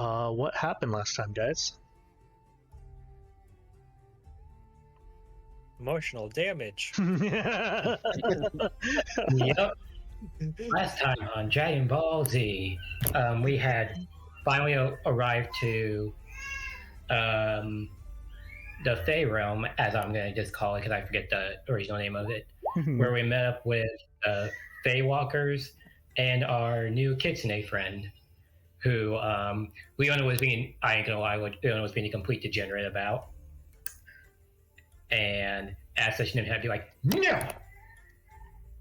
What happened last time, guys? Emotional damage. Yep. Last time on Dragon Ball Z, we had finally arrived to the Fey Realm, as I'm going to just call it because I forget the original name of it, where we met up with Fey Walkers and our new Kitsune friend, who Leona was being, I ain't gonna lie, Leona was being a complete degenerate about. And as such, Nim had to be like, no!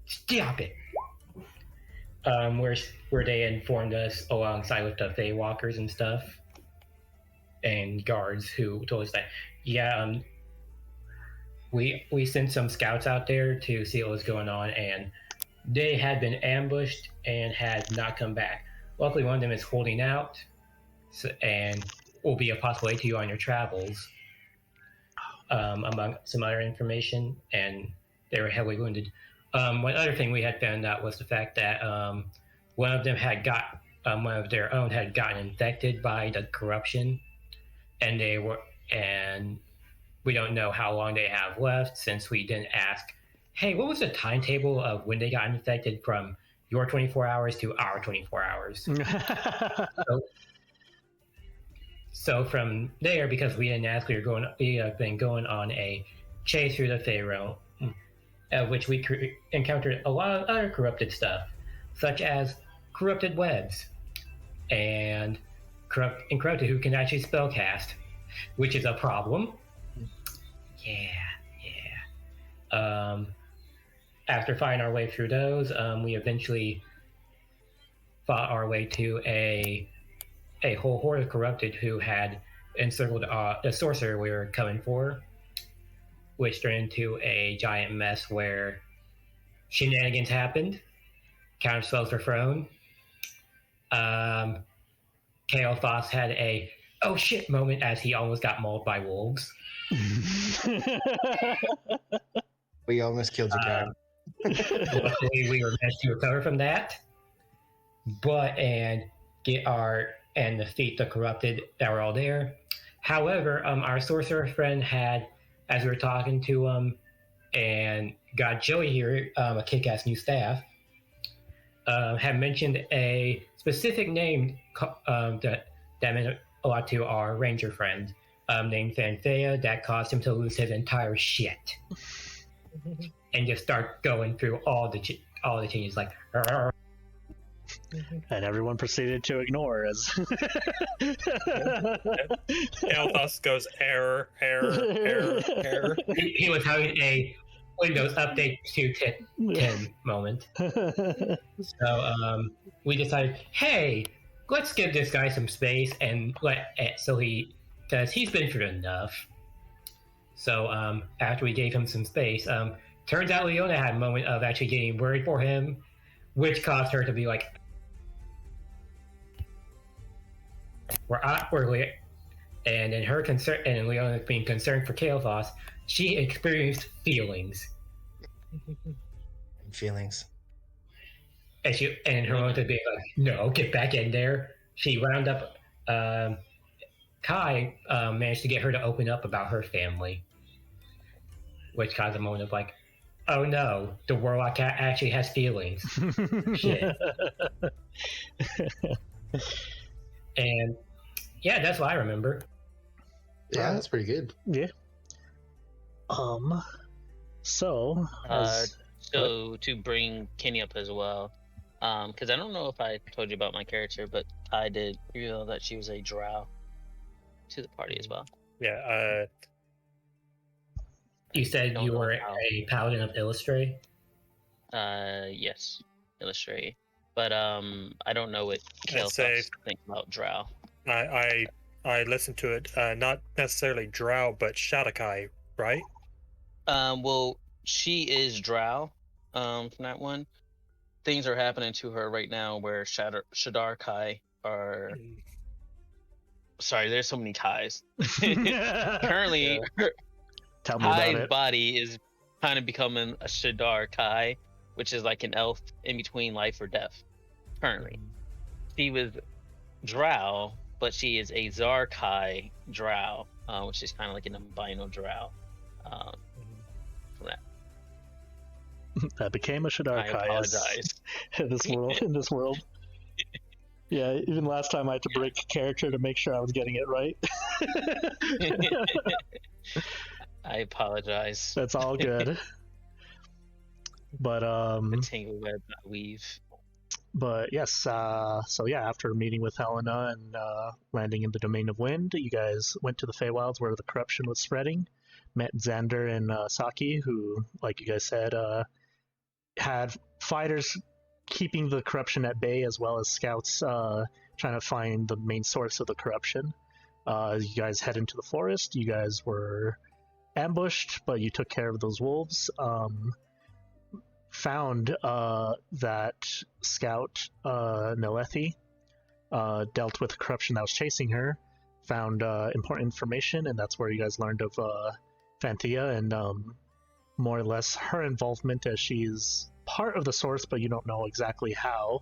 Stop it! Where they informed us alongside with the Fey Walkers and stuff, and guards who told us that, yeah, we sent some scouts out there to see what was going on, and they had been ambushed and had not come back. Luckily, one of them is holding out, and will be a possible aid to you on your travels. Among some other information, and they were heavily wounded. One other thing we had found out was the fact that one of them had one of their own had gotten infected by the corruption, and we don't know how long they have left since we didn't ask, hey, what was the timetable of when they got infected from your 24 hours to our 24 hours? So from there, because we didn't ask, we have been going on a chase through the Fey Realm, which we encountered a lot of other corrupted stuff, such as corrupted webs and corrupted who can actually spellcast, which is a problem. Yeah. After fighting our way through those, we eventually fought our way to a whole horde of corrupted who had encircled the sorcerer we were coming for, which turned into a giant mess where shenanigans happened, counter spells were thrown. Kailthas had a oh shit moment as he almost got mauled by wolves. We almost killed your guy. Luckily, we were managed to recover from that, and defeat the corrupted that were all there. However, our sorcerer friend had, as we were talking to him, and got Joey here a kick-ass new staff, had mentioned a specific name that meant a lot to our ranger friend, named Fanthea, that caused him to lose his entire shit and just start going through all the changes like. And everyone proceeded to ignore as Kailthas goes error. He was having a Windows Update 2.10 moment. So we decided, hey, let's give this guy some space and because he's been through enough. So after we gave him some space, turns out Leona had a moment of actually getting worried for him, which caused her to be like, and in her concern, and Leona being concerned for Kailthas, she experienced feelings. Feelings. And in her moment to be like, no, get back in there. She wound up. Kai managed to get her to open up about her family, which caused a moment of like, oh no, the Warlock actually has feelings. Shit. And yeah, that's what I remember. Yeah, that's pretty good. Yeah. So to bring Kenny up as well, because I don't know if I told you about my character, but I did reveal that she was a drow to the party as well. Yeah. You said you were a paladin of Illustrate? Yes, Illustrate. But I don't know what Kailthas thinks about drow. I listened to it. Not necessarily drow, but Shadar-Kai, right? Well, she is drow. From that one, things are happening to her right now where Shadar-Kai are. Sorry, there's so many Kais. Currently, her Kai's body is kind of becoming a Shadar-Kai, which is like an elf in between life or death. Currently, she was drow but she is a Zarkai drow, which is kind of like an albino drow. From that. That became a I Shadar-Kai apologize. in this world. Yeah, even last time I had to break character to make sure I was getting it right. I apologize. That's all good. But The tangle web I weave. But yes, so yeah, after meeting with Helena and landing in the Domain of Wind, you guys went to the Feywilds where the corruption was spreading, met Xander and Saki, who, like you guys said, had fighters keeping the corruption at bay, as well as scouts trying to find the main source of the corruption. As you guys head into the forest, you guys were ambushed, but you took care of those wolves. Found that scout Noelle dealt with the corruption that was chasing her, found important information, and that's where you guys learned of Fanthea and more or less her involvement, as she's part of the source, but you don't know exactly how.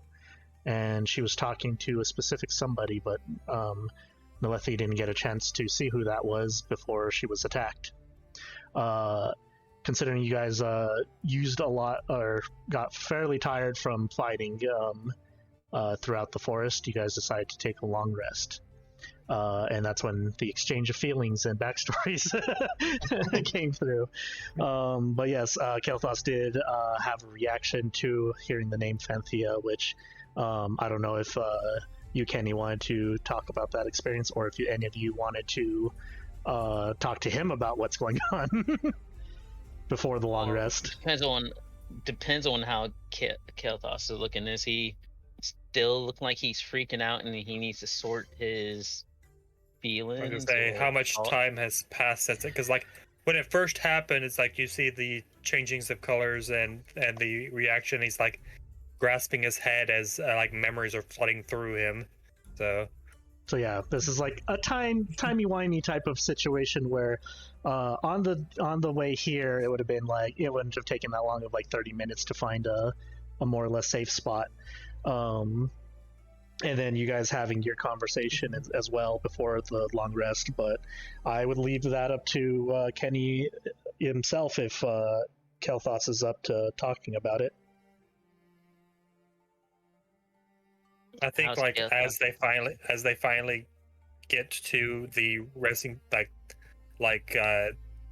And she was talking to a specific somebody, but Noelle didn't get a chance to see who that was before she was attacked. Considering you guys used a lot or got fairly tired from fighting throughout the forest, you guys decided to take a long rest. And that's when the exchange of feelings and backstories came through. But yes, Kailthas did have a reaction to hearing the name Fanthea, which I don't know if you, Kenny, wanted to talk about that experience, or if any of you wanted to talk to him about what's going on before the long rest. Depends on how Kailthas is looking. Is he still looking like he's freaking out and he needs to sort his feelings? I was gonna say, how much time has passed since it? Because like when it first happened, it's like you see the changings of colors and the reaction. He's like grasping his head as like memories are flooding through him. So yeah, this is like a timey-wimey type of situation where on the way here, it would have been like, it wouldn't have taken that long, of like 30 minutes to find a more or less safe spot. And then you guys having your conversation as well before the long rest. But I would leave that up to Kenny himself if Kailthas is up to talking about it. I think as they finally get to the resting,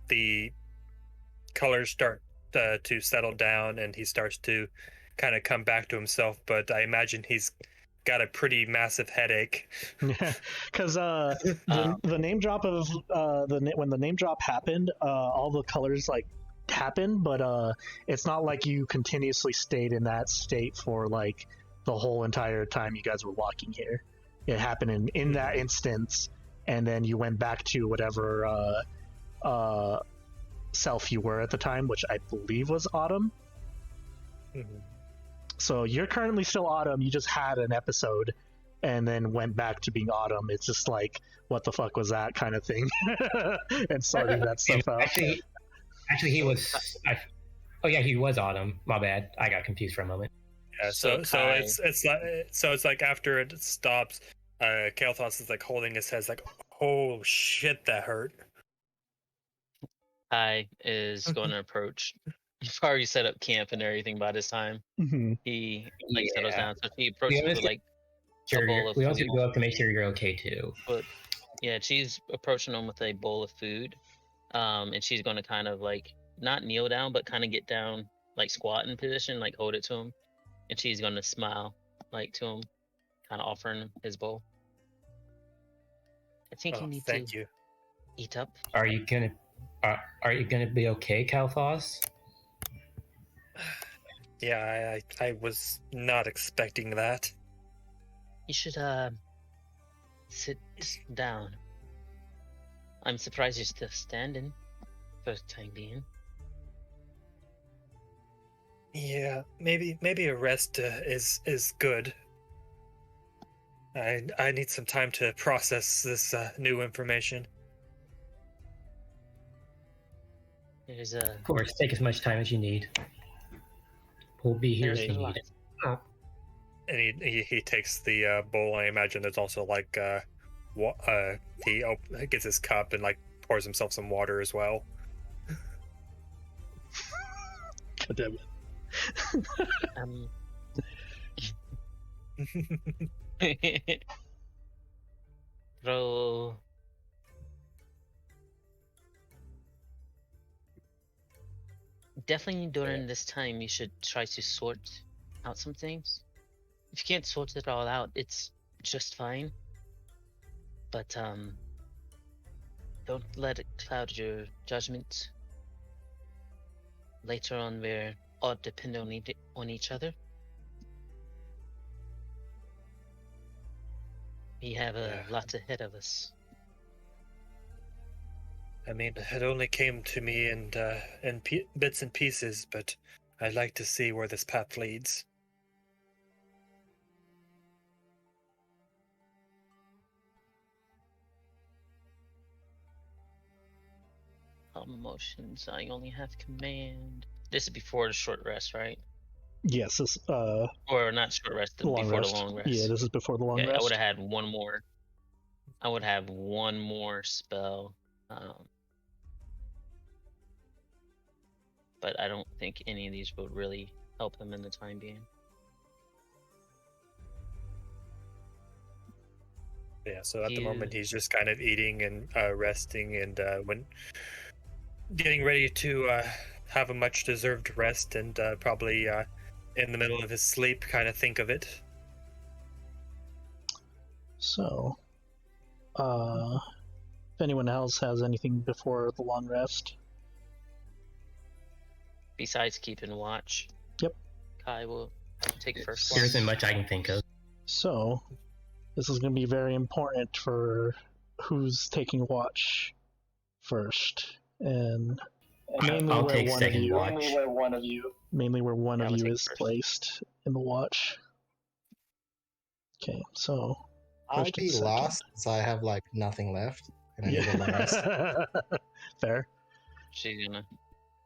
the colors start to settle down and he starts to kind of come back to himself. But I imagine he's got a pretty massive headache. Yeah, because the name drop of when the name drop happened, all the colors like happened, but it's not like you continuously stayed in that state for like the whole entire time you guys were walking here. It happened in that instance, and then you went back to whatever self you were at the time, which I believe was Autumn. Mm-hmm. So you're currently still Autumn, you just had an episode and then went back to being Autumn. It's just like, what the fuck was that kind of thing? And sorting that stuff out. Actually he was he was Autumn. My bad. I got confused for a moment. Yeah, so it's like after it stops, Kailthas is like holding his head, like, oh shit, that hurt. Kai is going to approach. You've already set up camp and everything by this time. Mm-hmm. He settles down, so he approaches with like a bowl of we food. also go up to make sure you're okay too. But yeah, she's approaching him with a bowl of food, and she's going to kind of like not kneel down, but kind of get down, like squat in position, like hold it to him. And she's gonna smile, like to him, kind of offering him his bowl. I think you need to eat up. Are you gonna be okay, Kailthas? Yeah, I was not expecting that. You should sit down. I'm surprised you're still standing for the time being. Yeah, maybe a rest is good. I need some time to process this new information. Of course, take as much time as you need. We'll be here if you need it. And he takes the bowl. I imagine there's also like he gets his cup and like pours himself some water as well. God damn it. Bro. Definitely during this time, you should try to sort out some things. If you can't sort it all out, it's just fine. But don't let it cloud your judgment. Later on, we're all dependent on each other. We have a lot ahead of us. I mean, it only came to me in bits and pieces, but I'd like to see where this path leads. Emotions. I only have command. This is before the short rest, right? Yes, this Or not short rest, before the long rest. Yeah, this is before the long rest. I would have had one more. I would have one more spell. But I don't think any of these would really help him in the time being. Yeah, so at the moment he's just kind of eating and resting, and when getting ready to have a much deserved rest, and probably in the middle of his sleep kind of think of it. So, if anyone else has anything before the long rest. Besides keeping watch. Yep. Kai will take first There watch. isn't much I can think of. So, this is going to be very important for who's taking watch first, and mainly I'll where take one of second you, watch. mainly where one I of will you take is first. placed in the watch. Okay, so I'll first and be second. last, so I have like nothing left, and I need a long rest. Fair. She's gonna.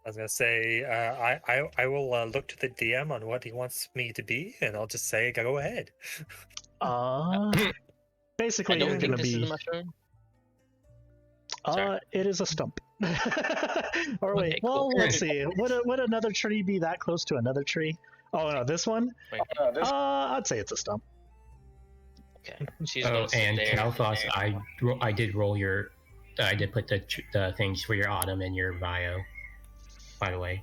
I was gonna say I will look to the DM on what he wants me to be, and I'll just say go ahead. Basically, I you're don't think gonna this is be. a mushroom. Sorry. It is a stump. Or wait, Okay, well, cool. let's see. Would another tree be that close to another tree? Oh no, this one. Wait, I'd say it's a stump. okay. She's Oh, gonna sit and there. Kailthas, I did roll your, I did put the things for your autumn in your bio. By the way,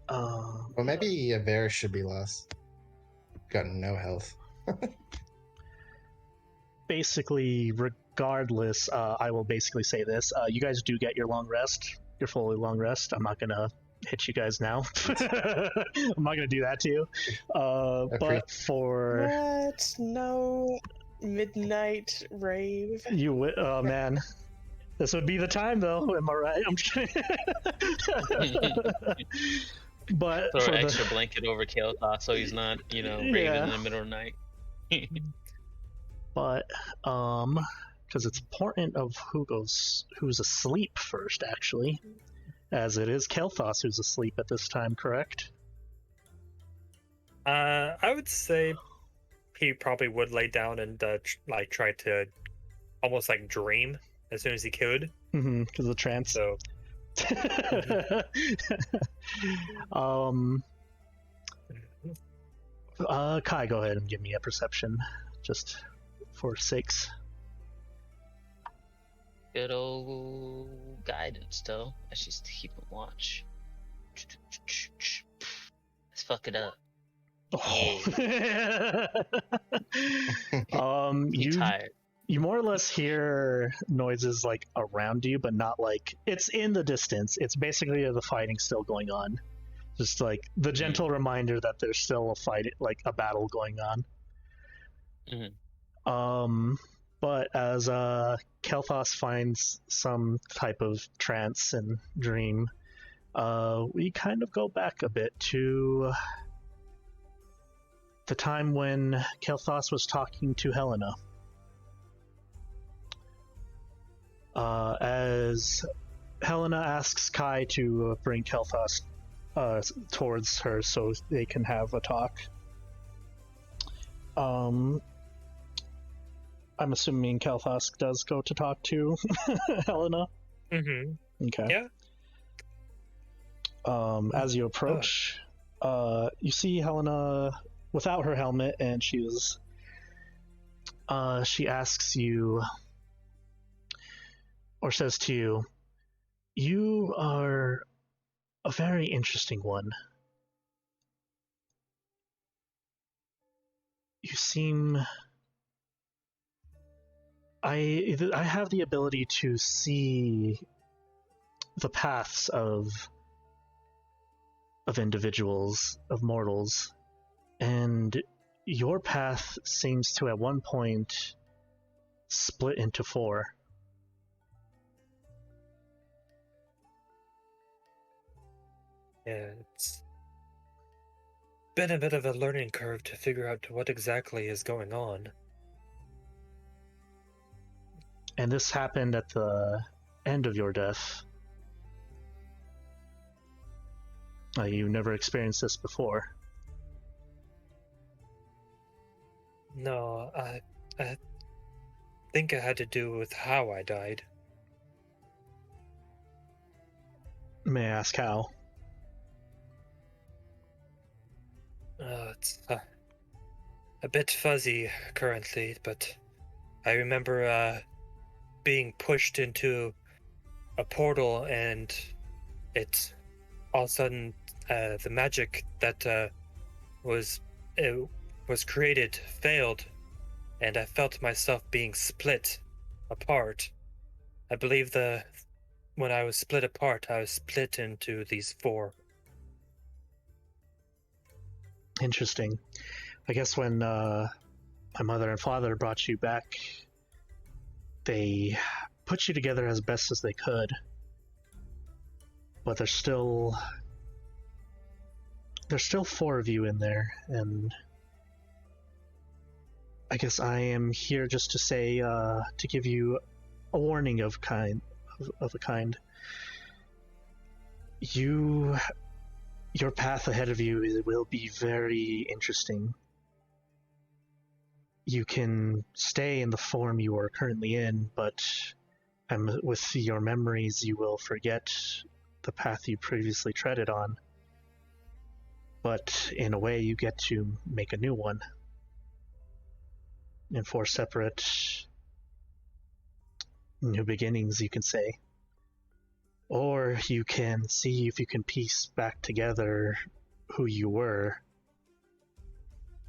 Well, maybe Avaris should be last. Got no health. Basically, regardless, I will basically say this: you guys do get your long rest, your fully long rest. I'm not gonna hit you guys now. I'm not gonna do that to you. But for What? No midnight rave. you, oh man, this would be the time, though. Am I right? I'm just But Throw for an extra the, blanket over Kailthas so he's not, raving Yeah. in the middle of the night. but because it's important of who's asleep first, actually, as it is Kailthas who's asleep at this time, correct? I would say he probably would lay down and try to almost like dream as soon as he could. Because the trance. So Kai, go ahead and give me a perception, just for sakes. Good old guidance, though. Let's just keep him watch. Let's fuck it up. He's tired. You more or less hear noises like around you, but not like it's in the distance. It's basically the fighting still going on. Just like the gentle reminder that there's still a fight, like a battle going on. But as Kailthas finds some type of trance and dream, we kind of go back a bit to the time when Kailthas was talking to Helena. As Helena asks Kai to bring Kailthas towards her so they can have a talk. I'm assuming Kailthas does go to talk to Helena. Mm-hmm. Okay. Yeah. As you approach, you see Helena without her helmet, and she asks you, or says to you, "You are a very interesting one. You seem... I have the ability to see the paths of individuals, of mortals, and your path seems to at one point split into 4. Yeah, it's been a bit of a learning curve to figure out what exactly is going on. And this happened at the end of your death. You never experienced this before. No, I think it had to do with how I died. May I ask how? It's a bit fuzzy currently, but I remember being pushed into a portal, and it all of a sudden the magic that was created failed, and I felt myself being split apart. I believe when I was split apart, I was split into these 4. Interesting. I guess when my mother and father brought you back, they put you together as best as they could. But there's still 4 of you in there, and I guess I am here just to say, to give you a warning of a kind. Your path ahead of you will be very interesting. You can stay in the form you are currently in, but with your memories you will forget the path you previously treaded on. But in a way you get to make a new one. In 4 separate new beginnings, you can say. Or you can see if you can piece back together who you were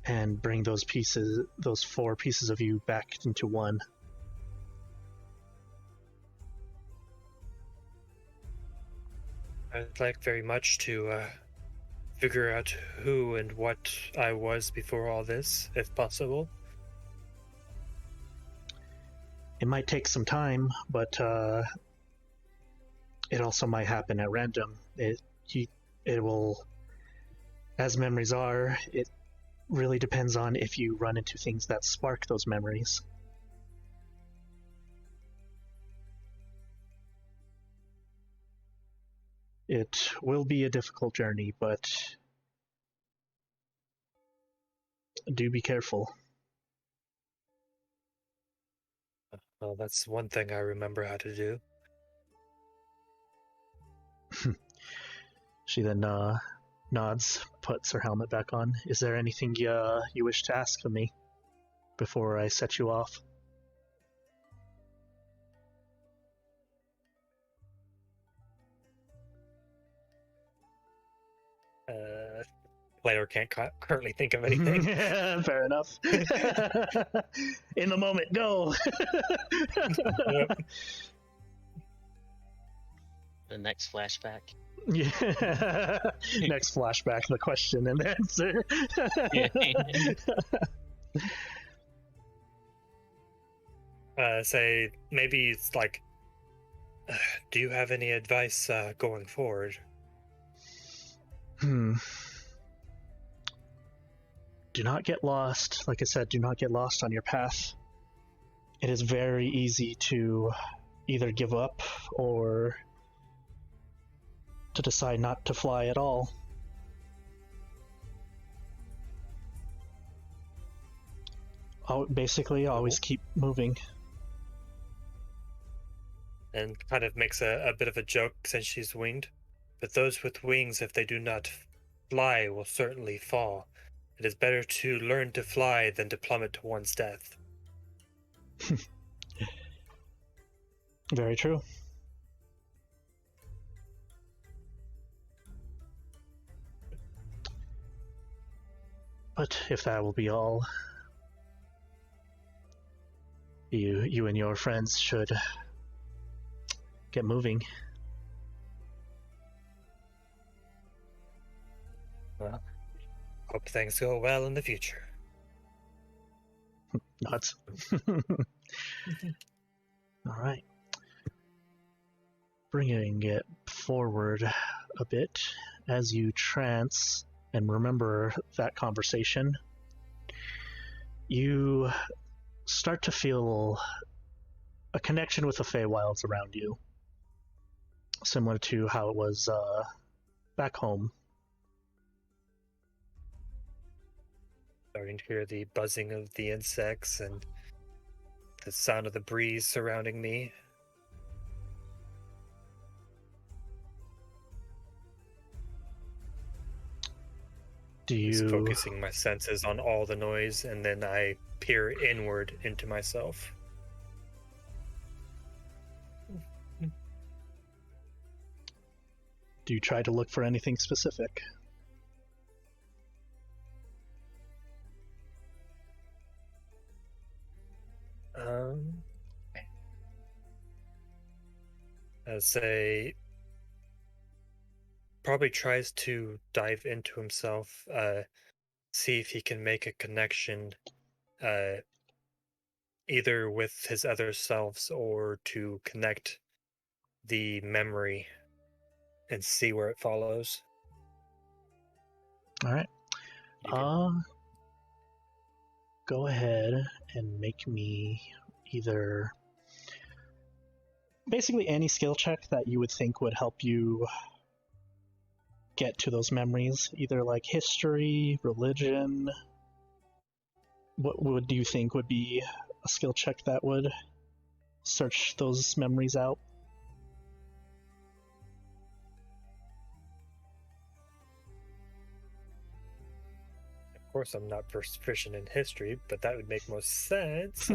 and bring those 4 pieces of you back into one. I'd like very much to figure out who and what I was before all this, if possible. It might take some time, but it also might happen at random. It will, as memories are, it really depends on if you run into things that spark those memories. It will be a difficult journey, but do be careful. Well, that's one thing I remember how to do. She then nods, puts her helmet back on. Is there anything you wish to ask of me before I set you off? Player can't currently think of anything. Fair enough. In the moment, go! Yep. The next flashback. Yeah. Next flashback, the question and answer. Say, maybe it's like, do you have any advice going forward? Do not get lost. Like I said, do not get lost on your path. It is very easy to either give up or to decide not to fly at all. Basically, always keep moving. And kind of makes a bit of a joke since she's winged. But those with wings, if they do not fly, will certainly fall. It is better to learn to fly than to plummet to one's death. Very true. But if that will be all, you and your friends should get moving. Well, hope things go well in the future. Nuts. All right. Bringing it forward a bit as you trance and remember that conversation, you start to feel a connection with the Feywilds around you, similar to how it was back home. Starting to hear the buzzing of the insects and the sound of the breeze surrounding me. Just focusing my senses on all the noise, and then I peer inward into myself. Do you try to look for anything specific? I'd say probably tries to dive into himself, see if he can make a connection, either with his other selves or to connect the memory and see where it follows. All right. Go ahead and make me either basically any skill check that you would think would help you get to those memories, either like history, religion. What would do you think would be a skill check that would search those memories out? Of course, I'm not proficient in history, but that would make most sense.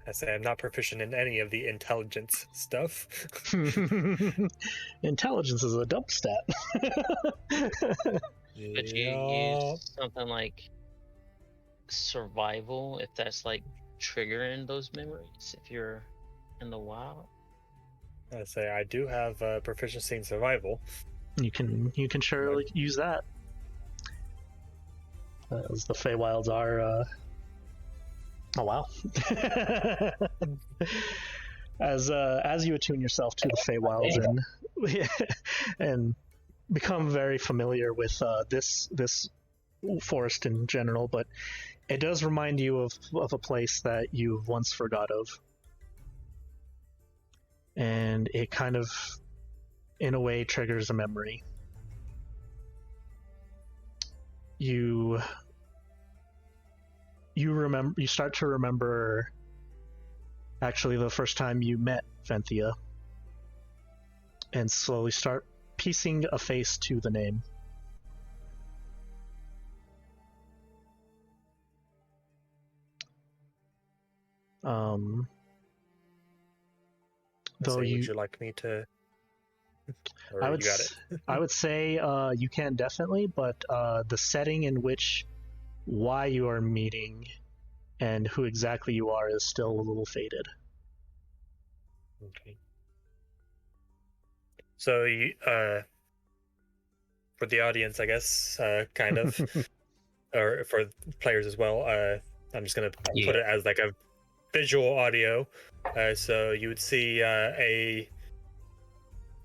I say I'm not proficient in any of the intelligence stuff. Intelligence is a dump stat. But you use something like survival, if that's like triggering those memories, if you're in the wild. I say I do have proficiency in survival. You can surely use that. As the Feywilds are. Oh wow! As you attune yourself to the Feywilds and become very familiar with this forest in general, but it does remind you of a place that you once forgot of, and it kind of, in a way, triggers a memory. You start to remember actually the first time you met Venthia, and slowly start piecing a face to the name. Though would you like me to? Or I would you got it. I would say you can definitely, but the setting in which why you are meeting and who exactly you are is still a little faded. Okay. So you, for the audience, I guess, kind of, or for players as well, I'm just gonna put it as like a visual audio. So you would see a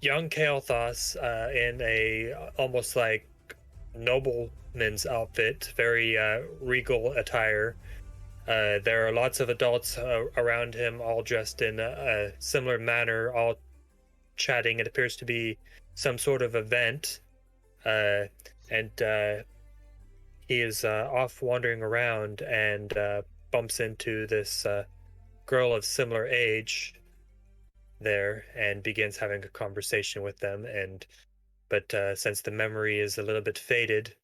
young Kailthas in a almost like nobleman's outfit, very regal attire. There are lots of adults around him, all dressed in a similar manner, all chatting. It appears to be some sort of event, and he is off wandering around and bumps into this girl of similar age there and begins having a conversation with them. But since the memory is a little bit faded,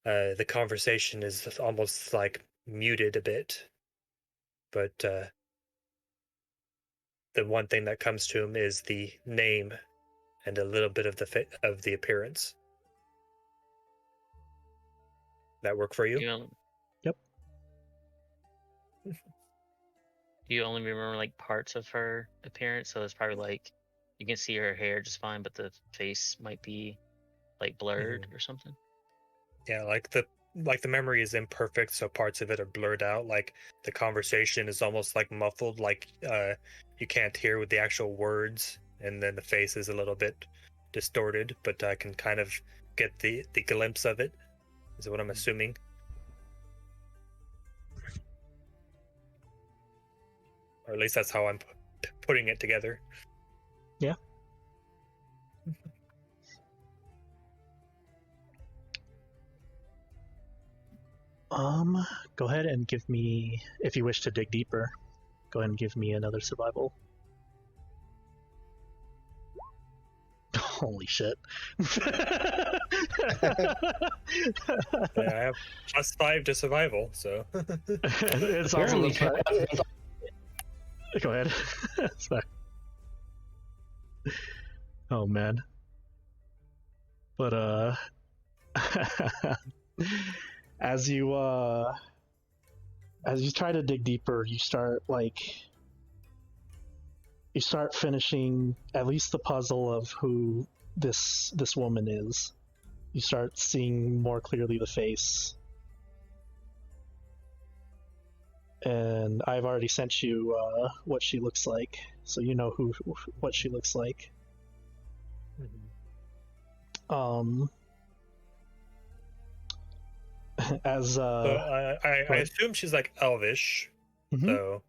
the conversation is almost like muted a bit. But the one thing that comes to him is the name and a little bit of the appearance. That work for you? Yep. You only remember like parts of her appearance, so it's probably like you can see her hair just fine, but the face might be like blurred or something. Yeah, like the memory is imperfect, so parts of it are blurred out. Like the conversation is almost like muffled, like you can't hear with the actual words, and then the face is a little bit distorted, but I can kind of get the glimpse of it, is what I'm assuming. Or at least that's how I'm putting it together. Yeah. Go ahead and give me, if you wish to dig deeper, go ahead and give me another survival. Holy shit. Yeah, I have +5 to survival, so. It's also the fact. Go ahead. It's fine. Oh man. But as you try to dig deeper, you start finishing at least the puzzle of who this woman is. You start seeing more clearly the face. And I've already sent you what she looks like, so you know what she looks like. As so I assume she's like elvish. Mm-hmm. So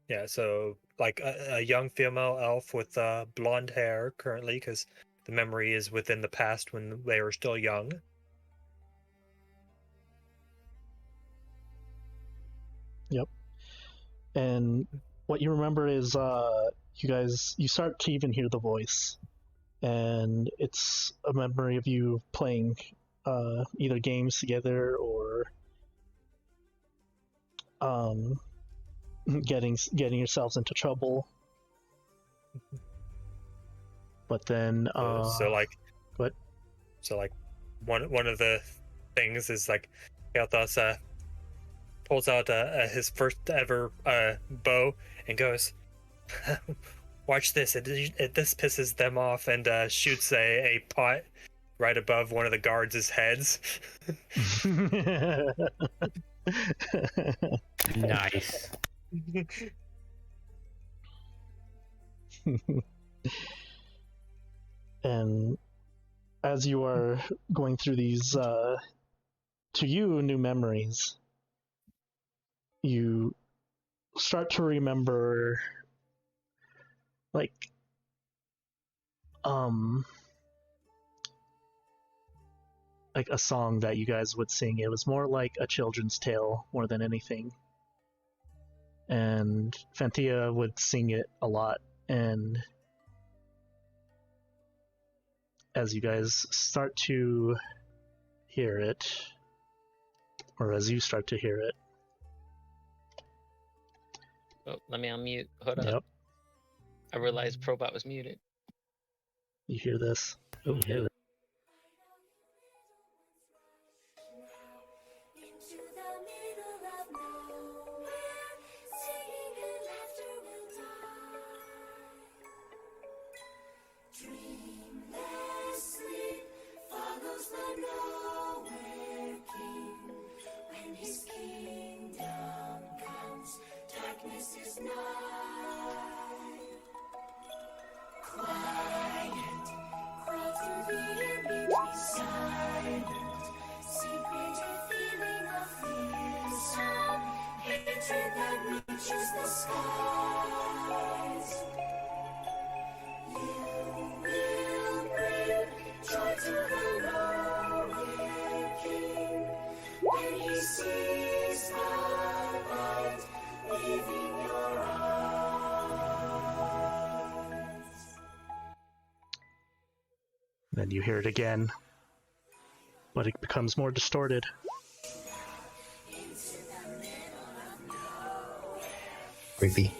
yeah, so like a young female elf with blonde hair currently, because the memory is within the past when they were still young. Yep. And what you remember is you start to even hear the voice, and it's a memory of you playing either games together or getting yourselves into trouble. But then so like what? So like one of the things is like Kailthas pulls out his first ever bow and goes, watch this, this pisses them off, and shoots a pot right above one of the guards' heads. Nice. And as you are going through these, to you, new memories, you start to remember, like a song that you guys would sing. It was more like a children's tale more than anything. And Fantia would sing it a lot, and as you guys start to hear it, or as you start to hear it. Oh, let me unmute. Hold up. Yep. I realized Probot was muted. You hear this? Oh, yeah. Quiet, crawl through the Then you hear it again, but it becomes more distorted. Creepy.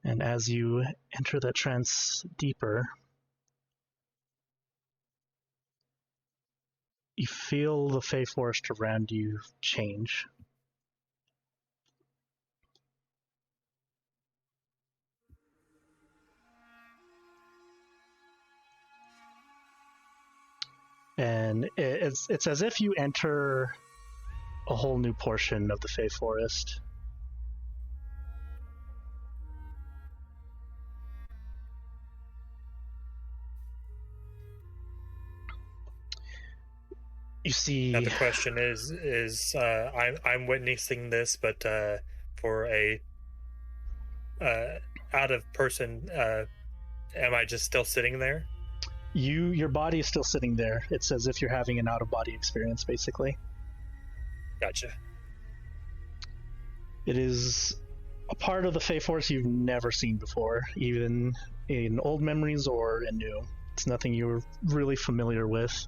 And as you enter that trance deeper, you feel the Fey Forest around you change. And it's as if you enter a whole new portion of the Fey Forest. You see. Now the question is I'm witnessing this, but for a out of person, am I just still sitting there? Your body is still sitting there. It's as if you're having an out-of-body experience, basically. Gotcha. It is a part of the Fey Forest you've never seen before, even in old memories or in new. It's nothing you're really familiar with.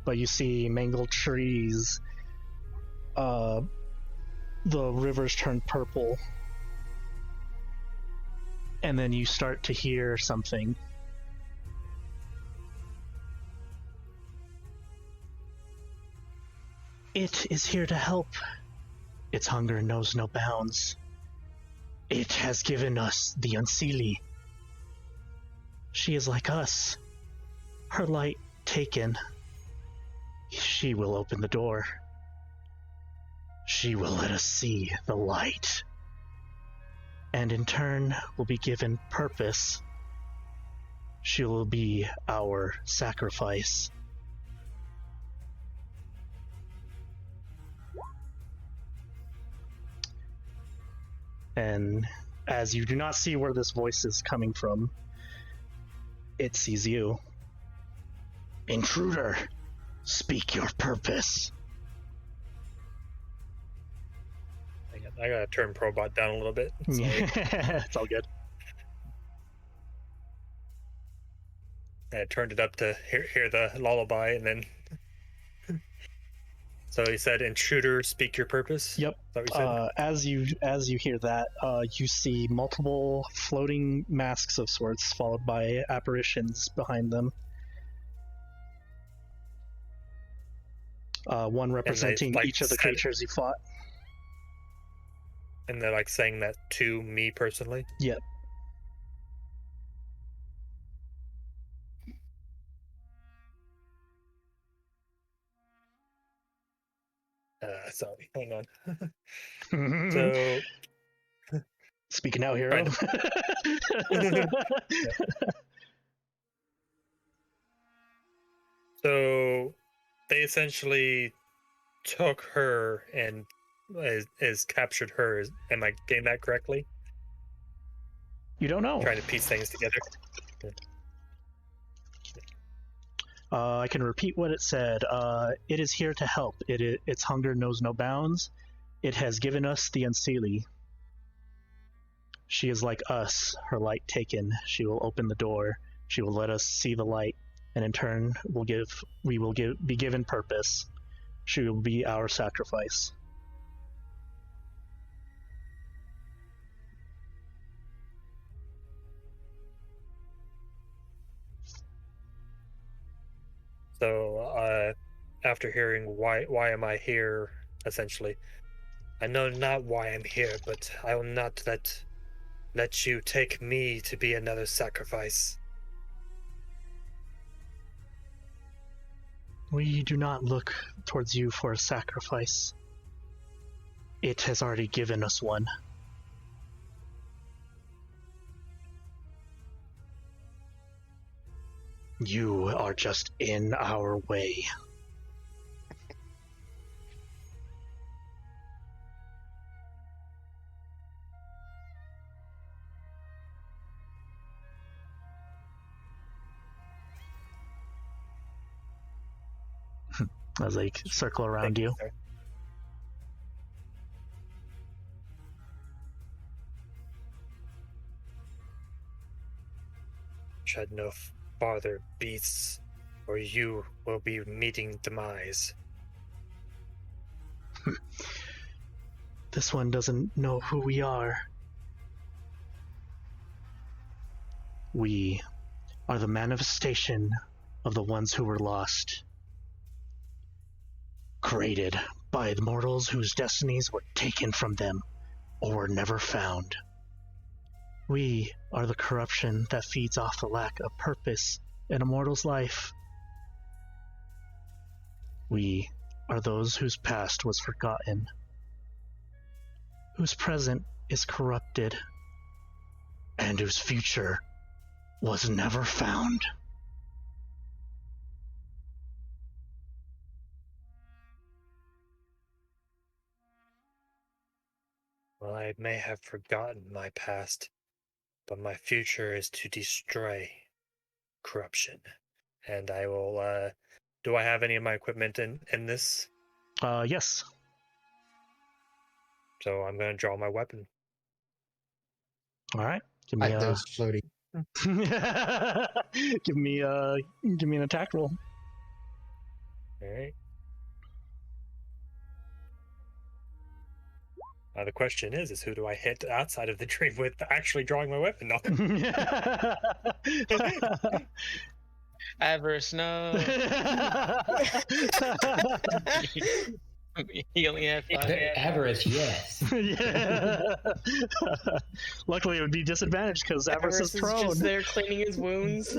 But you see mangled trees, the rivers turn purple, and then you start to hear something. It is here to help. Its hunger knows no bounds. It has given us the Unseelie. She is like us. Her light taken. She will open the door. She will let us see the light. And in turn will be given purpose. She will be our sacrifice. And as you do not see where this voice is coming from, it sees you. Intruder, speak your purpose. I gotta turn Probot down a little bit. It's all good. I turned it up to hear the lullaby, and then. So he said, "Intruder, speak your purpose." Yep. Is that what you said? As you hear that, you see multiple floating masks of sorts, followed by apparitions behind them. One representing like, each of the creatures you fought. And they're like saying that to me personally. Yep. Sorry, hang on. So, speaking out, hero. Yeah. So they essentially took her and is captured her. Am I getting that correctly? You don't know. Trying to piece things together. I can repeat what it said. It is here to help. Its hunger knows no bounds. It has given us the Unseelie. She is like us, her light taken. She will open the door. She will let us see the light, and in turn, we will be given purpose. She will be our sacrifice. So, after hearing why am I here, essentially, I know not why I'm here, but I will not let you take me to be another sacrifice. We do not look towards you for a sacrifice. it has already given us one. You are just in our way. As I circle around Thank you. sir. Shed no farther, beasts, or you will be meeting demise. This one doesn't know who we are. We are the manifestation of the ones who were lost. Created by the mortals whose destinies were taken from them or were never found. We are the corruption that feeds off the lack of purpose in a mortal's life. We are those whose past was forgotten, whose present is corrupted, and whose future was never found. Well, I may have forgotten my past, but my future is to destroy corruption. And I will, do I have any of my equipment in this? Yes. So I'm going to draw my weapon. All right. Give me Those floating. give me an attack roll. Alright. The question is who do I hit outside of the dream with actually drawing my weapon? No. Avaris, no. He only had 5. Avaris, yes. Yeah. Luckily, it would be disadvantaged because Avaris is prone. Just there cleaning his wounds,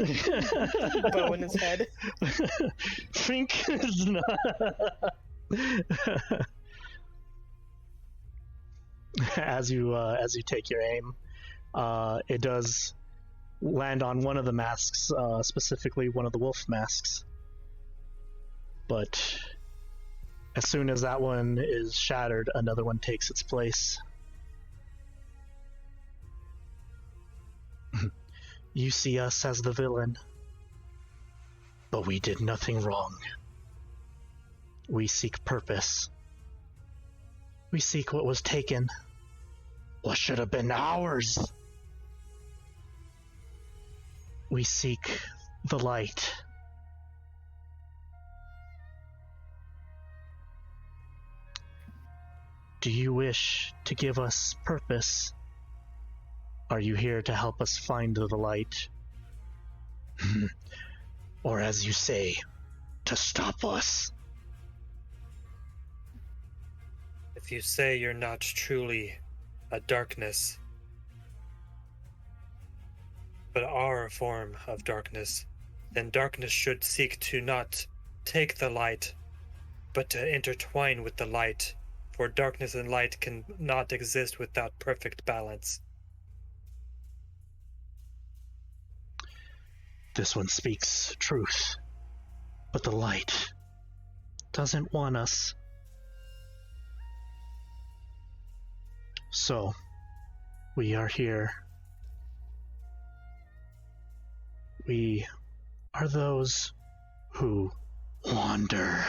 bow in his head. Fink is not. As you take your aim, it does land on one of the masks, specifically one of the wolf masks. But as soon as that one is shattered, another one takes its place. You see us as the villain, but we did nothing wrong. We seek purpose. We seek what was taken, what should have been ours. We seek the light. Do you wish to give us purpose? Are you here to help us find the light? Or as you say, to stop us? If you say you're not truly a darkness, but are a form of darkness, then darkness should seek to not take the light, but to intertwine with the light, for darkness and light can not exist without perfect balance. This one speaks truth, but the light doesn't want us. So, we are here. We are those who wander.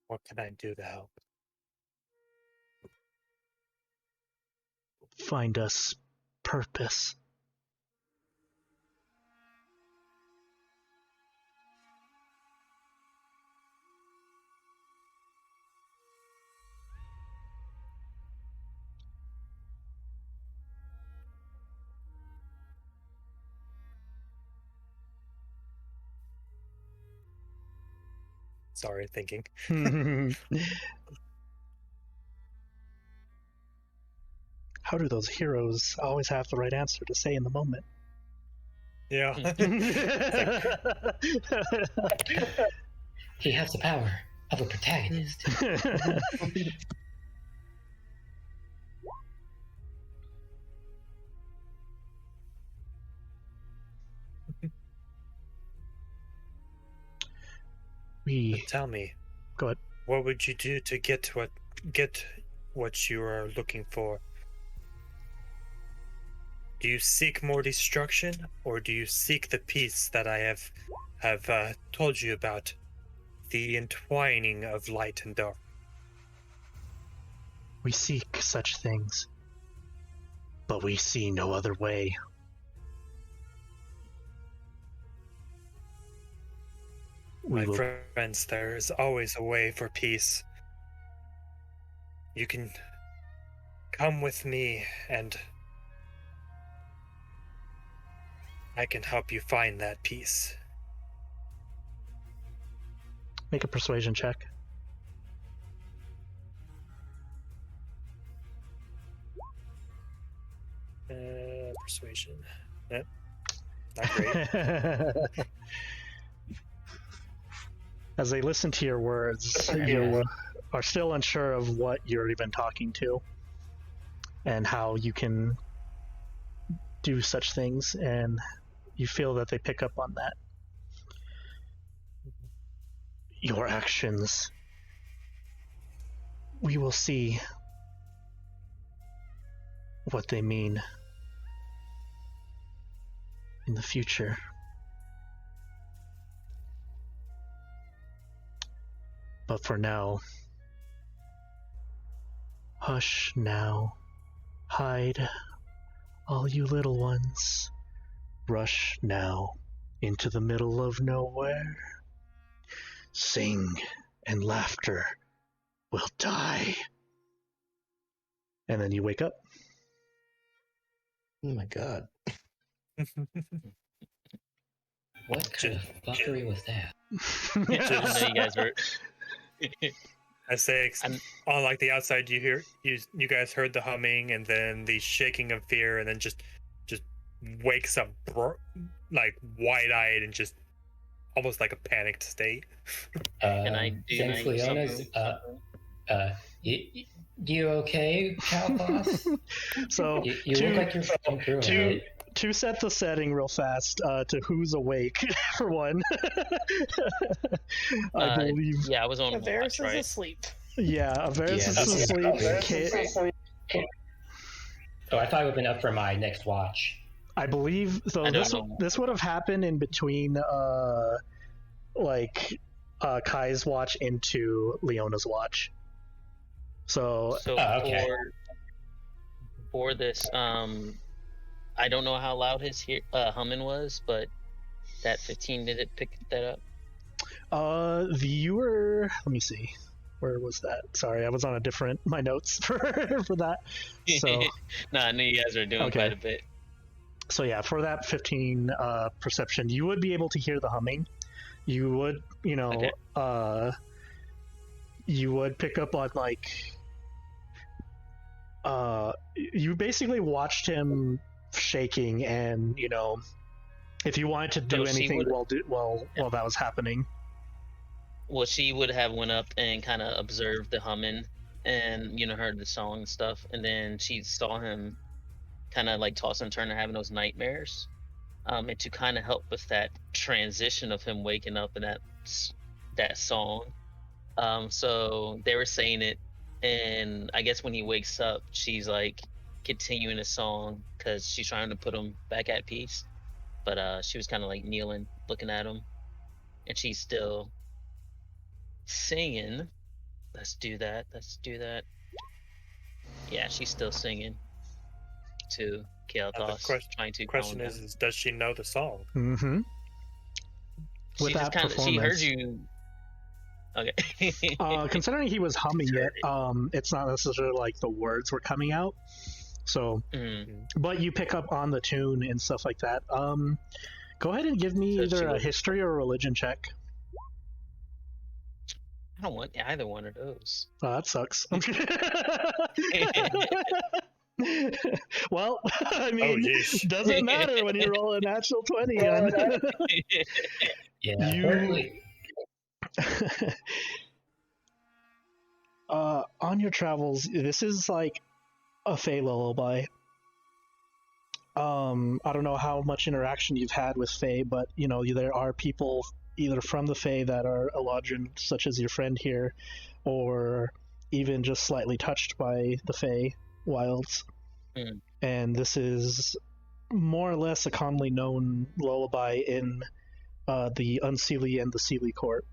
What can I do to help? Find us purpose. Sorry, thinking. How do those heroes always have the right answer to say in the moment? Yeah. He has the power of a protagonist. We Tell me, go ahead. what would you do to get what you are looking for? Do you seek more destruction, or do you seek the peace that I have told you about? The entwining of light and dark. We seek such things, but we see no other way. My friends, there is always a way for peace. You can come with me, and I can help you find that peace. Make a persuasion check. Persuasion. Not great. As they listen to your words, you are still unsure of what you're even talking to and how you can do such things, and you feel that they pick up on that. Your actions. We will see what they mean in the future. But for now, hush now, hide, all you little ones. Rush now into the middle of nowhere. Sing and laughter will die. And then you wake up. Oh my god. What kind of fuckery was that? I know you guys were. I say, on like the outside, you guys heard the humming and then the shaking of fear, and then just wakes up like wide-eyed and just almost like a panicked state. Can I do Since Leona's, you okay, Kailthas? So you look like you're falling through it. To set the setting real fast, to who's awake, for one. I believe. Yeah, I was on Avaris watch, right? is asleep. Yeah, Avaris is asleep. Oh, I thought I would have been up for my next watch. I believe so. This would have happened in between, Kai's watch into Leona's watch. So okay. For this, I don't know how loud his humming was, but that 15 did it pick that up? You were. Let me see. Where was that? Sorry, I was on my notes for that. So No, I knew you guys were doing quite a bit. So yeah, for that 15 perception, you would be able to hear the humming. You would, you would pick up on you basically watched him shaking, and if you wanted to do anything while that was happening. Well, she would have went up and kind of observed the humming and heard the song and stuff, and then she saw him kind of like toss and turn and having those nightmares, and to kind of help with that transition of him waking up in that song. So they were saying it, and I guess when he wakes up, she's like continuing the song because she's trying to put him back at peace, but she was kind of like kneeling, looking at him, and she's still singing. Let's do that. Yeah, she's still singing to Kailthas, trying to. The question is, does she know the song? Mm-hmm. With that performance, she heard you. Okay. Considering he was humming it, it's not necessarily like the words were coming out. So, but you pick up on the tune and stuff like that. Go ahead and give me either a history or a religion check. I don't want either one of those. Oh, that sucks. Well, I Oh, mean, yeesh. doesn't matter when you roll a natural 20 on Yeah, You- certainly. on your travels. This is like a Fey lullaby. I don't know how much interaction you've had with Fey, but you know there are people either from the Fey that are Eladrin, such as your friend here, or even just slightly touched by the Fey wilds. Mm. And this is more or less a commonly known lullaby in the Unseelie and the Seelie court.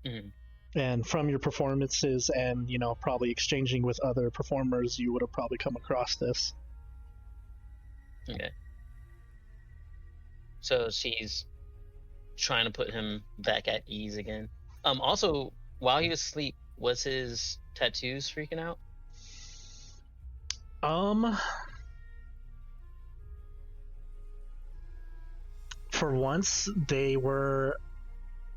Mm. And from your performances and, you know, probably exchanging with other performers, you would have probably come across this. Okay. So she's trying to put him back at ease again. Also, while he was asleep, was his tattoos freaking out? For once, they were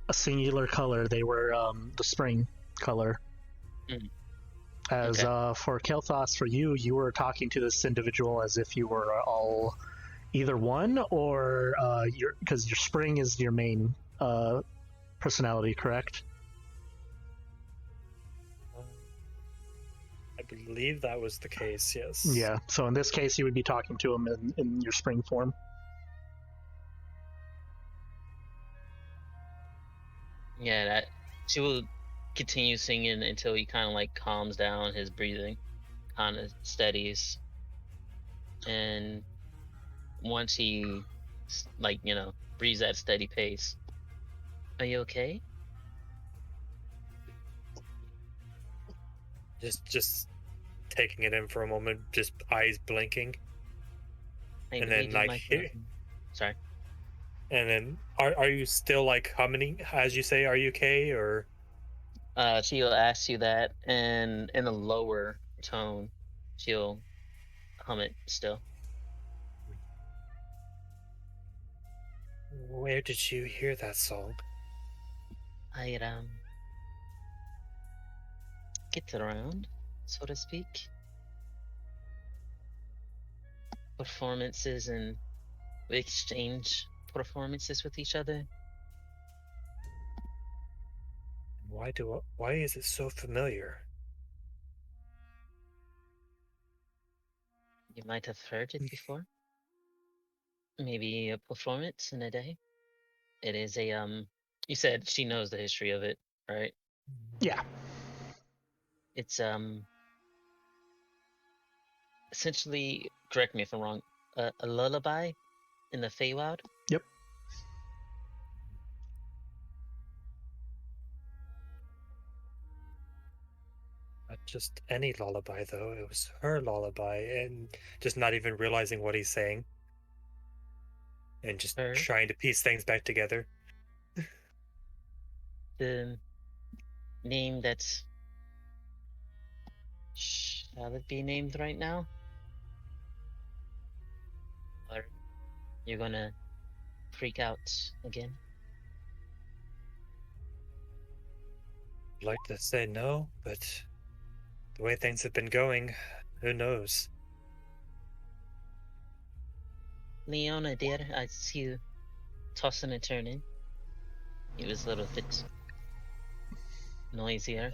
a singular color. They were the spring color. Mm. As Okay. for Kailthas, for you, you were talking to this individual as if you were all either one or because your spring is your main personality, correct? I believe that was the case, yes. Yeah. So in this case, you would be talking to him in your spring form. Yeah, that she will continue singing until he kind of like calms down, his breathing kind of steadies, and once he like breathes at a steady pace. Are you okay? Just taking it in for a moment, just eyes blinking. I And believe then, you like, might here- know. Sorry. And then, are you still like humming as you say, "Are you okay?" Or She'll ask you that, and in a lower tone, she'll hum it still. where did you hear that song? I get around, so to speak. Performances, and we exchange performances with each other. Why is it so familiar? You might have heard it before. Maybe a performance in a day. It is a you said she knows the history of it, right? Yeah. It's essentially, correct me if I'm wrong, a lullaby in the Feywild. Yep. Not just any lullaby, though. It was her lullaby, and just not even realizing what he's saying, and just Her? trying to piece things back together. The name that's, shall it be named right now? Or you're gonna freak out again? I'd like to say no, but the way things have been going, who knows? Leona, dear, I see you tossing and turning. It was a little bit noisier.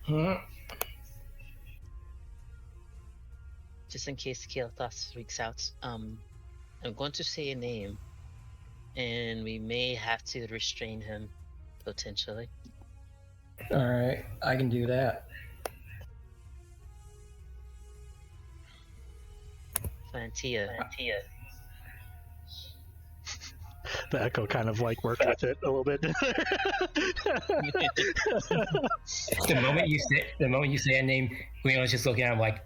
Hmm. Just in case Kailthas freaks out, I'm going to say a name, and we may have to restrain him, potentially. All right, I can do that. Fantia. The echo kind of like worked with it a little bit. The moment you say a name, Leona's just looking at him like,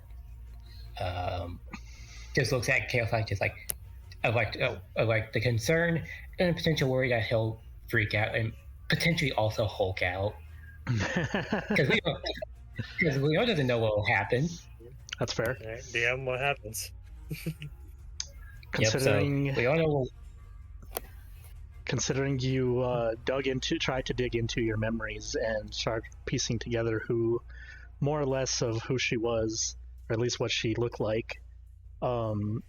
just looks at Kailthas just like, of like the concern and potential worry that he'll freak out and potentially also Hulk out because Leona doesn't know what will happen. That's fair. Alright, DM, what happens? Considering Yep, so Leona will. considering you tried to dig into your memories and start piecing together who more or less of who she was, or at least what she looked like,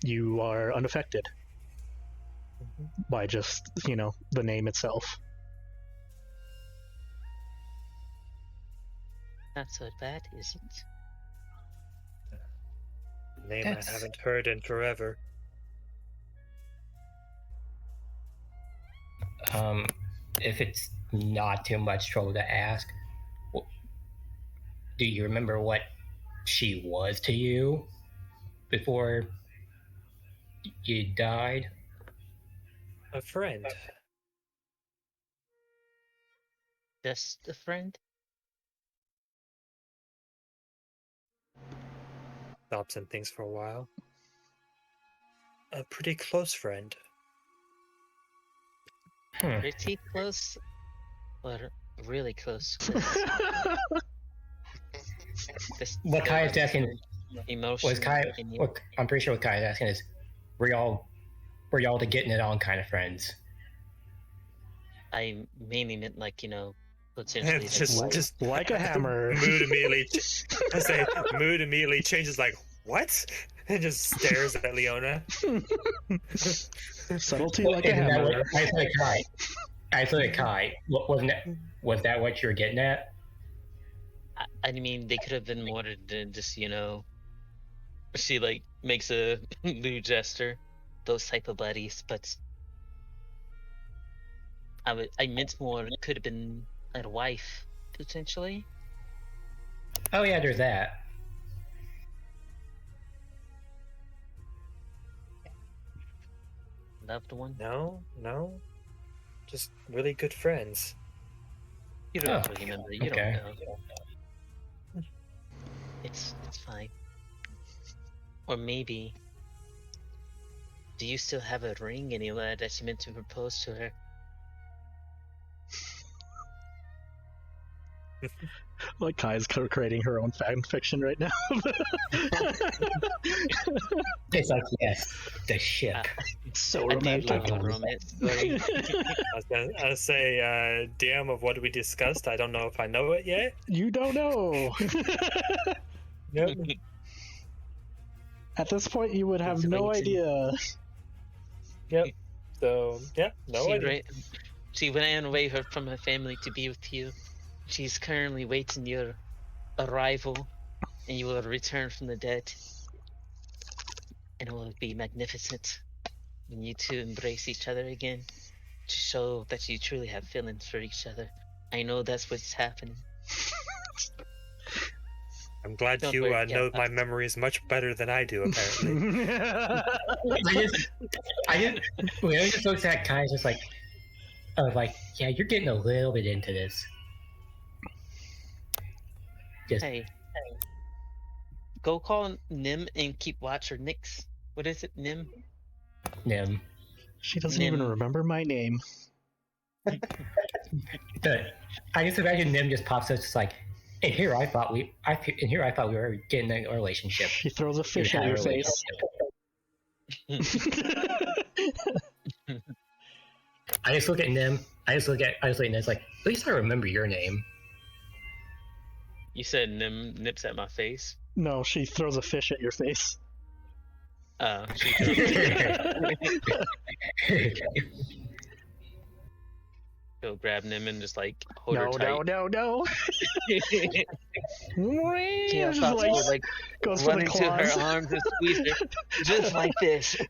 you are unaffected by just, the name itself. Not so bad, is it? Name That's- I haven't heard in forever. If it's not too much trouble to ask, do you remember what she was to you before you died? A friend. Just a friend? Stops and things for a while. A pretty close friend. Pretty close? Or really close? What Kai is asking Emotion. was Kai. What I'm pretty sure what Kai is asking is, were y'all the getting it on kind of friends? I mainly meant potentially. just Like a hammer. Mood immediately. I say mood immediately changes. Like what? And just stares at Leona. Subtlety like a Isn't that hammer. what I thought Kai. Was that what you were getting at? I mean, they could have been more than just She makes a lewd gesture, those type of buddies, but I meant more. It could have been a wife potentially. Oh yeah, there's that. Loved one. No. Just really good friends. You don't Oh, remember. You okay. don't know. It's fine. Or maybe, do you still have a ring anywhere that you meant to propose to her? Like Kai's creating her own fan fiction right now. It's like, yes, the ship. So I do romantic. love a romance story. I was say, damn of what we discussed. I don't know if I know it yet. You don't know. Yep. At this point, you would have It's no waiting. idea. Yep. So yeah, no idea. She ran away from her family to be with you. She's currently waiting your arrival, and you will return from the dead. And it will be magnificent when you two embrace each other again to show that you truly have feelings for each other. I know that's what's happening. I'm glad Don't you worry, know yeah. my memories much better than I do. Apparently. I just looked at Kai, just like, I was like, yeah, you're getting a little bit into this. Just Hey, go call Nim and keep watch, or Nix. What is it, Nim? Nim. She doesn't even Nim. remember my name. I just imagine Nim just pops up, just like, and here I thought we were getting a relationship. She throws a fish We at had your a face. I just look at Nim. It's like, at least I remember your name. You said Nim nips at my face. No, she throws a fish at your face. Oh, she go grab Nim and just hold her tight. No. Yeah, Just goes for run the into her claws. arms and squeeze her just like this. She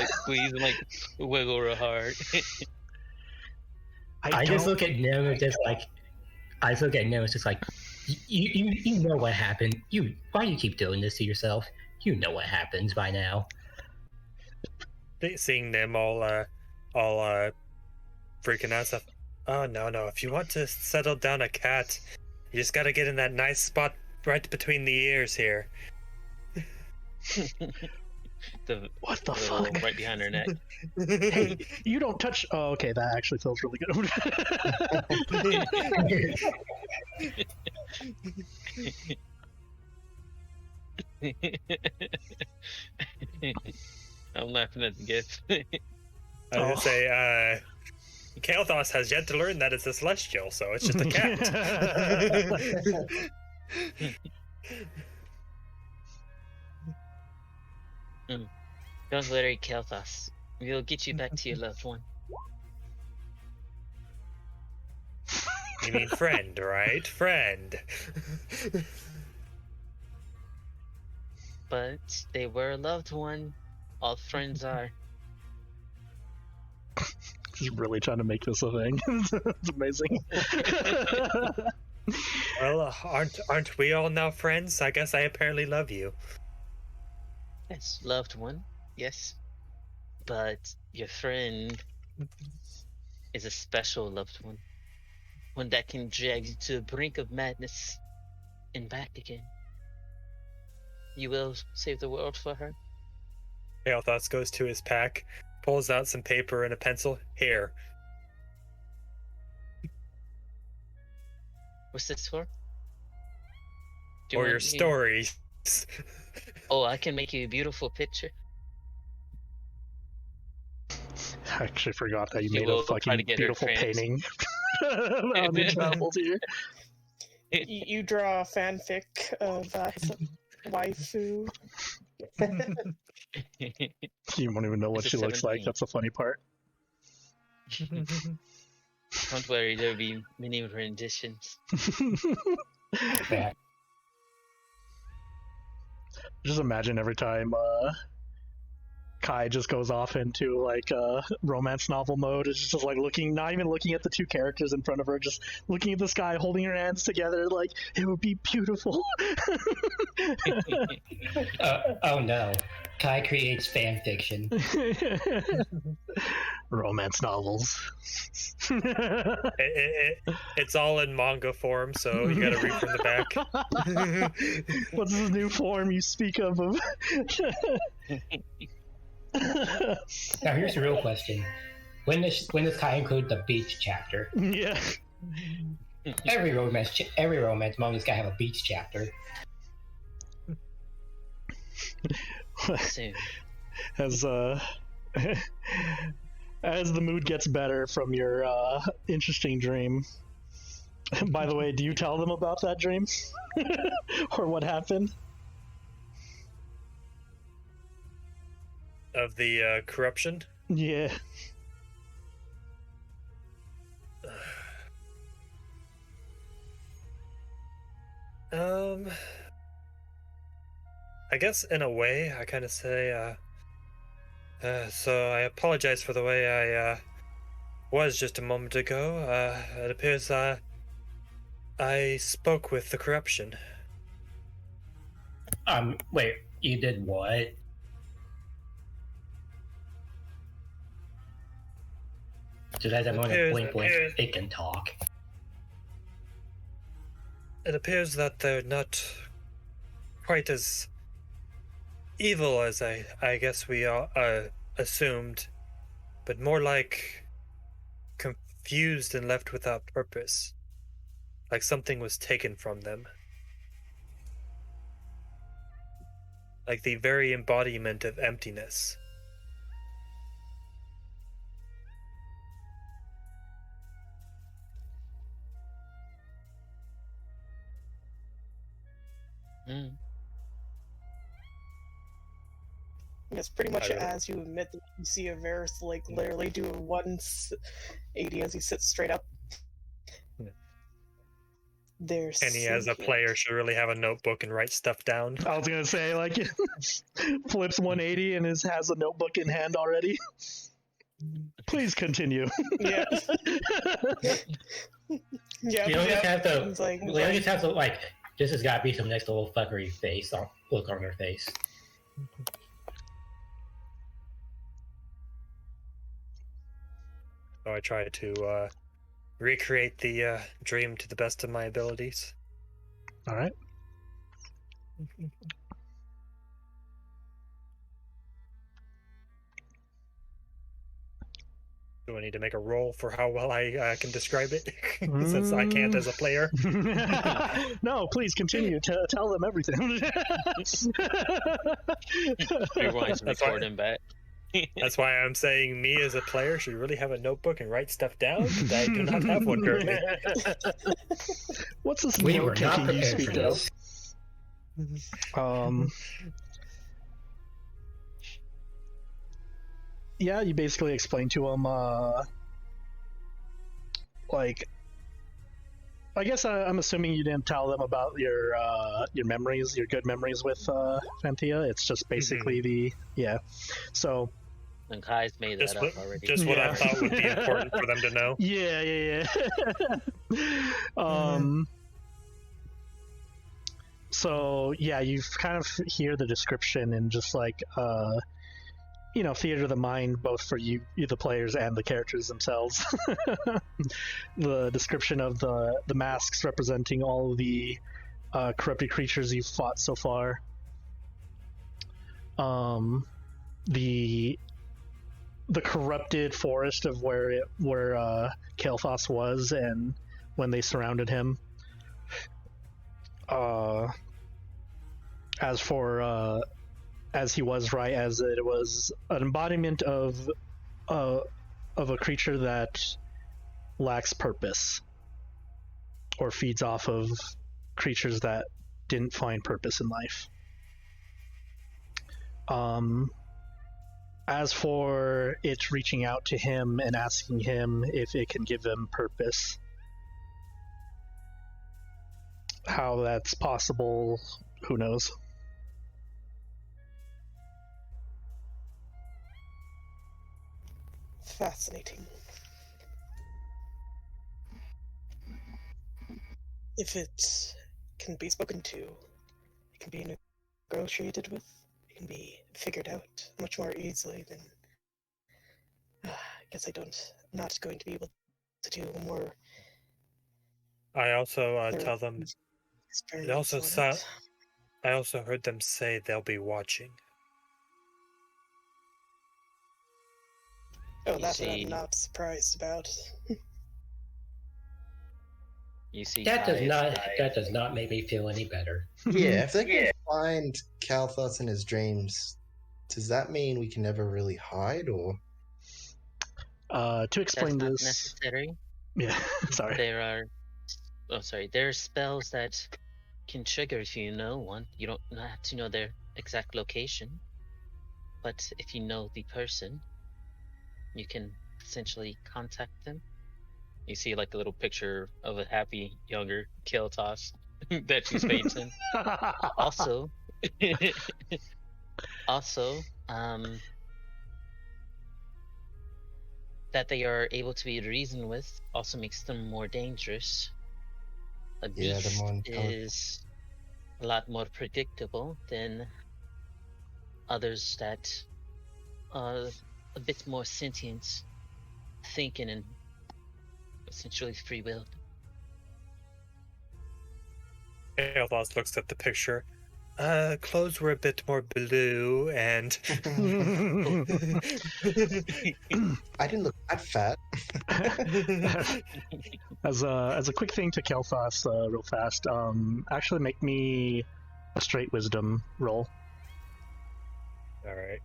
squeeze and wiggle real hard. I just look at Nim and just like, it's just like, you know what happened. Why do you keep doing this to yourself? You know what happens by now. Seeing them all freaking out stuff. Oh no! If you want to settle down a cat, you just gotta get in that nice spot right between the ears here. What the little fuck? right behind her neck. Hey, you don't touch. Oh, okay, that actually feels really good. I'm laughing at the gift. I was gonna say, Kailthas has yet to learn that it's a celestial, so it's just a cat. Don't worry, Kailthas. We'll get you back to your loved one. You mean friend, right? Friend. But they were a loved one. All friends are. He's really trying to make this a thing. It's amazing. Well, aren't we all now friends? I guess I apparently love you. Yes, loved one. Yes. But your friend is a special loved one. One that can drag you to the brink of madness and back again. You will save the world for her? Kailthas goes to his pack, pulls out some paper and a pencil. Here. What's this for? For your stories. Oh, I can make you a beautiful picture. I actually forgot that you You made a will try fucking to get her beautiful framed. painting on the travels here. You draw a fanfic of waifu. You won't even know what It's a she looks like. 17. That's the funny part. Don't worry, there'll be many renditions. Yeah. Just imagine every time Kai just goes off into like romance novel mode. It's just like looking, not even looking at the two characters in front of her, just looking at the sky, holding her hands together, like it would be beautiful. Oh no. Kai creates fan fiction. Romance novels. It's all in manga form, so you gotta read from the back. What's this new form you speak of? Now here's the real question: when does Kai include the beach chapter? Yeah. Every romance manga's gotta have a beach chapter. Soon. As as the mood gets better from your interesting dream. By the way, do you tell them about that dream? Or what happened? Of the corruption. Yeah. I guess in a way, I kind of say, so I apologize for the way I was just a moment ago. It appears I spoke with the corruption. Wait, you did what? So that's a moment blink it can talk. It appears that they're not quite as evil as I guess we all assumed, but more like confused and left without purpose. Like something was taken from them. Like the very embodiment of emptiness. Mm. It's pretty much I don't- as you admit that you see Avaris like literally do a 180 as he sits straight up. Yeah. There's And he, as a player, should really have a notebook and write stuff down. I was gonna say, like, flips 180 and has a notebook in hand already. Please continue. Yeah. Yeah. You don't just have to. It's like- You don't just have to like. This has got to be some next little fuckery face look on her face. So I try to recreate the dream to the best of my abilities. All right. Do I need to make a roll for how well I can describe it? Since I can't as a player. No, please continue to tell them everything. Everyone's That's why- recording back. That's why I'm saying me as a player should really have a notebook and write stuff down, because I do not have one currently. What's this We were note not taking you prepared speak for of? this. Yeah, you basically explain to him, like, I guess I'm assuming you didn't tell them about your memories, your good memories with Fanthea. It's just basically So And Kai's made that up already. Just what I Yeah. thought would be important for them to know. yeah. So yeah, you kind of hear the description and just like theater of the mind, both for you the players and the characters themselves. The description of the masks representing all of the corrupted creatures you've fought so far. The corrupted forest of where Kailthas was and when they surrounded him. As for as he was right, as it was an embodiment of a creature that lacks purpose or feeds off of creatures that didn't find purpose in life. As for it reaching out to him and asking him if it can give him purpose, how that's possible, who knows? Fascinating. If it can be spoken to, it can be negotiated with, it can be figured out much more easily than... I guess I'm not going to be able to do more... I also tell them. They also experiments on it. I also heard them say they'll be watching. Oh, You that see- I'm not surprised about. You see, That Kai- does not make me feel any better. Yeah, if they can find Kailthas in his dreams, does that mean we can never really hide, or? To That's explain not this, necessary. yeah, sorry. There are spells that can trigger if you know one. You don't have to know their exact location, but if you know the person, you can essentially contact them. You see like a little picture of a happy younger Kailthas that she's painting. Also, that they are able to be reasoned with also makes them more dangerous. A Yeah, they're beast more intelligent. is a lot more predictable than others that are a bit more sentient, thinking, and essentially free-willed. Kailthas looks at the picture. Clothes were a bit more blue, and I didn't look that fat. As a quick thing to Kailthas, real fast, actually make me a straight wisdom roll. all right.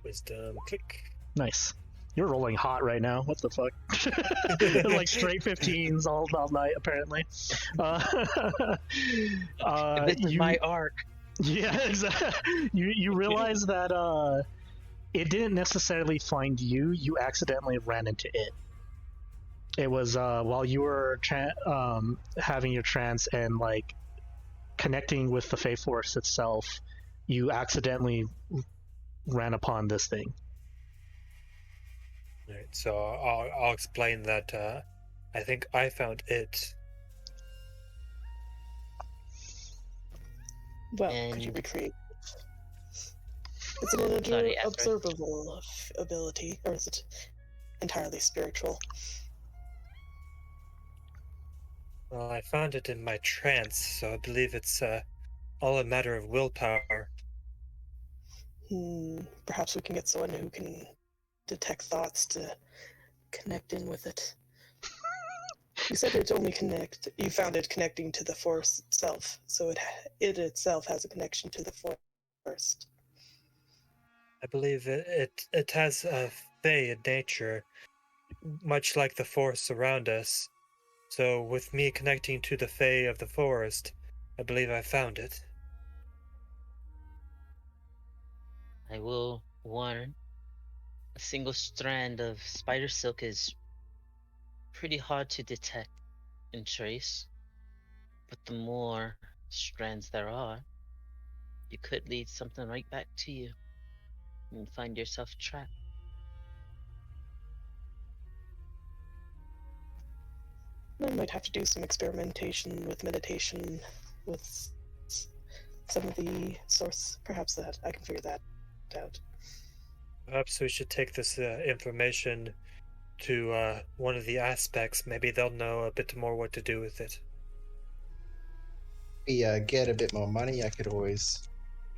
Wisdom, click. Nice. You're rolling hot right now. What the fuck? Like straight 15s all night, apparently. This is my arc. Yeah, exactly. You realize that it didn't necessarily find you. You accidentally ran into it. It was while you were having your trance and like connecting with the Fae Force itself, you accidentally ran upon this thing. Right, so I'll explain that. I think I found it. Well, could you And- recreate? Is it an Sorry, Avaris. observable ability, or is it entirely spiritual? Well, I found it in my trance, so I believe it's all a matter of willpower. Perhaps we can get someone who can detect thoughts to connect in with it. You said you found it connecting to the force itself, so it itself has a connection to the forest. I believe it has a fey in nature, much like the forests around us. So with me connecting to the fey of the forest, I believe I found it. I will warn. A single strand of spider silk is pretty hard to detect and trace. But the more strands there are, you could lead something right back to you and find yourself trapped. I might have to do some experimentation with meditation with some of the source. Perhaps that I can figure that out. Perhaps we should take this information to one of the aspects. Maybe they'll know a bit more what to do with it. We get a bit more money. I could always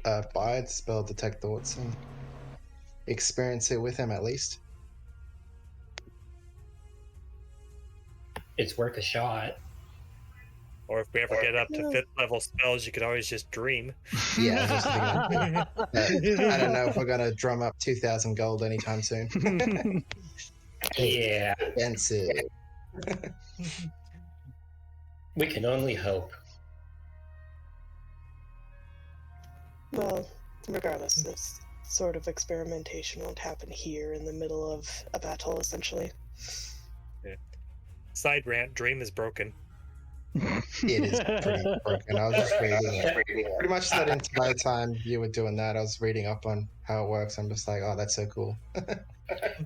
buy it, spell detect thoughts, and experience it with him at least. It's worth a shot. Or if we ever get up to 5th level spells, you could always just dream. Yeah, I was just thinking, I don't know if we're gonna drum up 2,000 gold anytime soon. Yeah, Expensive. we can only hope. Well, regardless, this sort of experimentation won't happen here in the middle of a battle, essentially. Side rant, dream is broken. It is pretty broken. I was just reading it. Pretty much that entire time you were doing that, I was reading up on how it works. I'm just like, oh, that's so cool.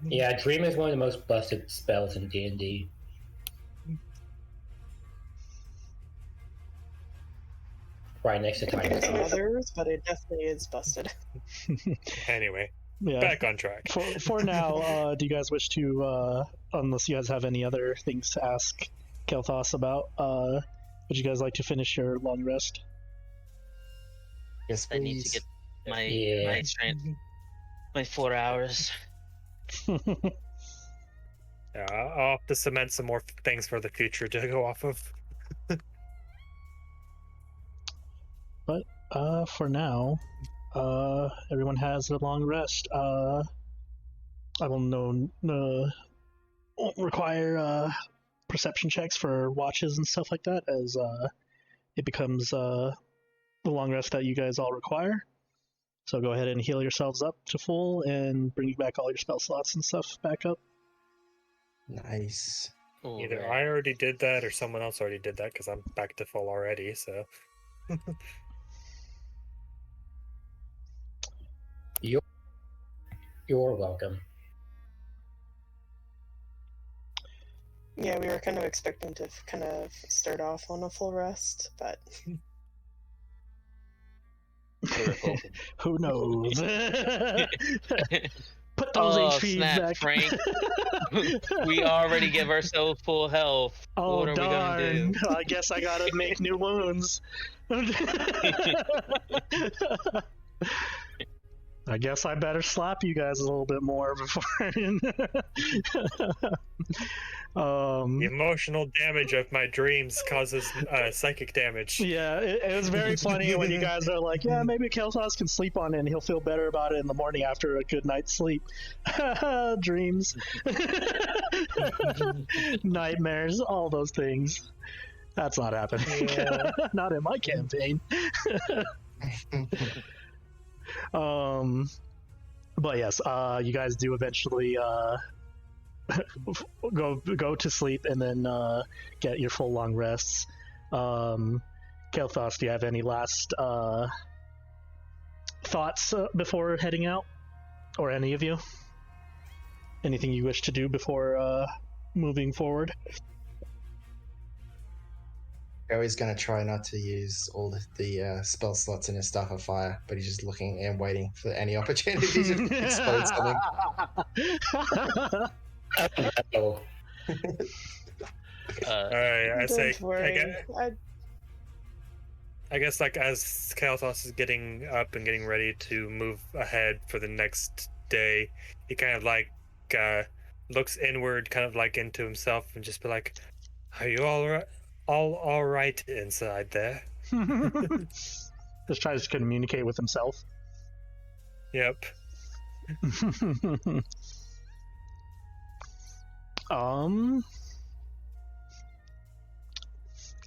Yeah, dream is one of the most busted spells in D&D. Right next to time. There's others, but it definitely is busted. Anyway, Yeah. back on track. For now, do you guys wish to, unless you guys have any other things to ask Kailthas about, would you guys like to finish your long rest? Yes, I need to please. get my Yeah. my strength, my 4 hours. Yeah, I'll have to cement some more things for the future to go off of. For now, everyone has a long rest. I will won't require perception checks for watches and stuff like that, as it becomes the long rest that you guys all require. So go ahead and heal yourselves up to full and bring back all your spell slots and stuff back up. Nice. Ooh, Either man. I already did that or someone else already did that because I'm back to full already, so. You're welcome. Yeah, we were kind of expecting to kind of start off on a full rest, but Who knows? Put those HPs snap, back. Frank. We already give ourselves full health. Oh, What are we gonna darn. do? I guess I gotta make new wounds. I guess I better slap you guys a little bit more before. The emotional damage of my dreams causes psychic damage. Yeah, it was very funny when you guys are like, yeah, maybe Kailthas can sleep on it and he'll feel better about it in the morning after a good night's sleep. Dreams. Nightmares, all those things. That's not happening. Yeah. Not in my campaign. But yes, you guys do eventually go to sleep and then get your full long rests. Kailthas, do you have any last thoughts before heading out, or any of you? Anything you wish to do before moving forward? Joey's going to try not to use all the spell slots in his Staff of Fire, but he's just looking and waiting for any opportunity to explode something. Oh, Alright, I say, don't worry. I guess like as Kailthas is getting up and getting ready to move ahead for the next day, he kind of like looks inward, kind of like into himself, and just be like, "Are you all right inside there?" Just tries to communicate with himself. Yep.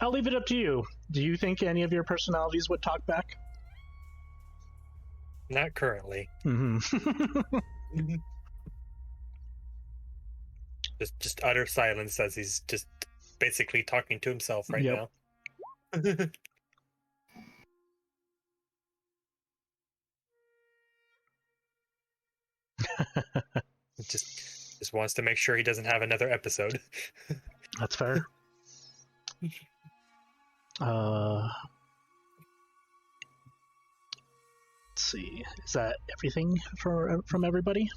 I'll leave it up to you. Do you think any of your personalities would talk back? Not currently. Just utter silence as he's just basically talking to himself right now. just wants to make sure he doesn't have another episode. That's fair. Let's see. Is that everything from everybody?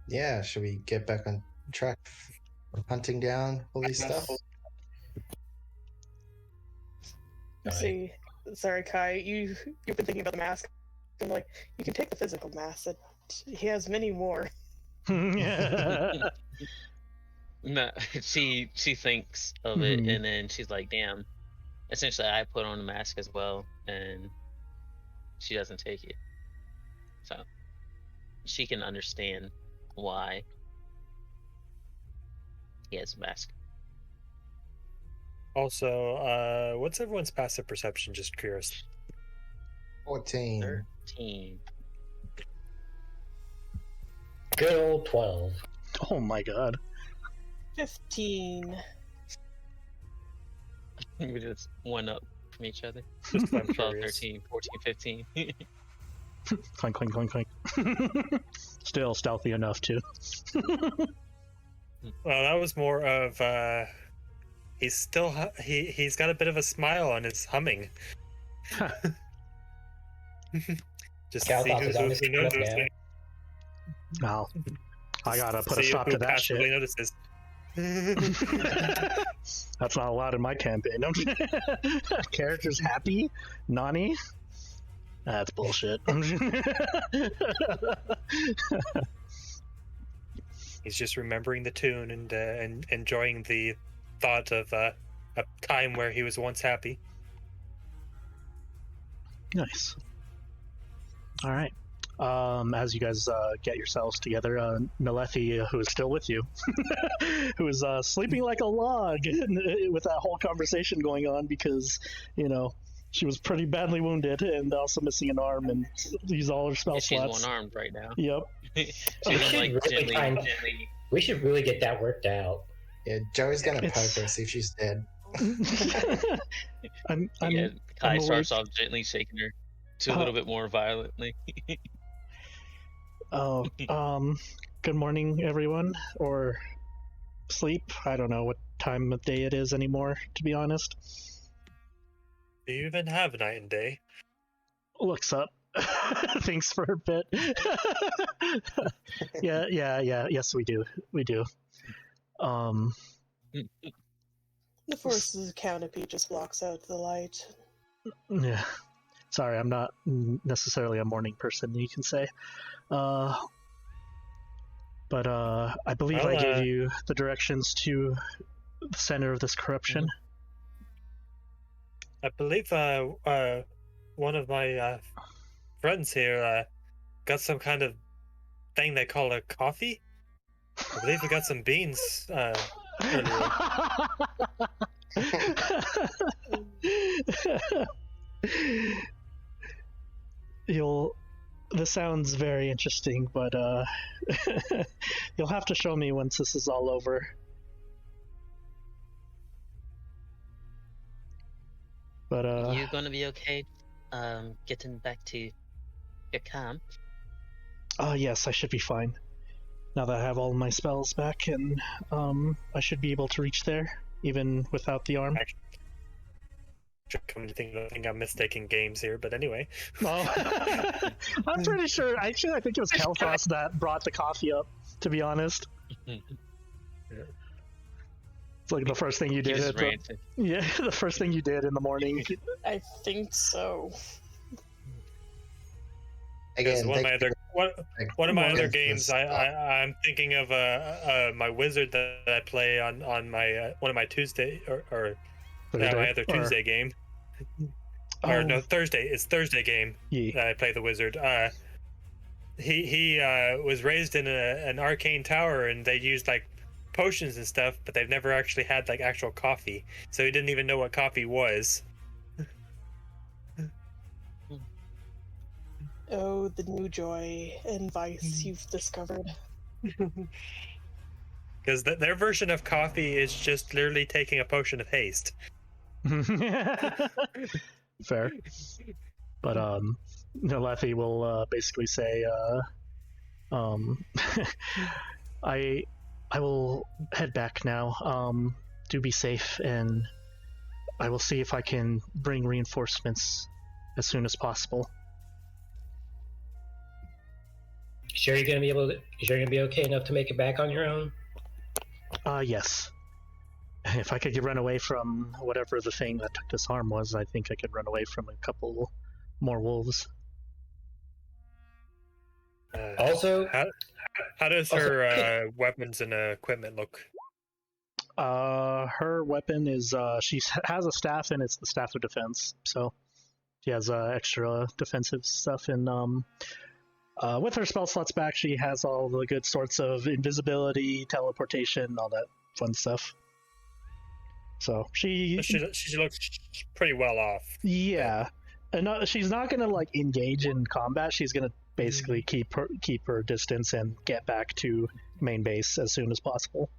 Yeah, should we get back on track hunting down all these stuff? See, sorry, Kai, you've been thinking about the mask. I'm like, you can take the physical mask. He has many more. No, she thinks of it, and then she's like, damn. Essentially, I put on the mask as well, and she doesn't take it. So she can understand why he has a mask. Also, what's everyone's passive perception? Just curious. 14. 13. Good old 12. Oh my god. 15. We just one up from each other. Just 12, curious. 13, 14, 15. Clink, clink, clink, clink. Still stealthy enough, too. Well, that was more of he's still he's got a bit of a smile on his humming. Just see Kailthas is on who's his knows. clip now. Now, I gotta put a See stop who to that passively shit. notices. That's not allowed in my campaign. Characters happy? Nani? That's bullshit. He's just remembering the tune and enjoying the thought of a time where he was once happy. Nice. All right. As you guys get yourselves together, Nalethi, who is still with you, who is sleeping like a log with that whole conversation going on because, you know, she was pretty badly wounded and also missing an arm and use all her spell Yeah, she's slots. one-armed right now. Yep. She's like gently. We should really get that worked out. Yeah, Joey's gonna poke It's- her, see if she's dead. I'm Yeah, Kai I'm starts awake. off gently shaking her to a little bit more violently. Oh, good morning, everyone, or sleep. I don't know what time of day it is anymore, to be honest. Do you even have night and day? Looks up. Thanks for a bit. Yeah. Yes, we do. We do. The force's canopy just blocks out the light. Yeah. Sorry, I'm not necessarily a morning person, you can say. But I believe I gave you the directions to the center of this corruption. I believe one of my friends here got some kind of thing they call a coffee. I believe we got some beans earlier. This sounds very interesting, but you'll have to show me once this is all over. But You gonna be okay? Getting back to your camp? yes, I should be fine. Now that I have all my spells back, and I should be able to reach there, even without the arm. Come to think, I think I'm mistaking games here, but anyway. Well, I'm pretty sure. Actually, I think it was Kailthas that brought the coffee up. To be honest, it's like the first thing you did. Just ranting. Yeah, the first thing you did in the morning. I think so. Because Again, one of my other Again, games, I'm thinking of my wizard that I play on my one of my Tuesday or my other Tuesday game. Or no, Thursday. It's Thursday game Yeah. that I play the wizard. he was raised in an arcane tower, and they used like potions and stuff, but they've never actually had like actual coffee, so he didn't even know what coffee was. Oh, the new joy and vice you've discovered. Because their version of coffee is just literally taking a potion of haste. Fair. But Lethe will basically say, I will head back now. Do be safe, and I will see if I can bring reinforcements as soon as possible. Sure, you're gonna be able to. You're gonna be okay enough to make it back on your own. Yes. If I could run away from whatever the thing that took this harm was, I think I could run away from a couple more wolves. Also, how does her weapons and equipment look? Her weapon is she has a staff, and it's the staff of defense. So she has extra defensive stuff, and with her spell slots back, she has all the good sorts of invisibility, teleportation, all that fun stuff. So she looks pretty well off. Yeah, and she's not gonna like engage in combat. She's gonna basically keep her distance and get back to main base as soon as possible.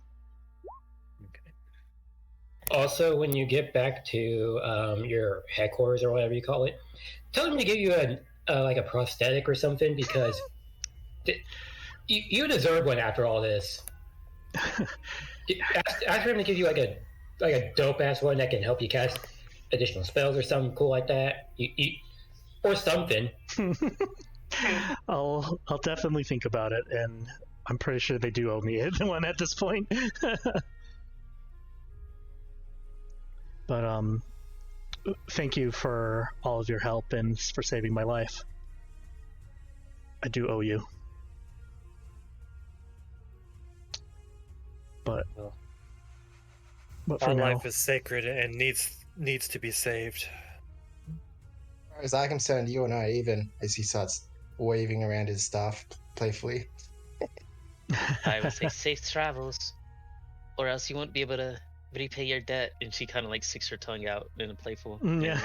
Okay. Also, when you get back to your headquarters or whatever you call it, tell them to give you a prosthetic or something, because you deserve one after all this. Ask for him to give you like a dope ass one that can help you cast additional spells or something cool like that. Or something. I'll definitely think about it, and I'm pretty sure they do owe me one at this point. But thank you for all of your help and for saving my life. I do owe you. But for our now, life is sacred and needs to be saved. As far as I'm concerned, you and I, even as he starts waving around his staff playfully. I would say safe travels, or else you won't be able to repay your debt. And she kind of like sticks her tongue out in a playful. Yeah.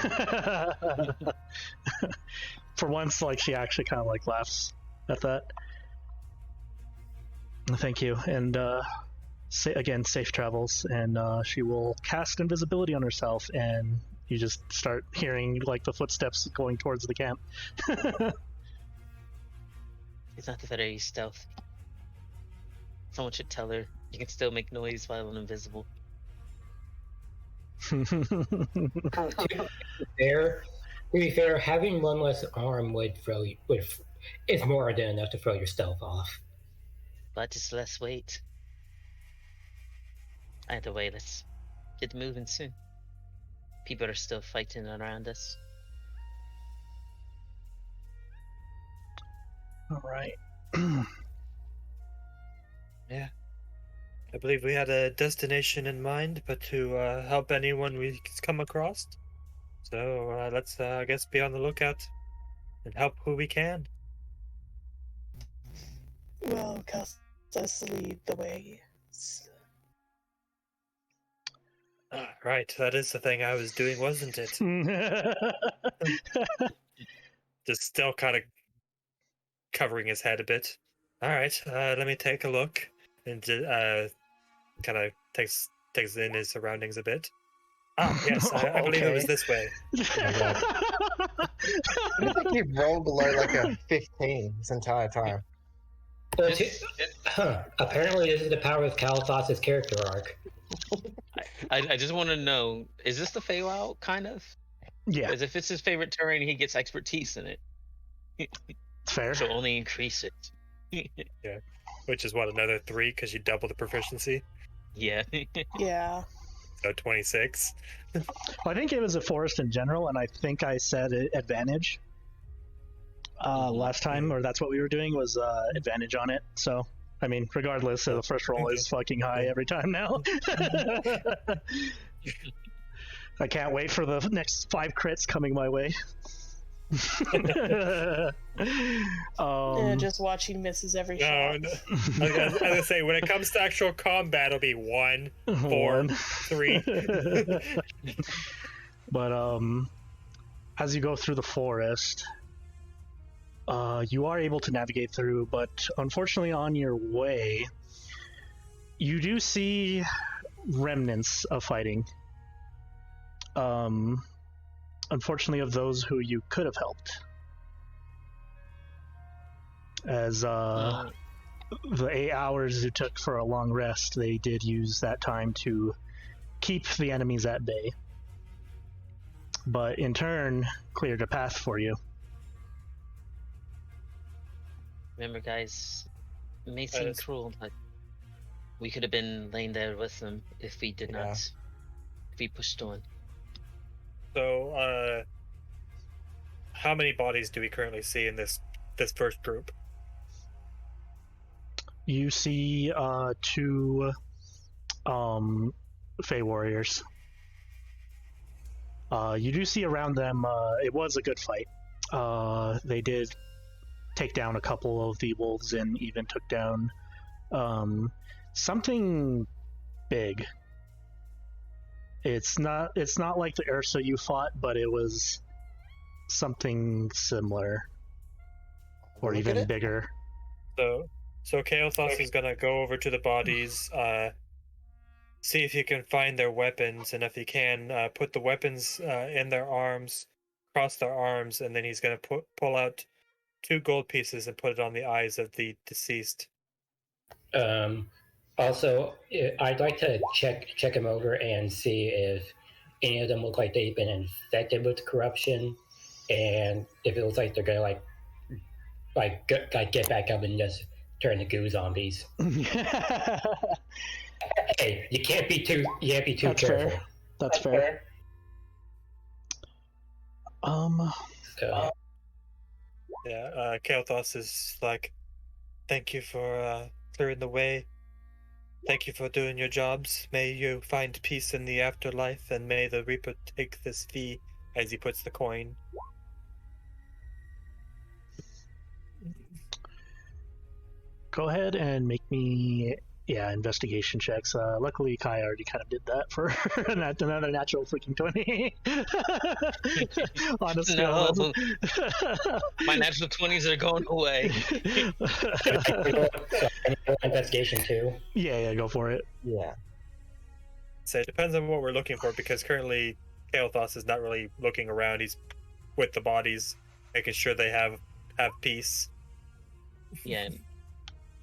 For once, like she actually kind of like laughs at that. Thank you, and again, safe travels. And she will cast invisibility on herself, and you just start hearing like the footsteps going towards the camp. It's not very stealthy. Someone should tell her you can still make noise while invisible. To be fair, having one less arm is more than enough to throw your stealth off. But it's less weight. Either way, let's get moving soon. People are still fighting around us. All right. Yeah. I believe we had a destination in mind, but to help anyone we come across. So let's, I guess, be on the lookout and help who we can. Well, cast us lead the way. Right, that is the thing I was doing, wasn't it? Just still kind of covering his head a bit. All right, let me take a look, and kind of takes in his surroundings a bit. Ah, yes, I believe it was this way. I think he rolled below like a 15 this entire time. Well, apparently, this is the power of Kailthas' character arc. I just want to know, is this the Feywild, kind of? Yeah. Because if it's his favorite terrain, he gets expertise in it. Fair. So only increase it. Yeah, which is what, another 3 because you double the proficiency. Yeah. Yeah. So 26. Well, I think it was a forest in general, and I think I said advantage last time, or that's what we were doing was advantage on it. So, I mean, regardless, the first roll is fucking high every time now. I can't wait for the next 5 crits coming my way. Just watching misses every No, shot. no. I was gonna say, when it comes to actual combat, it'll be 1, 4, 3. But as you go through the forest, you are able to navigate through, but unfortunately on your way, you do see remnants of fighting. Unfortunately of those who you could have helped. As the 8 hours it took for a long rest, they did use that time to keep the enemies at bay. But in turn, cleared a path for you. Remember, guys, it may seem cruel, but we could have been laying there with them if we did not. If we pushed on. So, how many bodies do we currently see in this first group? You see 2 Fey warriors. You do see around them, it was a good fight. They did take down a couple of the wolves and even took down something big. It's not like the Ursa you fought, but it was something similar. Or even bigger. So Kailthas is gonna go over to the bodies, see if he can find their weapons, and if he can, put the weapons in their arms, cross their arms, and then he's gonna pull out 2 gold pieces and put it on the eyes of the deceased. Also, I'd like to check them over and see if any of them look like they've been infected with corruption, and if it looks like they're gonna get back up and just turn to goo zombies. Hey, you can't be too That's careful. fair. That's fair. Yeah, Kailthas is like, thank you for clearing the way. Thank you for doing your jobs. May you find peace in the afterlife, and may the Reaper take this fee, as he puts the coin. Go ahead and make me, investigation checks. Luckily, Kai already kind of did that for another natural freaking 20. On a scale No. My natural 20s are going away. Investigation too. Yeah, go for it. Yeah. So it depends on what we're looking for, because currently Kailthas is not really looking around. He's with the bodies, making sure they have peace. Yeah.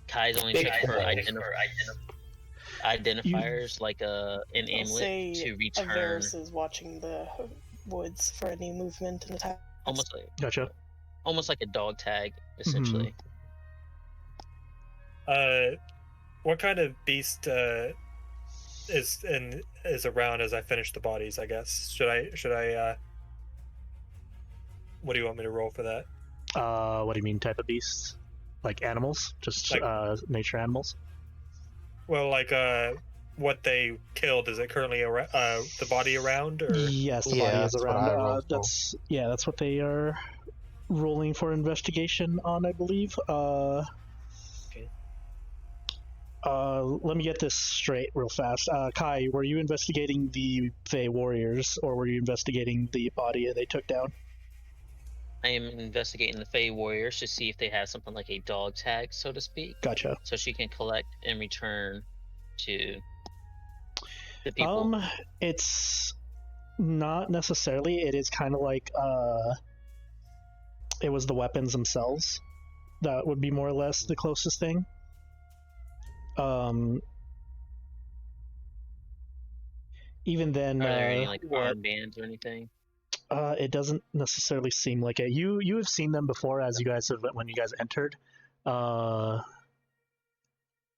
Kai's only checking for identifiers, like an amulet to return. Avaris is watching the woods for any movement and attack. Almost like a dog tag, essentially. What kind of beast is around as I finish the bodies? I guess should I? What do you want me to roll for that? What do you mean, type of beasts? Like animals? Just nature animals? Well, like what they killed. Is it currently the body around? Or? Yes, the body is around. That's what they are rolling for investigation on, I believe. Okay. Let me get this straight real fast. Kai, were you investigating the Fey warriors, or were you investigating the body they took down? I am investigating the Fey warriors to see if they have something like a dog tag, so to speak. Gotcha. So she can collect and return to the people. It's not necessarily. It is kind of like it was the weapons themselves. That would be more or less the closest thing. Even then, are there any like armbands or anything? It doesn't necessarily seem like it. You have seen them before, as you guys have when you guys entered. Let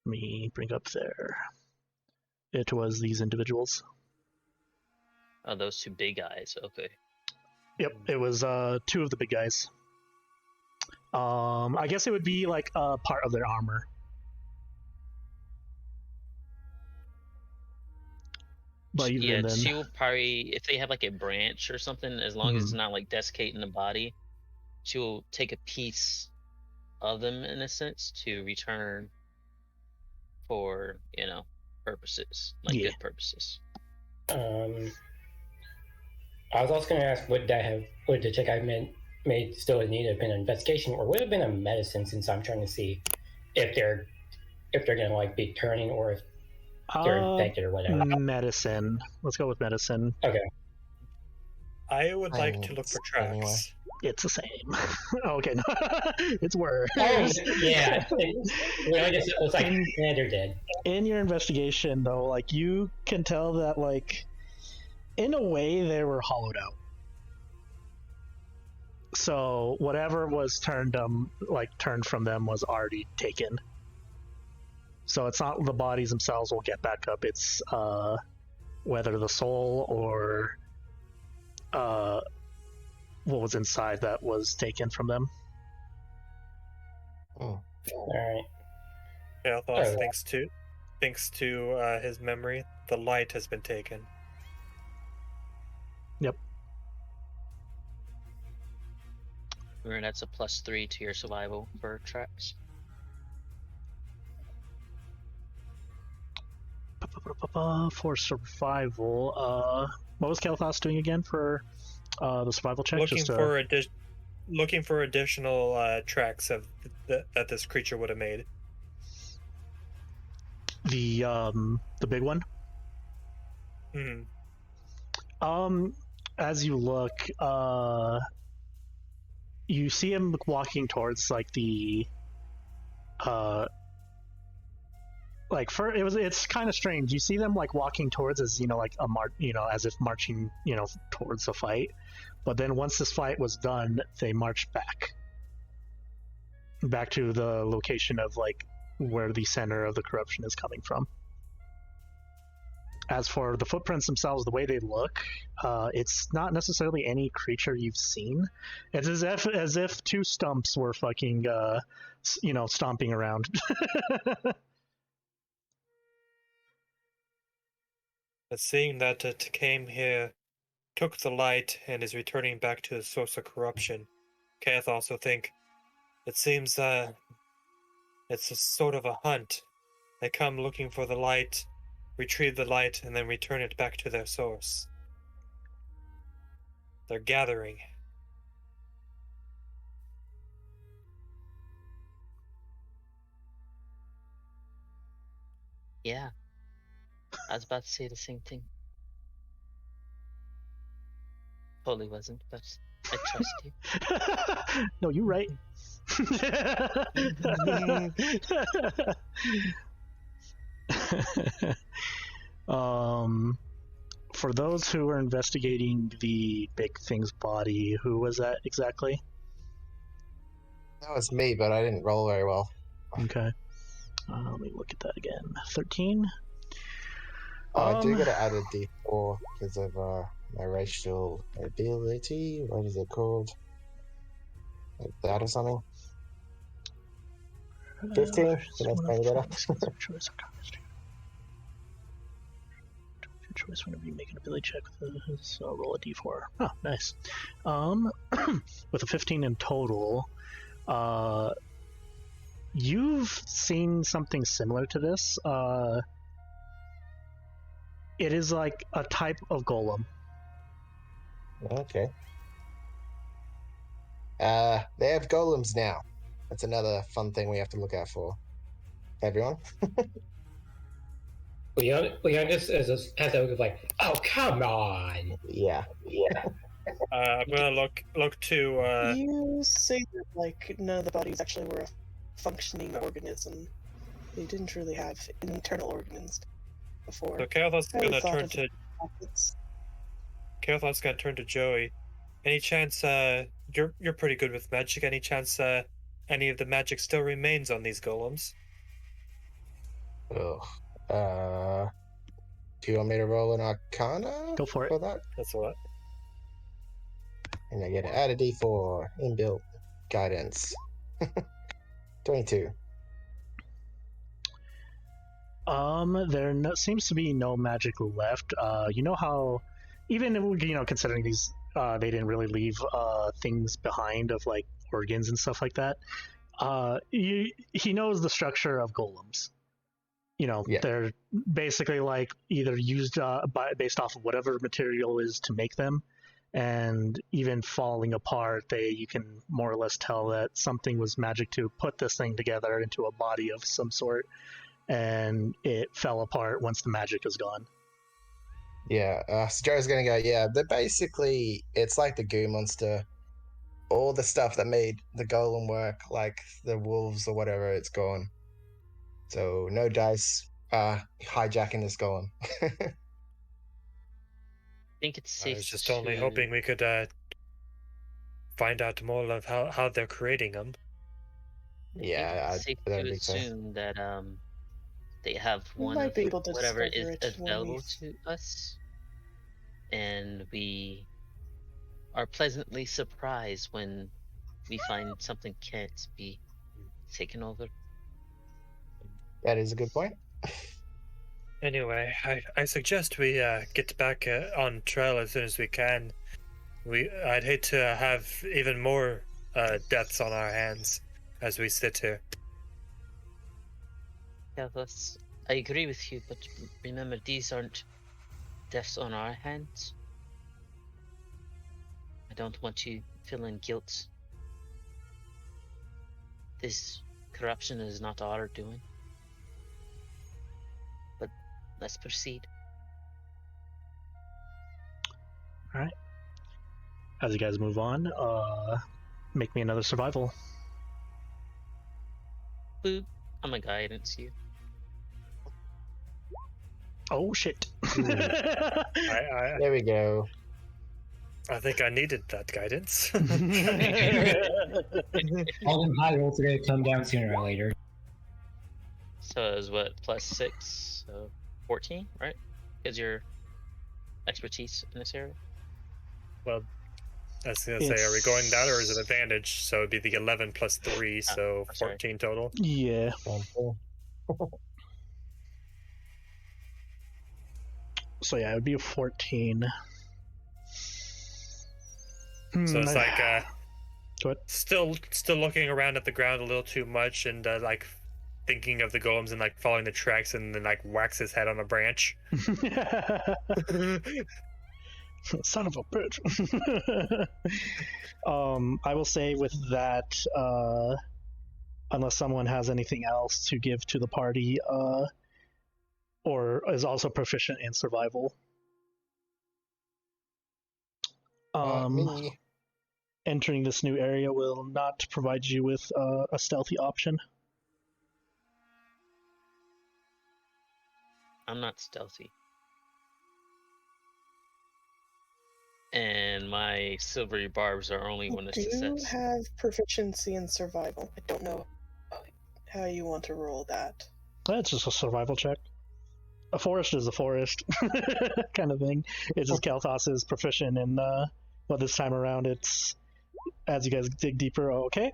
me bring up there. It was these individuals. Oh, those 2 big guys. Okay. Yep, it was 2 of the big guys. I guess it would be like a part of their armor. But even then, she will probably, if they have like a branch or something, as long as it's not like desiccating the body, to take a piece of them in a sense to return for purposes, like Yeah. good purposes. I was also going to ask, would the check I made still need to have been an investigation, or would it have been a medicine? Since I'm trying to see if they're going to like be turning, or if they're infected or whatever. Medicine. Let's go with medicine. Okay. I would like to look for tracks. Anyway. It's the same. Okay, no. It's worse. Oh, yeah. It's like they're dead. In your investigation, though, like, you can tell that, like, in a way, they were hollowed out. So whatever was turned from them was already taken. So it's not the bodies themselves will get back up. It's whether the soul or what was inside that was taken from them. Oh. All right. Kailthas thinks to his memory, the light has been taken. Yep. Remember, that's a +3 to your survival for tracks. For survival, what was Kailthas doing again for the survival check? Looking for additional tracks of that this creature would have made. The big one. As you look, you see him walking towards like the it's kind of strange. You see them like walking towards as as if marching towards the fight, but then once this fight was done, they marched back to the location of like where the center of the corruption is coming from. As for the footprints themselves, the way they look, it's not necessarily any creature you've seen. It's as if two stumps were fucking stomping around. But seeing that Kane here took the light and is returning back to the source of corruption, Kath also think it seems it's a sort of a hunt. They come looking for the light, retrieve the light, and then return it back to their source. They're gathering. Yeah. I was about to say the same thing. Totally wasn't, but I trust you. No, you're right. For those who are investigating the big thing's body, who was that exactly? That was me, but I didn't roll very well. Okay. Let me look at that again. 13. I do get to add a D4 because of my racial ability. What is it called? Like that or something? 15? That's maybe better. Choice whenever you make an ability check with so roll a d4. Oh, nice. With a 15 in total, you've seen something similar to this. It is like a type of golem. Okay. They have golems now. That's another fun thing we have to look out for. Everyone? Leon just has a look of like, oh, come on. Yeah. I'm gonna look to. You say that like none of the bodies actually were a functioning organism. They didn't really have internal organs before. So Kailthas I gonna thought turn of to. pockets. Kailthas gonna turn to Joey. Any chance? You're pretty good with magic. Any chance? Any of the magic still remains on these golems? Ugh. Do you want me to roll an Arcana? Go for it. For that? That's what. And I get to add a D4 inbuilt guidance. 22. There seems to be no magic left. You know how, even considering these they didn't really leave things behind of like organs and stuff like that. He knows the structure of golems. They're basically like either used based off of whatever material is to make them, and even falling apart, you can more or less tell that something was magic to put this thing together into a body of some sort, and it fell apart once the magic is gone. Yeah, so Joe's gonna go, yeah, they're basically, it's like the goo monster. All the stuff that made the golem work, like the wolves or whatever, it's gone. So no dice hijacking this golem. I think it's safe. I was just only hoping we could find out more of how they're creating them. Yeah, it's safe I don't to think so. assume that they have We one might of be able to whatever discover is it when available to us, and we are pleasantly surprised when we find something can't be taken over. That is a good point. Anyway, I suggest we get back on trail as soon as we can. I'd hate to have even more deaths on our hands as we sit here. Kailthas, I agree with you, but remember, these aren't deaths on our hands. I don't want you feeling guilt. This corruption is not our doing. But let's proceed. All right. As you guys move on, make me another survival. Boop. I'm a guidance you. Oh shit! There we go. I think I needed that guidance. All them high rolls are going to come down sooner or later. So it was what, +6, so 14, right? Because your expertise in this area. Well, I was gonna say, are we going that, or is it advantage? So it'd be the 11 plus 3, so I'm sorry. 14 total. Yeah. So yeah, it would be a 14. So it's like Go ahead. still looking around at the ground a little too much, and like thinking of the golems and like following the tracks, and then like whacks his head on a branch. Son of a bitch. I will say with that, unless someone has anything else to give to the party, or is also proficient in survival. Me. Entering this new area will not provide you with a stealthy option. I'm not stealthy. And my silvery barbs are only one I of do success. have proficiency in survival. I don't know how you want to roll that. That's just a survival check. A forest is a forest kind of thing. It's just Kailthas is proficient in, well, this time around it's, as you guys dig deeper, okay.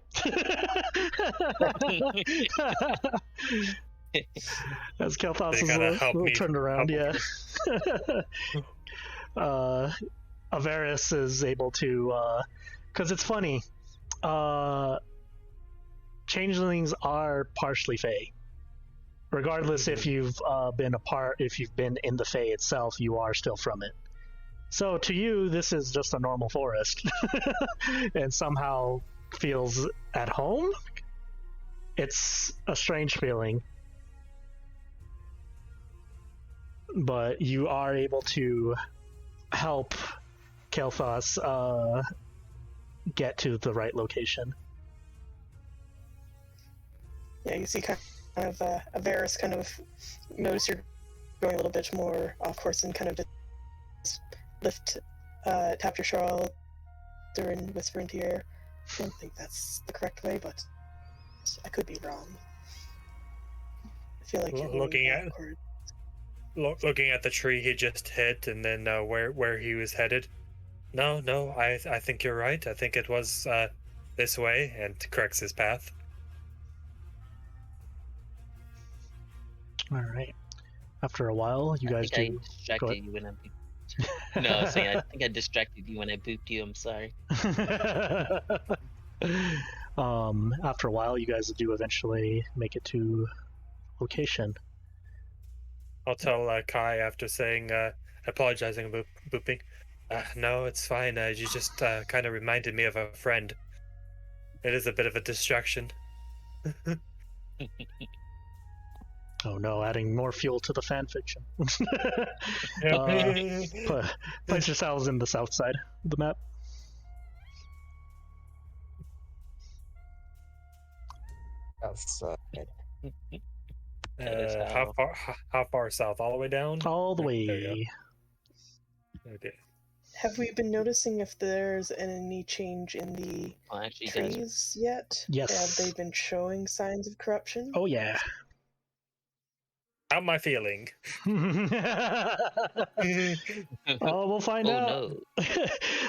As Kailthas is a little turned around, yeah. Avaris is able to, because it's funny, changelings are partially Fae. Regardless if you've been in the Fae itself, you are still from it. So to you, this is just a normal forest, and somehow feels at home. It's a strange feeling, but you are able to help Kailthas get to the right location. Yeah, you see kind of Avaris kind of notice you're going a little bit more off course and kind of just tap your shoulder and whisper into your ear. I don't think that's the correct way, but I could be wrong. I feel like you're looking looking at the tree he just hit, and then where he was headed. No, I think you're right. I think it was this way, and corrects his path. All right. After a while, you guys do. I distracted you when I'm No, saying I think I distracted you when I booped you. I'm sorry. After a while, you guys do eventually make it to location. I'll tell Kai after saying, apologizing about booping. No, it's fine. You just kind of reminded me of a friend. It is a bit of a distraction. Oh no, adding more fuel to the fan fiction. Place yourselves in the south side of the map. That's How far south? All the way down? All the There you way. go. Okay. Have we been noticing if there's any change in the Well, actually, you guys trees yet? Yes. Have they been showing signs of corruption? Oh yeah. How am I feeling? Oh, we'll find out.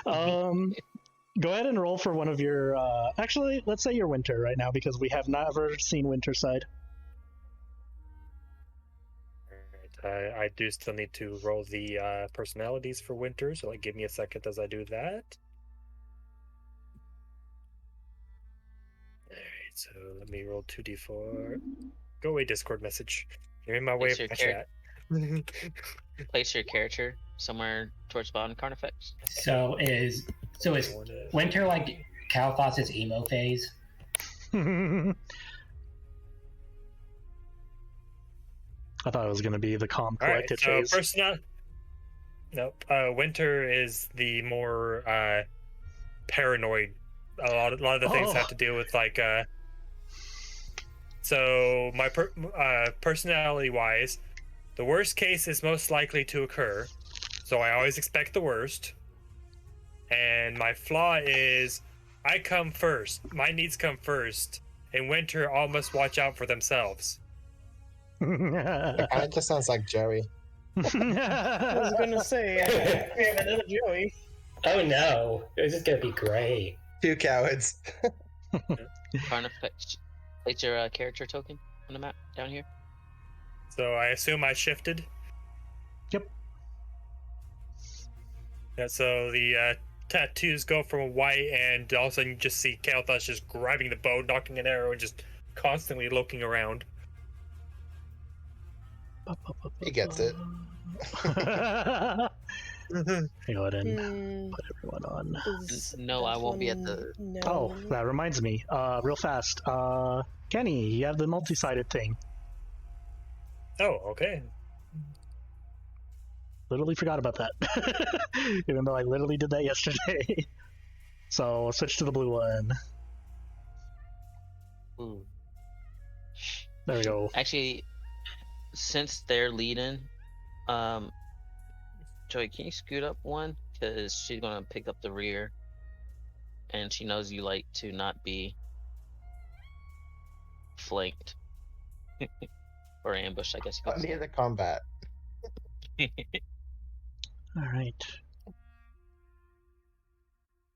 no. Go ahead and roll for one of your. Actually, let's say your winter right now because we have never seen winter side. Alright, I do still need to roll the personalities for winter, so give me a second as I do that. Alright, so let me roll 2d4. Go away, Discord message. You're in my way of Your my chat. Place your character somewhere towards bottom Carnifex. So is winter like Kailthas' emo phase? I thought it was going to be the calm, Alright, collected so phase. Nope. Winter is the more paranoid. A lot of the things have to deal with so my personality wise, the worst case is most likely to occur, so I always expect the worst. And my flaw is I come first. My needs come first. In winter, all must watch out for themselves. it kind of just sounds like Joey. I was gonna say, another Joey. Oh no, this is gonna be great. Two cowards. Carnifex. Place your character token on the map down here. So I assume I shifted. Yep. Yeah, so the tattoos go from white, and all of a sudden you just see Kailthas just grabbing the bow, knocking an arrow, and just constantly looking around. He gets it. Go ahead and put everyone on. No, I won't be at the. No. Oh, that reminds me. Real fast. Kenny, you have the multi-sided thing. Oh, okay. Literally forgot about that. Even though I literally did that yesterday. So switch to the blue one. Ooh. There we go. Actually, since they're leading, Joey, can you scoot up one? Because she's gonna pick up the rear, and she knows you like to not be flanked or ambushed, I guess you could Near the combat. say. All right.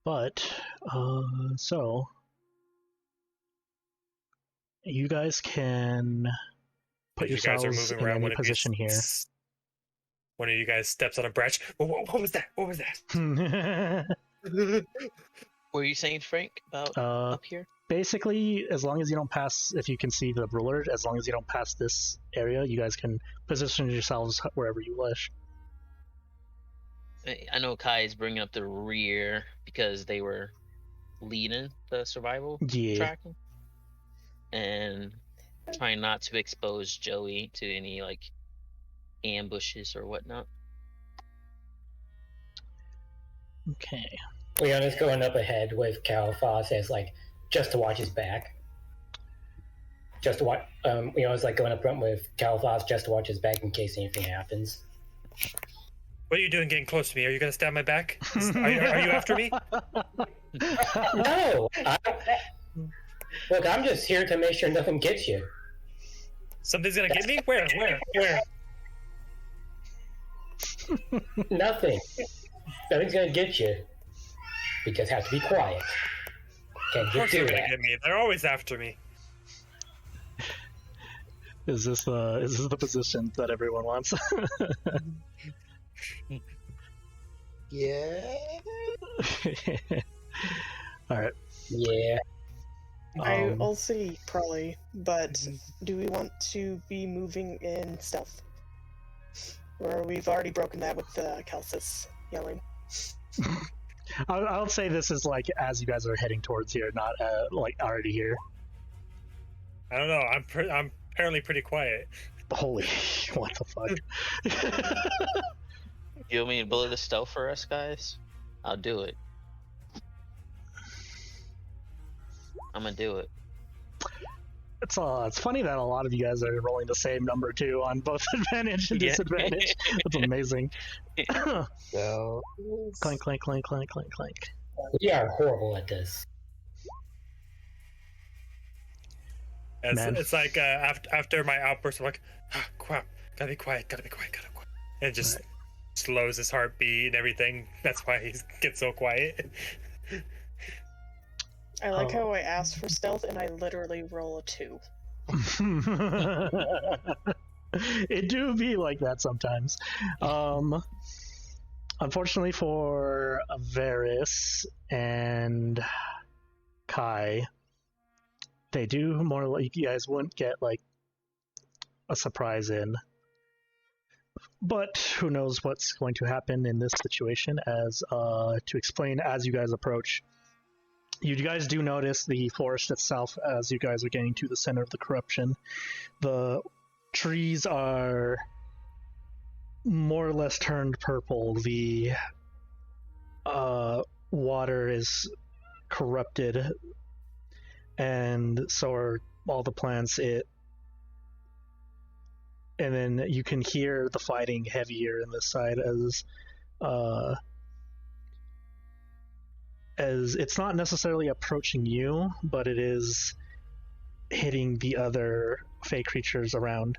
But so you guys can put As you guys are yourselves moving in around, any one of you position here. One of you guys steps on a branch. What was that? What was that? What were you saying, Frank, about up here? Basically, as long as you don't pass, if you can see the ruler, as long as you don't pass this area, you guys can position yourselves wherever you wish. I know Kai is bringing up the rear because they were leading the survival Yeah. tracking and trying not to expose Joey to any ambushes or whatnot. Okay. Leona's going up ahead with Kailthas as just to watch his back. Just to watch. Leona's going up front with Kailthas just to watch his back in case anything happens. What are you doing getting close to me? Are you going to stab my back? Are you after me? No! Look, I'm just here to make sure nothing gets you. Something's going to get me? Where? Nothing. Nothing's gonna get you. We just have to be quiet. Can't Of just course do they're going that. to get me. They're always after me. Is this the position that everyone wants? Yeah. All right. Yeah. I'll see, probably, but do we want to be moving in stealth? Or we've already broken that with Kailthas yelling. I'll say this is like as you guys are heading towards here, not like already here. I don't know. I'm apparently pretty quiet. Holy, what the fuck? You want me to bullet the stealth for us, guys? I'll do it. I'm gonna do it. It's funny that a lot of you guys are rolling the same number too on both advantage and disadvantage. That's amazing. So Clank, clank, clank, clank, clank, clank. We are horrible at this. It's like after my outburst, I'm like, crap, gotta be quiet. And it just slows his heartbeat and everything. That's why he gets so quiet. I like how I asked for stealth and I literally roll a 2. It do be like that sometimes. Unfortunately for Avaris and Kai, they do more like you guys wouldn't get like a surprise in. But who knows what's going to happen in this situation. As to explain, as you guys approach, you guys do notice the forest itself as you guys are getting to the center of the corruption. The trees are more or less turned purple. The water is corrupted, and so are all the plants. And then you can hear the fighting heavier in this side as it's not necessarily approaching you, but it is hitting the other fey creatures around.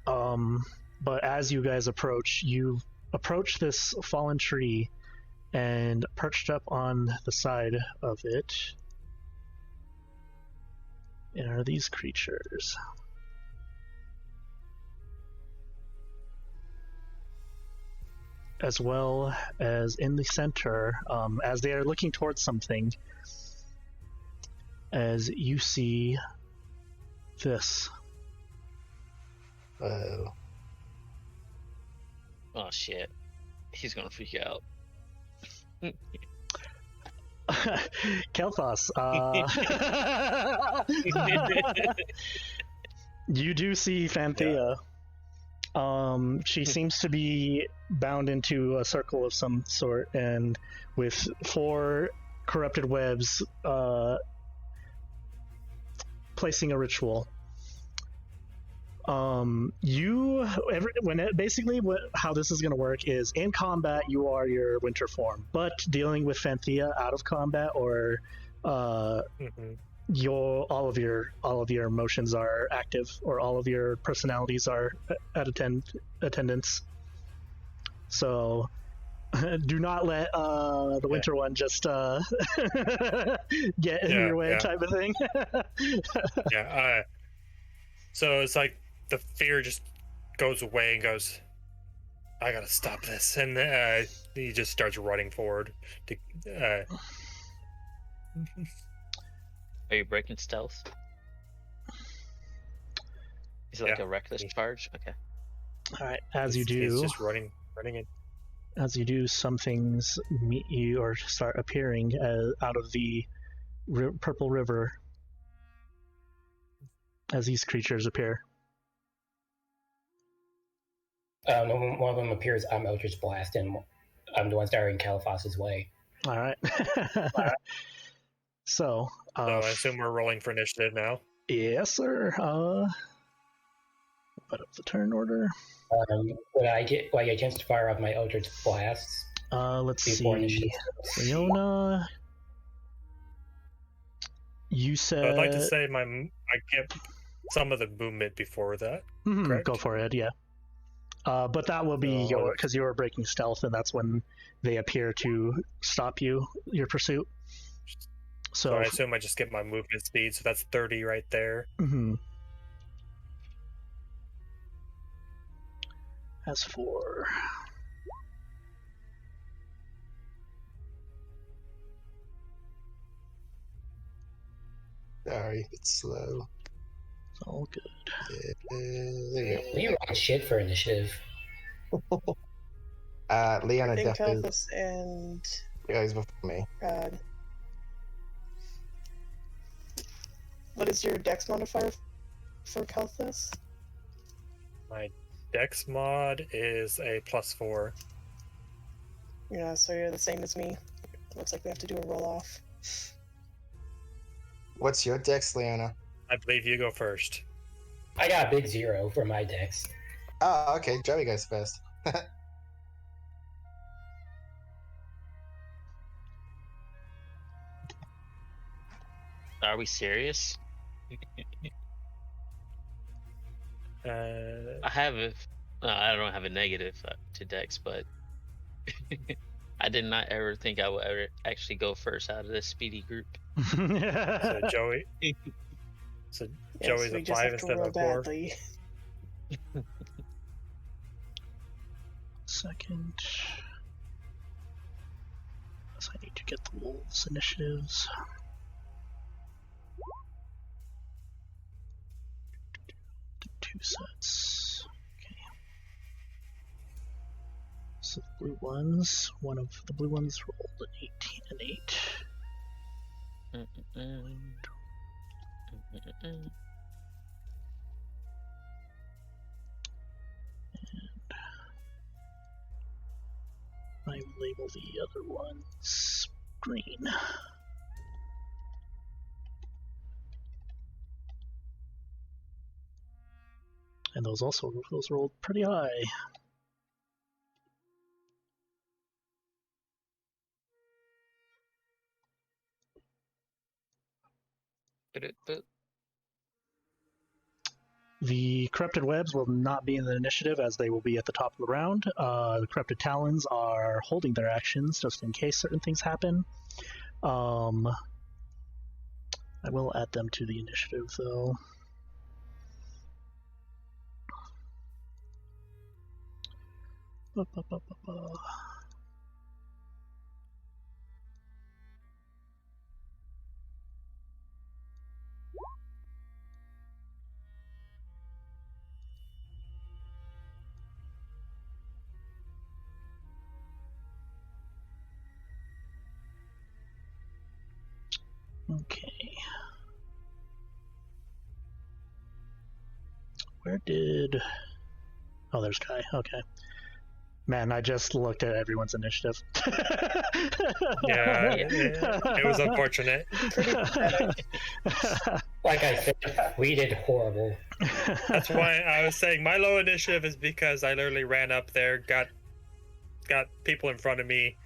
But as you guys approach, you approach this fallen tree, and perched up on the side of it are these creatures. As well as in the center, as they are looking towards something, as you see this. Oh. Oh shit. He's gonna freak out. Kailthas, you do see Fanthea. She seems to be bound into a circle of some sort, and with 4 corrupted webs placing a ritual. How this is going to work is in combat you are your winter form, but dealing with Fanthea out of combat or all of your emotions are active, or all of your personalities are at attendance. So do not let the winter one just get in your way, type of thing. So it's like the fear just goes away and goes, I gotta stop this, and he just starts running forward. Are you breaking stealth? Is it like a reckless charge? Okay. All right. As you do, he's just running in. As you do, some things meet you or start appearing out of the purple river. As these creatures appear. When one of them appears, I'm Eldritch Blast, and I'm the one that are in Kailthas' way. All right. So I assume we're rolling for initiative now. Yes, sir. Put up the turn order. Would I get a chance to fire off my Eldritch Blasts? Let's see. Initiative? Leona, you said. I'd like to say I get some of the movement before that. Correct? Go for it. Yeah. But that will be because you are breaking stealth, and that's when they appear to stop your pursuit. So I assume I just get my movement speed, so that's 30 right there. Mm-hmm. As for Sorry, it's slow. It's all good. There We rock shit for initiative. you go. Leona I think definitely Kailthas and goes before me. what is your dex modifier for Kailthas? My Dex mod is a +4. Yeah, so you're the same as me. Looks like we have to do a roll off. What's your dex, Leona? I believe you go first. I got a big 0 for my dex. Oh, okay. Joey goes first. Are we serious? I have a. I don't have a negative to Dex, but I did not ever think I would ever actually go first out of this speedy group. So Joey. So Yes, Joey's we a just 5 have to instead roll of a 4. badly. Second. So I need to get the wolves initiatives. The 2 sets. Okay. So the blue ones, one of the blue ones rolled an 18 and 8. I label the other ones green. And those rolled pretty high. The Corrupted Webs will not be in the initiative as they will be at the top of the round. The Corrupted Talons are holding their actions just in case certain things happen. I will add them to the initiative though. Okay. Where did... Oh, there's Kai. Okay. Man, I just looked at everyone's initiative. Yeah, it was unfortunate. Like I said, we did horrible. That's why I was saying my low initiative is because I literally ran up there, got people in front of me.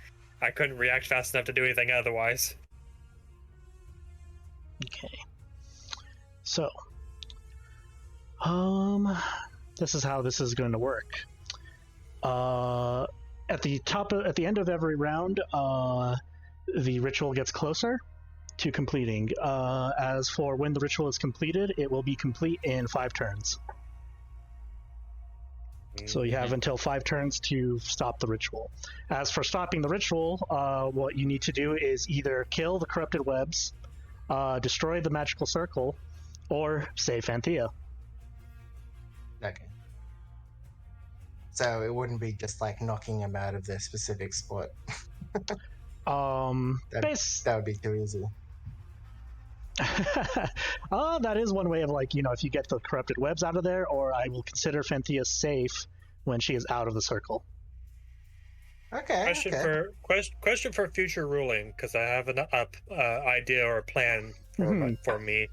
I couldn't react fast enough to do anything otherwise. Okay. So, this is how this is going to work. At the end of every round, the ritual gets closer to completing. As for when the ritual is completed, it will be complete in 5 turns. So you have until 5 turns to stop the ritual. As for stopping the ritual, what you need to do is either kill the corrupted webs, destroy the magical circle, or save Anthea. Okay. So it wouldn't be just like knocking him out of their specific spot. That would be too easy. That is one way of, like, if you get the corrupted webs out of there, or I will consider Fenthea safe when she is out of the circle. Okay. Question for future ruling, because I have an idea or a plan for me.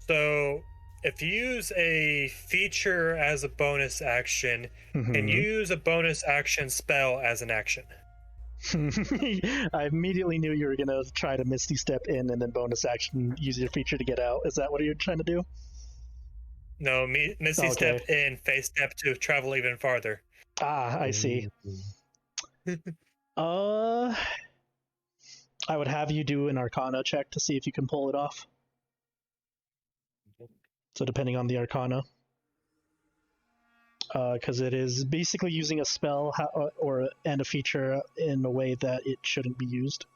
So if you use a feature as a bonus action, and you use a bonus action spell as an action. I immediately knew you were going to try to Misty Step in and then bonus action use your feature to get out. Is that what you're trying to do? No, Misty Step in, Face Step to travel even farther. Ah, I see. I would have you do an Arcana check to see if you can pull it off. So depending on the Arcana. Because it is basically using a spell and a feature in a way that it shouldn't be used.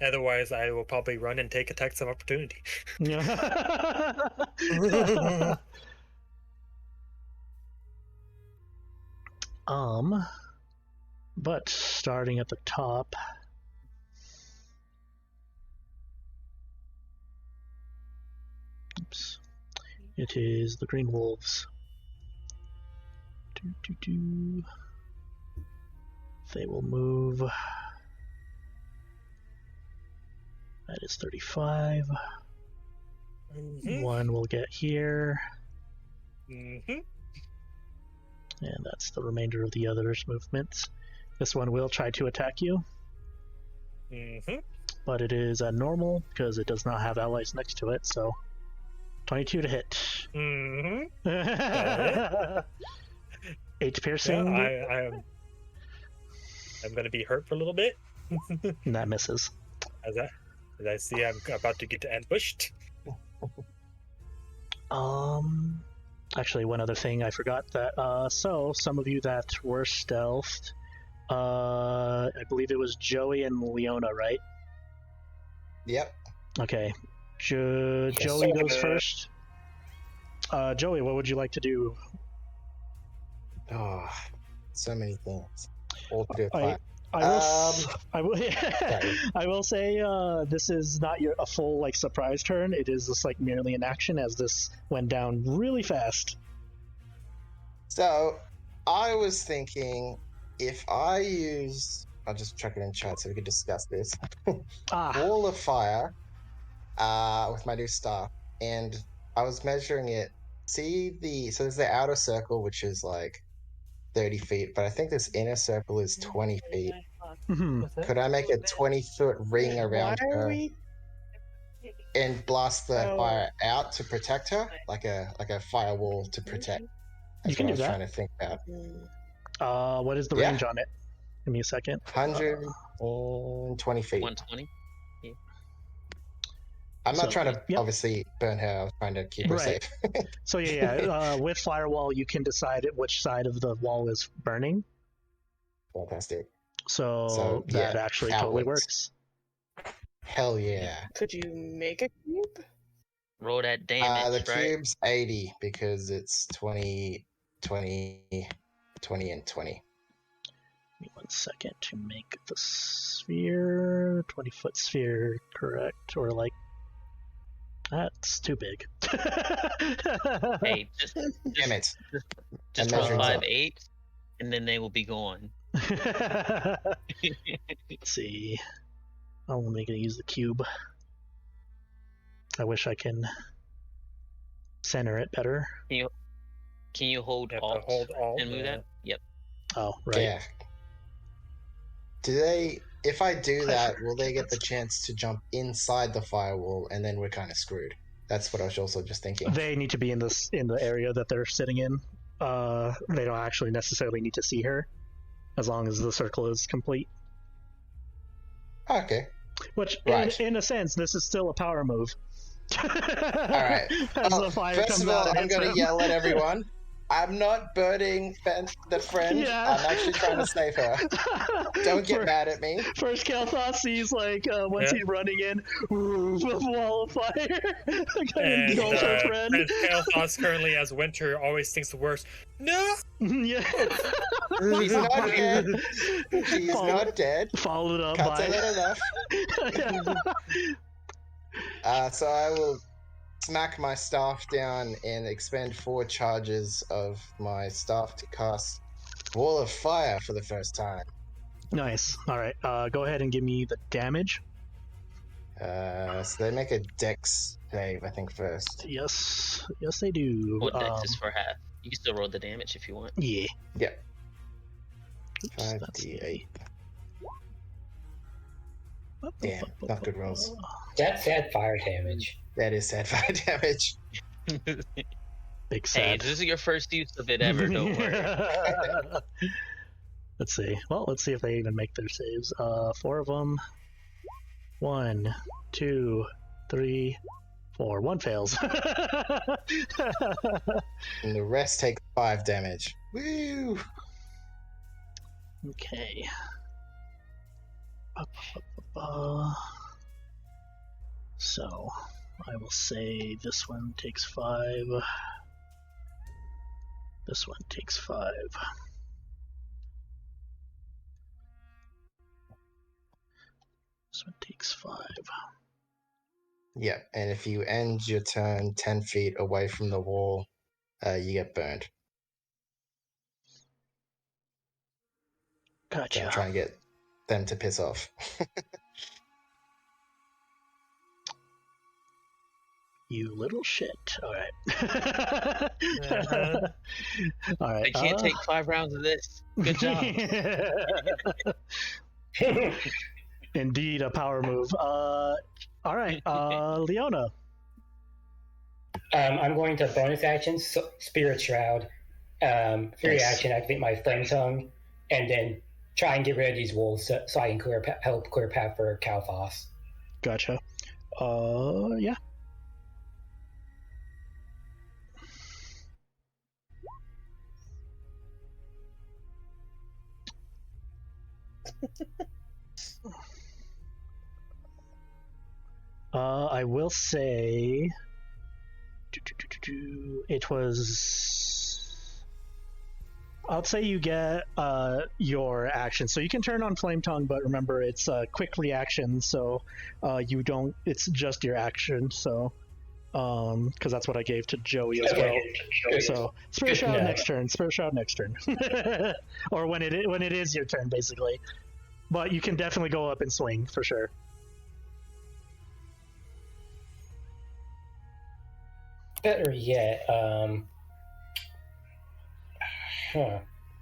Otherwise, I will probably run and take attacks of opportunity. But starting at the top. Oops. It is the Green Wolves. They will move. That is 35. One will get here. And that's the remainder of the others' movements. This one will try to attack you. But it is a normal because it does not have allies next to it, so 22 to hit. 8 piercing. Yeah, I'm going to be hurt for a little bit. And that misses. As I see I'm about to get ambushed. Actually, one other thing I forgot that. So some of you that were stealthed, I believe it was Joey and Leona, right? Yep. Okay. Joey goes first. Joey, what would you like to do? Oh, so many things. All to do with I will say this is not a full surprise turn. It is just merely an action as this went down really fast. So I was thinking if I use, I'll just chuck it in chat so we can discuss this. Wall of fire with my new staff, and I was measuring it. So there's the outer circle, which is 30 feet, but I think this inner circle is 20 feet. Could I make a 20-foot ring around her and blast the fire out to protect her, like a firewall to protect? You can do that. Trying to think about. What is the range on it? Give me a second. 120 feet. 120. I'm not trying to obviously burn her. I was trying to keep her safe. So with firewall, you can decide at which side of the wall is burning. Fantastic. So that actually totally works. Hell yeah. Could you make a cube? Roll that damage, the cube's 80 because it's 20, 20, 20, and 20. Give me 1 second to make the sphere. 20-foot sphere, correct? Or that's too big. Hey, just damn it. Just roll 5-8, and then they will be gone. Let's see. I'm only going to use the cube. I wish I can center it better. Can you hold Alt and move that? Yep. Oh, right. Yeah. If I do that, will they get the chance to jump inside the firewall, and then we're kind of screwed? That's what I was also just thinking. They need to be in the area that they're sitting in. They don't actually necessarily need to see her, as long as the circle is complete. Okay. Which, in a sense, this is still a power move. All right. First of all, I'm going to yell at everyone. I'm not burning the friend. Yeah. I'm actually trying to save her. Don't get mad at me. First, Kailthas sees once he's running in, wall of fire. And Kailthas currently, as Winter, always thinks the worst. No. Yeah. She's not dead. She's not dead. Followed up Can't by. say that enough. So I will smack my staff down and expend 4 charges of my staff to cast Wall of Fire for the first time. Nice. All right. Go ahead and give me the damage. So they make a Dex save, I think, first. Yes, they do. Well, Dex is for half. You can still roll the damage if you want. Yeah. Yep. 5d8. Damn, not good rolls. That's sad fire damage. That is sad fire damage. Big sad. Hey, this is your first use of it ever, don't worry. Let's see. Well, let's see if they even make their saves. 4 of them. 1, 2, 3, 4. 1 fails. And the rest take 5 damage. Woo! Okay. So I will say this one takes 5. This one takes 5. This one takes 5. Yeah, and if you end your turn 10 feet away from the wall, you get burned. Gotcha. So try and get them to piss off. You little shit. Alright. Uh-huh. Alright. I can't take 5 rounds of this. Good job. Indeed, a power move. Alright, Leona. I'm going to bonus action, Spirit Shroud. Free Nice. action, activate my Flame Tongue, and then try and get rid of these wolves so I can help clear path for Kailthas. Gotcha. Yeah. I will say it was. I'll say you get your action, so you can turn on Flame Tongue, but remember it's a quick reaction, so you don't. It's just your action, so because that's what I gave to Joey as well. So Spirit Shroud next turn. Spirit Shroud next turn, or when it is your turn, basically. But you can definitely go up and swing for sure. Better yet, I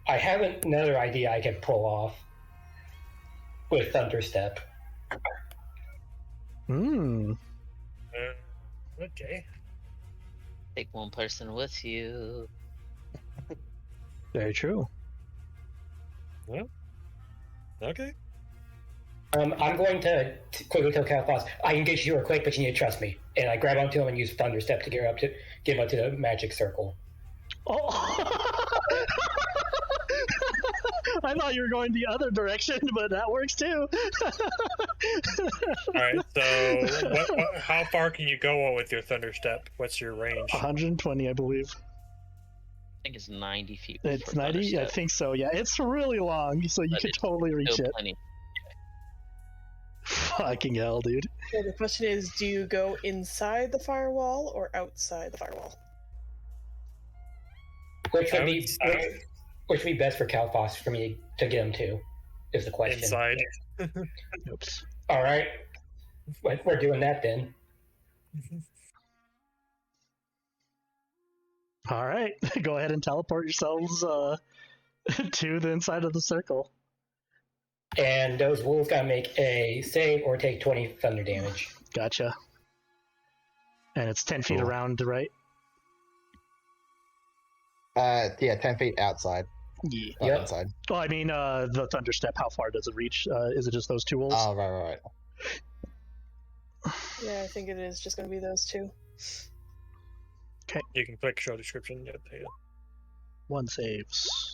have another idea I can pull off with Thunderstep. Okay. Take one person with you. Very true. Well, okay. I'm going to quickly tell Kailthas, I can get you real quick, but you need to trust me. And I grab onto him and use Thunderstep to get up to the magic circle. Oh! I thought you were going the other direction, but that works too. All right. So, how far can you go with your Thunderstep? What's your range? 120, I believe. I think it's 90 feet. It's for 90? I Thunderstep, think so, yeah. It's really long, so you but could it's totally reach still it. plenty. Fucking hell, dude. So the question is, do you go inside the firewall or outside the firewall? Which would be best for Kailthas for me to get him to, is the question. Inside. Oops. All right. We're doing that then. All right. Go ahead and teleport yourselves to the inside of the circle. And those wolves gotta make a save or take 20 thunder damage. Gotcha. And it's 10 feet Cool. around, right? Yeah, 10 feet outside. Yeah. Not Yep. inside. Well, I mean, the Thunderstep, how far does it reach? Is it just those two wolves? Oh, right. Yeah, I think it is just going to be those two. You can click show description. Yep. Yeah. One saves.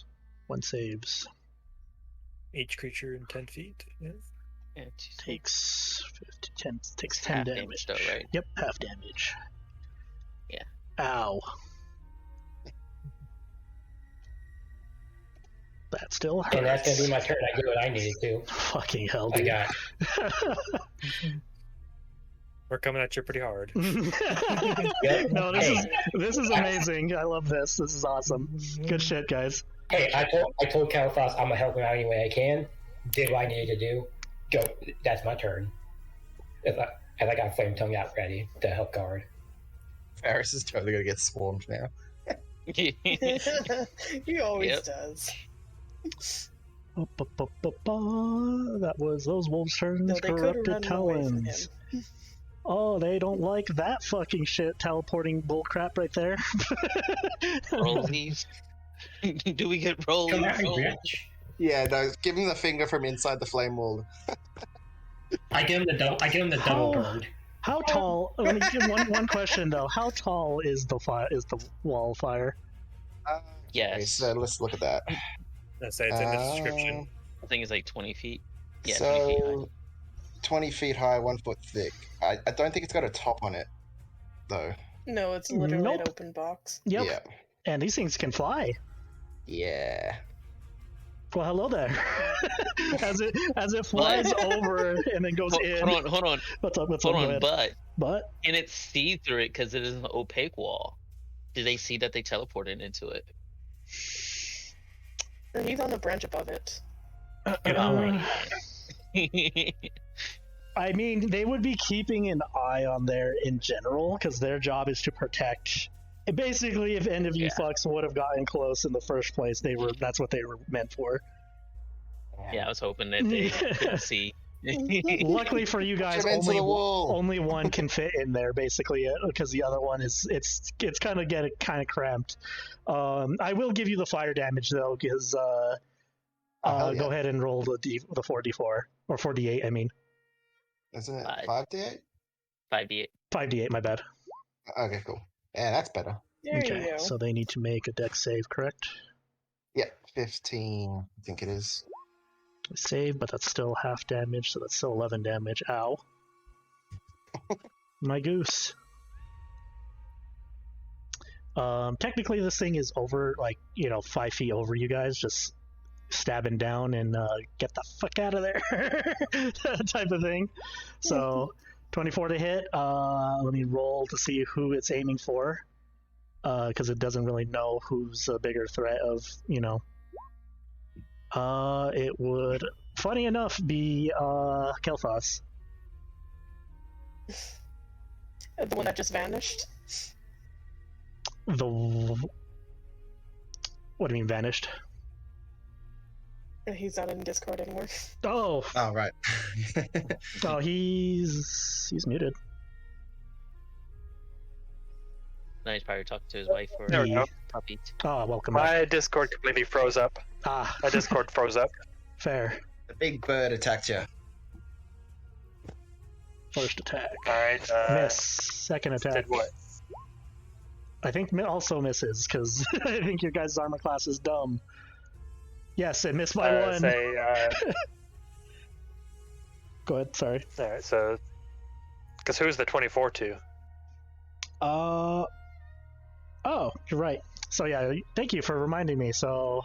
Each creature in 10 feet. Yeah. Yeah, it's Takes 50, 10, takes 10 half damage. though, right? Yep, half damage. Yeah. Ow. That still hurts. And that's gonna be my turn. I did what I needed to. Fucking hell, I dude. got We're coming at you pretty hard. No, this is amazing. I love this. This is awesome. Good shit, guys. Hey, I told Kailthas I'm gonna help him out any way I can. Did what I needed to do. Go. That's my turn. As I got Flame Tongue out ready to help guard. Avaris is totally gonna get swarmed now. He always Yep. does. That was those wolves' turns. No, they could Corrupted run away from talons. him. Oh, they don't like that fucking shit. Teleporting bullcrap right there. Rollies. Do we get rollies? Come at me, bitch. Yeah, no, give him the finger from inside the flame wall. I give him the double How- bird. How tall? Let me give one question though. How tall is the wall of fire? Okay, Yes. so let's look at that. Let's say it's in the description. I think it's like 20 feet. Yeah, 20 feet high. So, 20 feet high, 1 foot thick. I don't think it's got a top on it, though. No, it's literally an Nope. open box. Yep. Yeah. And these things can fly. Yeah. Well, hello there. as it flies over and then goes in. Hold on. What's up? Hold Go on, ahead. but can it see through it because it is an opaque wall? Do they see that they teleported into it? Or he's on the branch above it. I mean, they would be keeping an eye on there in general because their job is to protect. Basically, if any of you fucks would have gotten close in the first place, that's what they were meant for. Yeah, I was hoping that they could see. Luckily for you guys, only one can fit in there, basically, because the other one is it's kind of cramped. I will give you the fire damage though, because go ahead and roll the 4d4 or 4d8. I mean, isn't it 5d8? 5d8. 5d8. My bad. Okay, cool. Yeah, that's better. There you go. So they need to make a dex save, correct? Yeah, 15. I think it is. Save, but that's still half damage, so that's still 11 damage. Ow. My goose. Technically this thing is over, 5 feet over you guys, just stabbing down and get the fuck out of there type of thing. So 24 to hit. Let me roll to see who it's aiming for, because it doesn't really know who's a bigger threat of, it would, funny enough, be Kailthas. The one that just vanished? What do you mean vanished? He's not in Discord anymore. Oh, right. Oh, he's muted. No, he's probably talking to his wife or There we go. puppy. Oh, welcome My back. Discord completely froze up. My Discord froze up. Fair. The big bird attacked you. First attack. Alright, Miss. Second attack. did what? I think also misses, because I think your guys' armor class is dumb. Yes, it missed by one. Go ahead, sorry. Alright, so... Because who's the 24 to? Oh, you're right. So yeah, thank you for reminding me. So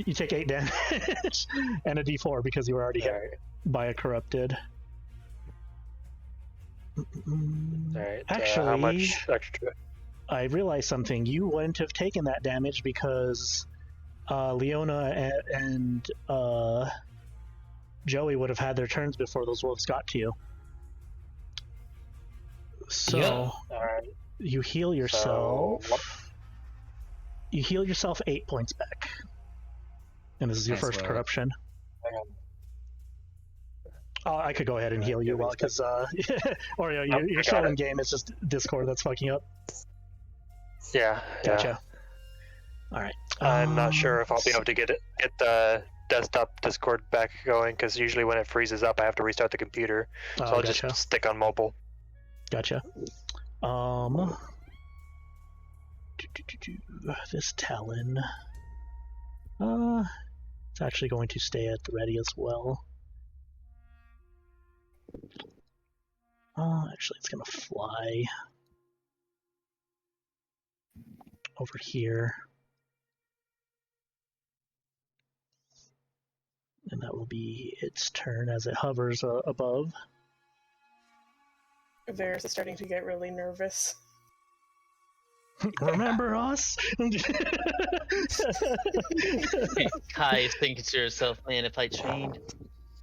you take 8 damage and a d4 because you were already hit by a corrupted. Alright, Actually, how much extra? I realized something. You wouldn't have taken that damage because Leona and Joey would have had their turns before those wolves got to you. So Alright. you heal yourself. So, you heal yourself 8 points back. And this is your Nice first work. corruption. hang on. Oh, I could go ahead and heal you give me a because or I your got show in it. game is just Discord that's fucking up. Yeah. Gotcha. All right. I'm not sure if I'll be able to get the desktop Discord back going, because usually when it freezes up, I have to restart the computer. So I'll gotcha. just stick on mobile. Gotcha. This Talon. It's actually going to stay at the ready as well. Actually, it's gonna fly over here. And that will be its turn as it hovers above. Varys is starting to get really nervous. Remember us? Kai is thinking to herself, man, if I trained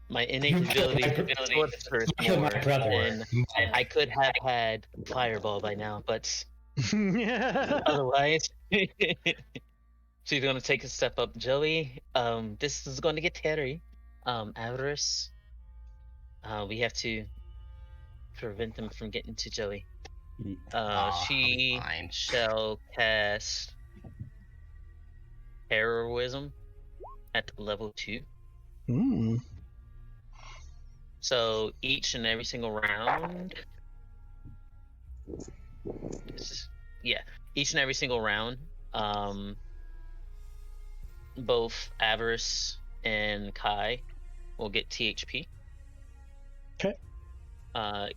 my innate ability to first My more, brother. then I could have had Fireball by now, but otherwise, she's going to take a step up. Joey, this is going to get hairy. Avaris, we have to prevent them from getting to Joey. She fine. shall cast Heroism at level 2. Hmm. So each and every single round. Each and every single round, both Avaris and Kai will get THP. Okay.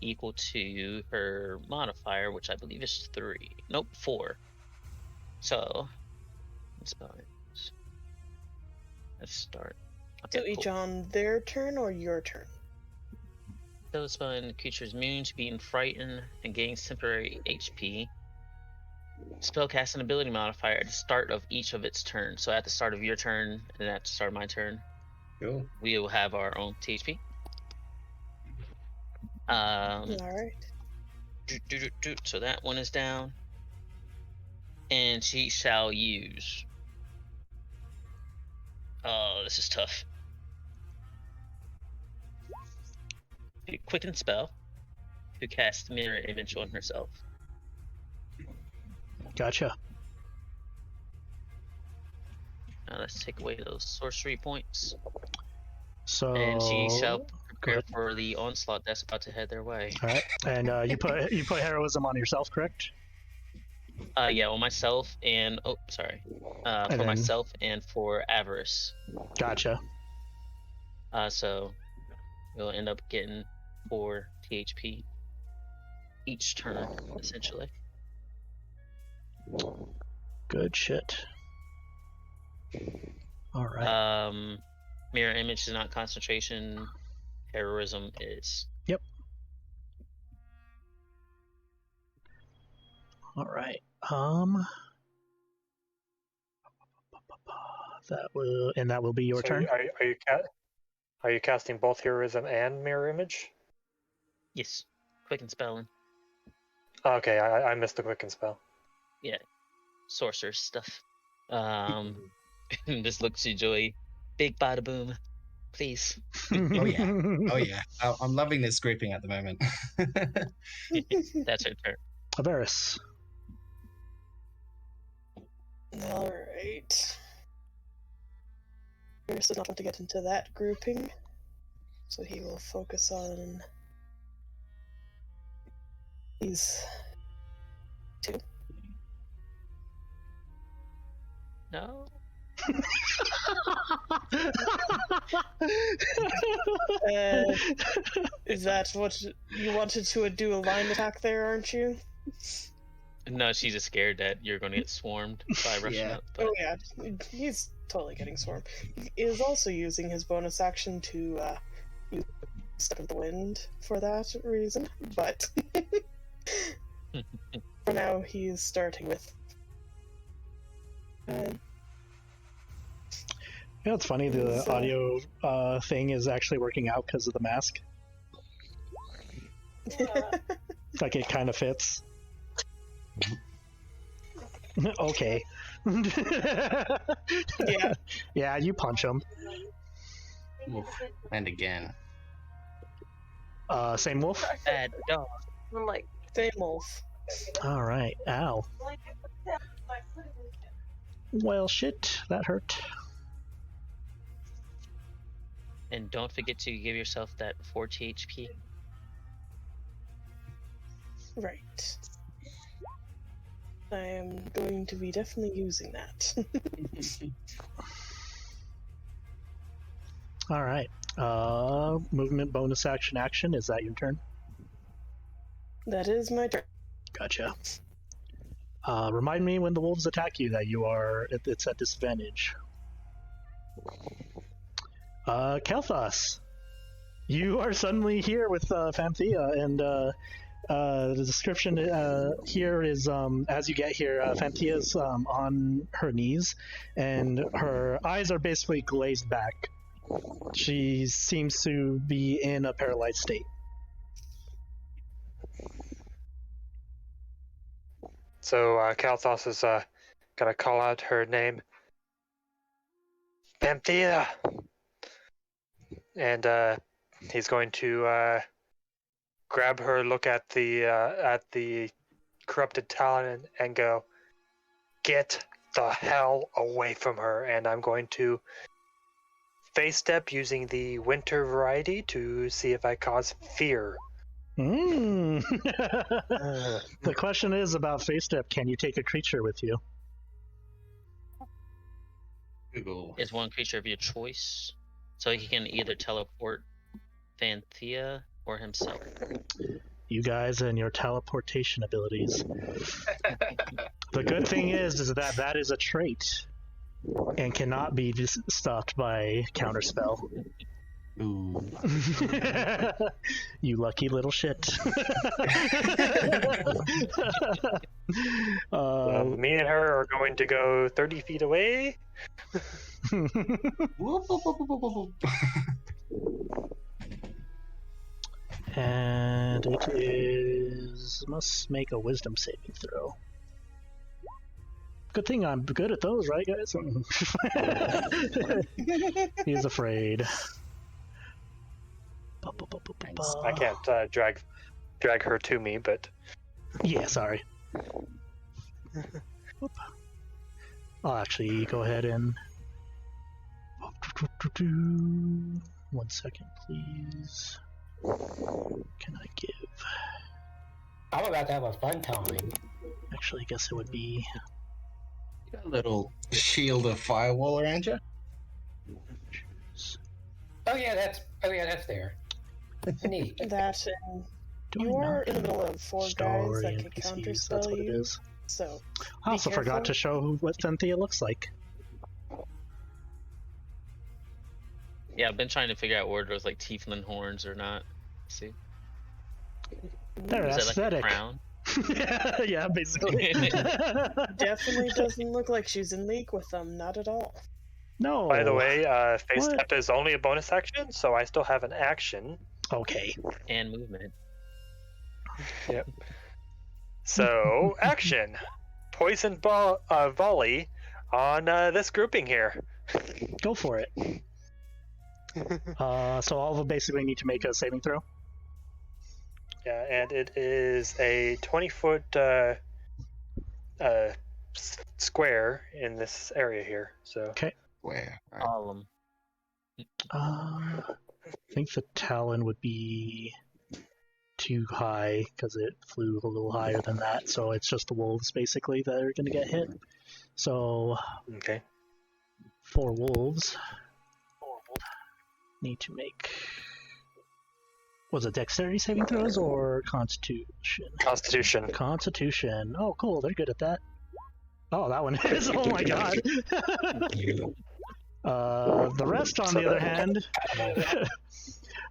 Equal to her modifier, which I believe is 3. Nope, 4. So, let's start. So Okay, each cool. on their turn or your turn? Those spell creatures immune to being frightened and gains temporary HP. Spellcast and ability modifier at the start of each of its turns. So at the start of your turn and then at the start of my turn, Cool. we will have our own THP. All right. So that one is down. And she shall use. Oh, this is tough. Quicken spell to cast mirror image on herself. Gotcha. Now let's take away those sorcery points. So. And she shall prepare ahead. for the onslaught that's about to head their way. All right, and you put heroism on yourself, correct? Yeah, on myself and for myself and for Avaris. Gotcha. So we'll end up getting 4 THP each turn, essentially. Good shit. All right. Mirror image is not concentration. Heroism is. Yep. All right. That will be your turn. Are you casting both heroism and mirror image? Yes. Quicken spelling. Okay, I missed the quicken spell. Yeah. Sorcerer stuff. Just looks to Joy. Big bada boom. Please. Oh yeah. Oh yeah. I'm loving this grouping at the moment. That's her turn. Avaris. All right. Harris does not want to get into that grouping, so he will focus on these 2. No. Is that what you wanted to do, a line attack there, aren't you? No, she's just scared that you're going to get swarmed by rushing up. But... Oh yeah, he's totally getting swarmed. He is also using his bonus action to use Step of the Wind for that reason, but for now he's starting with... Yeah, it's funny. The audio thing is actually working out because of the mask. Like it kind of fits. Okay. Yeah. Yeah, you punch him. Oof. And again. Same wolf? Bad dog. I'm like, Same wolf. All right. Ow. Well, shit. That hurt. And don't forget to give yourself that 4 THP. Right. I am going to be definitely using that. All right. Movement, bonus action. Is that your turn? That is my turn. Gotcha. Remind me when the wolves attack you that it's at disadvantage. Kailthas, you are suddenly here with Famthea, and the description here is as you get here, Famthea's on her knees, and her eyes are basically glazed back. She seems to be in a paralyzed state. So Kailthas is gonna call out her name, Famthea, and he's going to grab her, look at the corrupted talon, and go, "Get the hell away from her!" And I'm going to face step using the winter variety to see if I cause fear. The question is about face step. Can you take a creature with you? Google. Is one creature of your choice. So he can either teleport Famthea or himself. You guys and your teleportation abilities. The good thing is that that is a trait and cannot be stopped by counterspell. Ooh. You lucky little shit. Me and her are going to go 30 feet away. Whoop, whoop, whoop, whoop, whoop, whoop. And it is must make a wisdom saving throw. Good thing I'm good at those, right, guys? He's afraid. I can't drag her to me, but Yeah, sorry. I'll actually go ahead and 1 second, please. Can I give? I'm about to have a fun time. Actually, I guess it would be. You got a little shield of firewall around you. Oh yeah, that's there. Neat. That and Do I you are not in the middle of 4 guys story that can NPCs? counterspell That's what it you. is. So I also be forgot careful. to show what Cynthia looks like. Yeah, I've been trying to figure out where those like tiefling horns or not. See, They're is that like a aesthetic. crown? Yeah, basically. Definitely doesn't look like she's in league with them. Not at all. No. by the way, face What? step is only a bonus action, so I still have an action. Okay. And movement. Yep. So action, poison ball volley on this grouping here. Go for it. So all of them basically need to make a saving throw. Yeah, and it is a 20-foot square in this area here. So Okay. Where? Right. Column. I think the Talon would be too high because it flew a little higher than that. So it's just the wolves basically that are going to get hit. So okay. 4 wolves need to make. Was it dexterity saving throws or constitution? Constitution. Constitution. Oh, cool. They're good at that. Oh, that one is. Oh my god. The rest, on the other hand.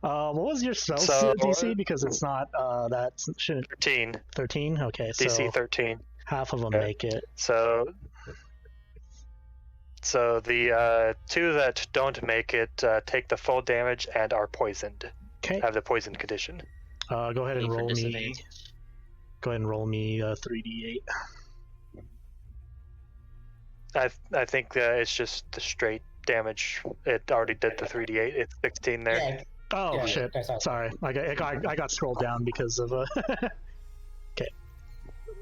What was your spell DC? Because it's not. That shouldn't. 13. 13. Okay, so DC 13. half of them Okay. make it. So the 2 that don't make it take the full damage and are poisoned. Okay. Have the poison condition. Go ahead and For roll me. disadvantage. Go ahead and roll me 3d8. I think it's just the straight damage. It already did the 3d8. It's 16 there. Yeah, Oh yeah, shit! that's awesome. Sorry, I got scrolled down because of Okay,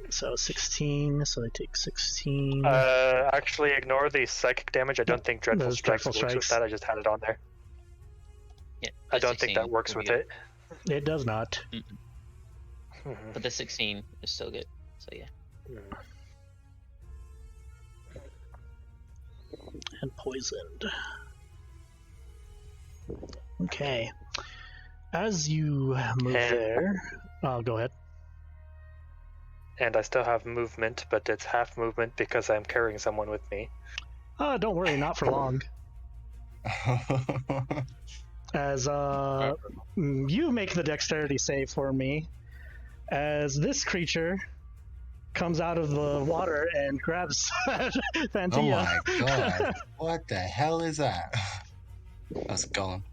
so 16. So they take 16. Actually, ignore the psychic damage. I don't think Dreadful Those Strikes Dreadful works with Strikes. that. I just had it on there. Yeah, I the don't think that 16 works would with be it. good. It does not. Mhm. But the 16 is still good. So yeah. And poisoned. Okay. As you move And- there, go ahead. And I still have movement, but it's half movement because I'm carrying someone with me. Don't worry, not for long. As you make the dexterity save for me, as this creature comes out of the water and grabs Oh Fantia. my god. What the hell is that? That's Gollum.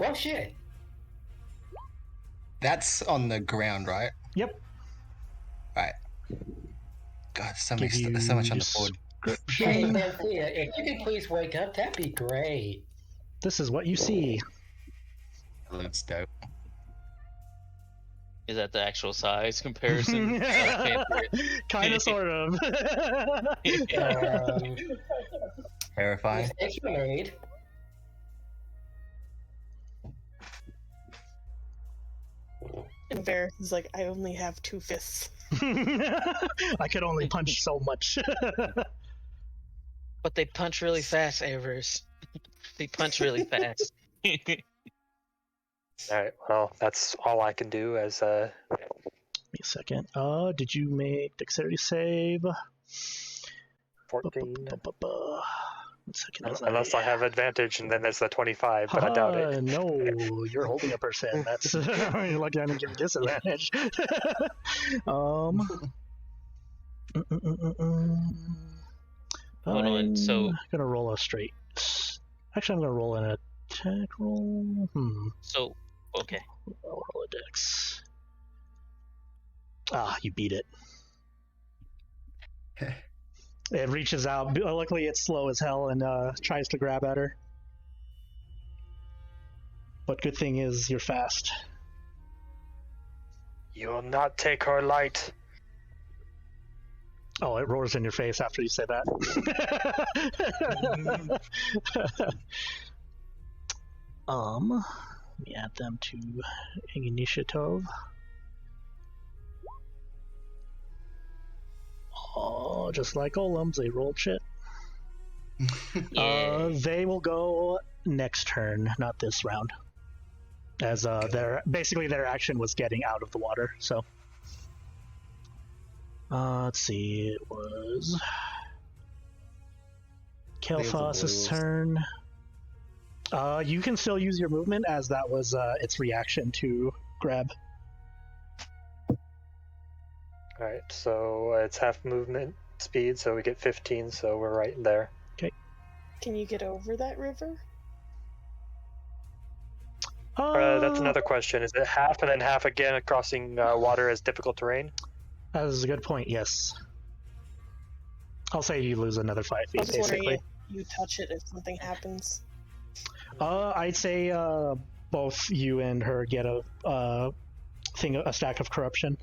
Well, shit. That's on the ground, right? Yep. Right. God, so Give much on you the board. Hey, description. Fanthea, if you could please wake up, that'd be great. This is what you see. That looks dope. Is that the actual size comparison? Kind of, sort of. Terrifying. Mistakes were made. And Varys is like, I only have 2 fists. I could only punch so much. But they punch really fast, Avaris. They punch really fast. All right. Well, that's all I can do. As Give me a second. Did you make dexterity save? 14. 1 second. Unless I have advantage, and then there's the 25, but I doubt it. No, you're holding a percent. That's you're lucky I didn't give you disadvantage. Hold on, so- I'm gonna roll a straight. Actually, I'm gonna roll an attack roll. So, okay. I'll roll a dex. Ah, you beat it. It reaches out. Luckily, it's slow as hell and tries to grab at her. But good thing is you're fast. You will not take her light. Oh, it roars in your face after you say that. Let me add them to initiative. Oh, just like golems, they rolled shit. Yeah. They will go next turn, not this round. As their action was getting out of the water, so. Let's see, it was Kailthas' turn. You can still use your movement, as that was its reaction to grab. Alright, so it's half movement speed, so we get 15, so we're right there. Can you get over that river? That's another question. Is it half and then half again crossing water as difficult terrain? That is a good point, yes. I'll say you lose another 5 I feet, was just wondering basically. if you touch it if something happens. I'd say both you and her get a stack of corruption.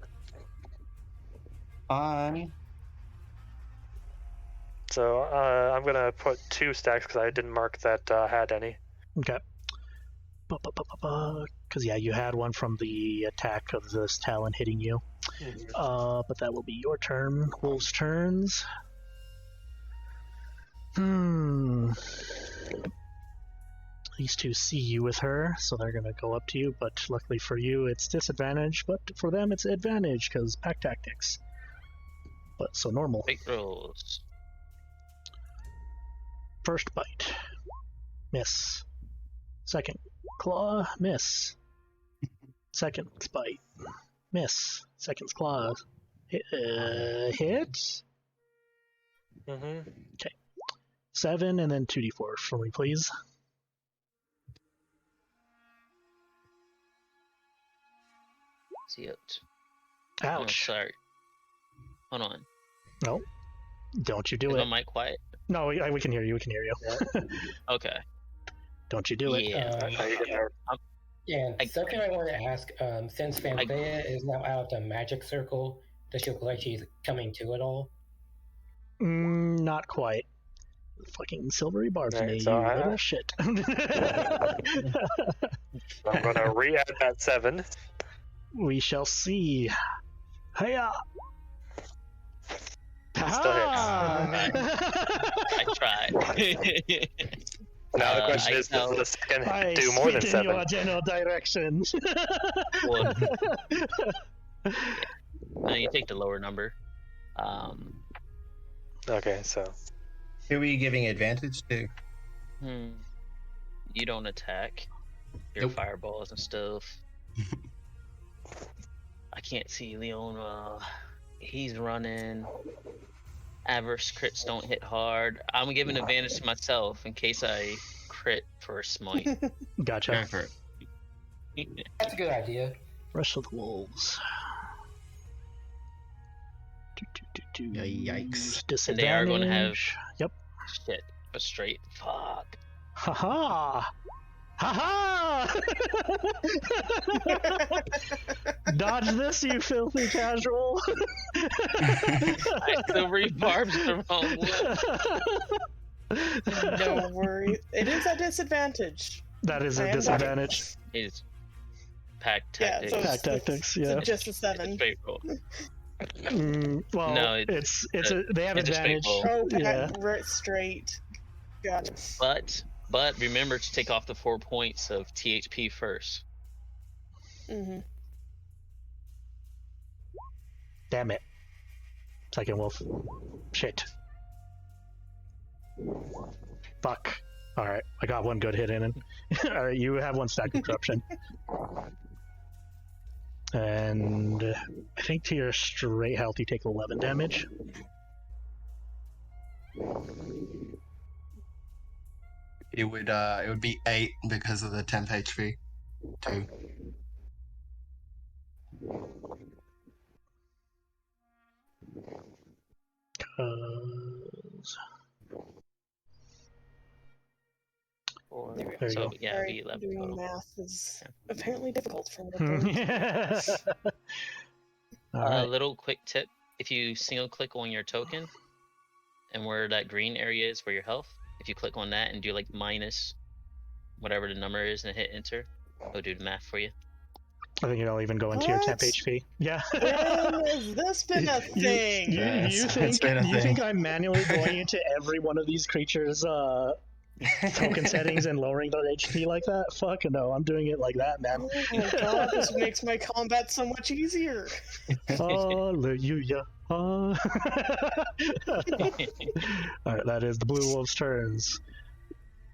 Fine. So I'm gonna put 2 stacks because I didn't mark that had any. Okay. Because yeah, you had one from the attack of this talon hitting you. But that will be your turn. Wolves' turns. These two see you with her, so they're gonna go up to you, but luckily for you it's disadvantage, but for them it's advantage because pack tactics. But so normal. Big rolls. First bite. Miss. Second claw. Miss. Second bite. Miss. Second claw. Hit. 7 and then 2d4 for me, please. See it. Ouch. Oh, sorry. Hold on. No. Don't you do Is it. my mic quiet? No, we can hear you. We can hear you. Okay. Don't you do it. Yeah. Yeah, something I wanted to ask, since Fanthea is now out of the magic circle, does she look like she's coming to it all? Not quite. Fucking silvery barbs, Right, me, so you I- little shit. I'm gonna re-add that 7. We shall see. Hiya! Still I tried. Now the question is, does the second do more than spit in 7? your general direction. Well, no, you take the lower number. Okay, so Who are you giving advantage to? You don't attack your Nope. fireballs and stuff. I can't see Leona. He's running. Avaris crits don't hit hard. I'm giving advantage to myself in case I crit for a smite. Gotcha. Go for it. That's a good idea. Rush of the Wolves. Yikes. Disadvantage. And they are gonna have- Yep. Shit, a straight fuck. Haha! Haha! Dodge this, you filthy casual! I still rebarbs the wrong way. Don't worry. It is a disadvantage. That is I a am disadvantage. Is pack Yeah, tactics. so Pack tactics, it's yeah. just a 7. Straight roll. Well, No, they have it's a straight advantage. roll. Oh, Yeah. right, straight. Got it. But remember to take off the 4 points of THP first. Mm-hmm. Damn it. Second wolf. Shit. Fuck. Alright, I got one good hit in it. Alright, you have one stack of corruption. And I think to your straight health you take 11 damage. It would be 8 because of the temp HP. 2. Or, There you so go. yeah, Sorry, be 11 doing total. math is apparently difficult for me. Alright. Little quick tip: if you single click on your token, and where that green area is for your health, if you click on that and do like minus whatever the number is and hit enter, it'll do the math for you. I think it'll even go into your temp What? HP. Yeah. When has this been a thing? You think I'm manually going into every one of these creatures' token settings and lowering their HP like that? Fuck no, I'm doing it like that, man. Oh my god, this makes my combat so much easier. Hallelujah. Alright, that is the Blue Wolves' turns.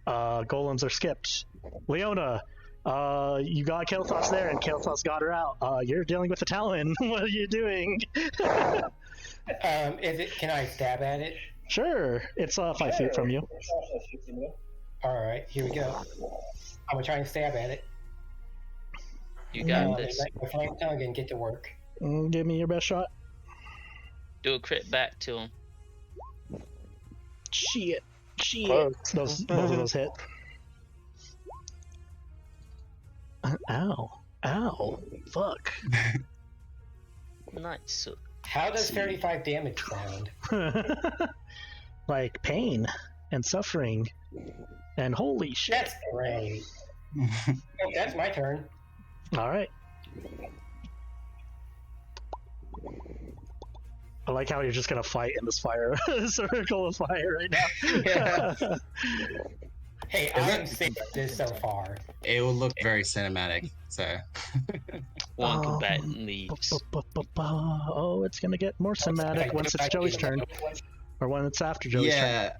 Golems are skipped. Leona, you got Kailthas there, and Kailthas got her out. You're dealing with the Talon. What are you doing? Can I stab at it? Sure, it's 5 feet from you. Alright, here we go. I'm gonna try and stab at it. You got this. My flying tongue and get to work. Give me your best shot. Do a crit back to him. Shit. Close. Both of those hit. Ow. Fuck. Nice. How does 35 damage sound? Like pain and suffering and holy shit. That's great. Oh, that's my turn. Alright. I like how you're just gonna fight in this fire circle of fire right now. Yeah. Hey, I'm safe this so far. It will look very cinematic, so. One combatant leaves. Oh, it's gonna get more cinematic once it's Joey's turn. Or when it's after Joey's turn.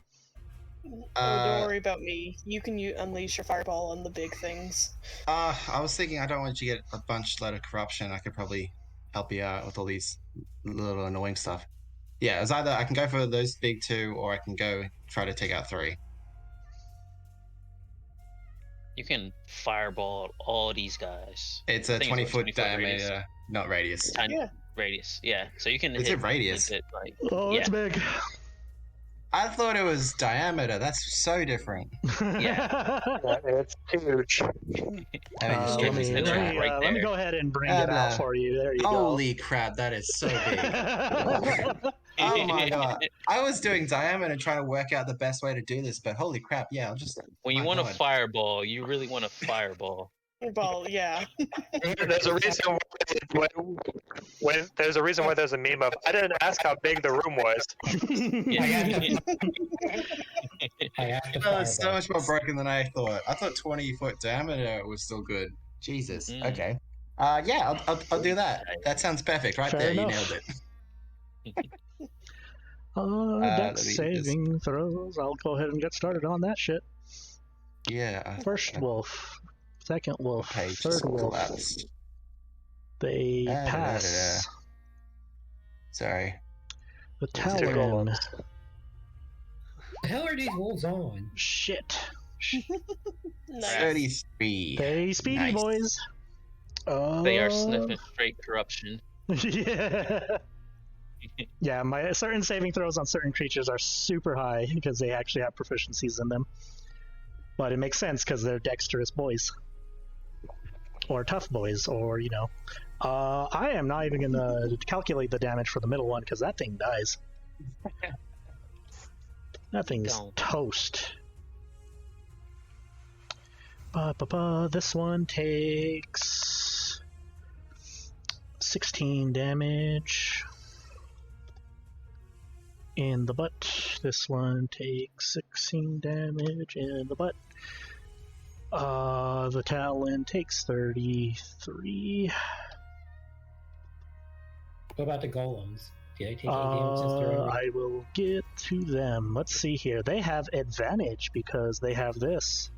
Don't worry about me. You can unleash your fireball on the big things. I was thinking I don't want you to get a load of corruption. I could probably help you out with all these little annoying stuff. Yeah, it's either I can go for those big 2 or I can go try to take out 3. You can fireball all these guys. It's a 20-foot diameter, radius. not radius. Radius, yeah. So you can Is hit it radius? like, It's big. I thought it was diameter. That's so different. Yeah. It's huge. Let me go ahead and bring it out for you. There you go. Holy crap, that is so big. Oh my god. I was doing diameter trying to work out the best way to do this, but holy crap, yeah, I'll just... When you want a fireball, you really want a fireball. Fireball, yeah. There's a reason when there's a reason why there's a meme of I didn't ask how big the room was. That was so much more broken than I thought. I thought 20-foot diameter was still good. Jesus. Okay. Yeah, I'll do that. That sounds perfect. Right there, you nailed it. Dex saving throws. I'll go ahead and get started on that shit. Yeah. First wolf, second wolf, third wolf. Collapsed. They pass. Sorry. The Talon. What the hell are these wolves on? Shit. Nice. 33. They speedy, boys. They are sniffing straight corruption. Yeah. Yeah, my certain saving throws on certain creatures are super high because they actually have proficiencies in them. But it makes sense because they're dexterous boys. Or tough boys, or, you know. I am not even going to calculate the damage for the middle one because that thing dies. That thing's toast. This one takes 16 damage in the butt. This one takes 16 damage in the butt. The Talon takes 33. What about the golems? Do they take any damage since they're over? I will get to them. Let's see here. They have advantage because they have this.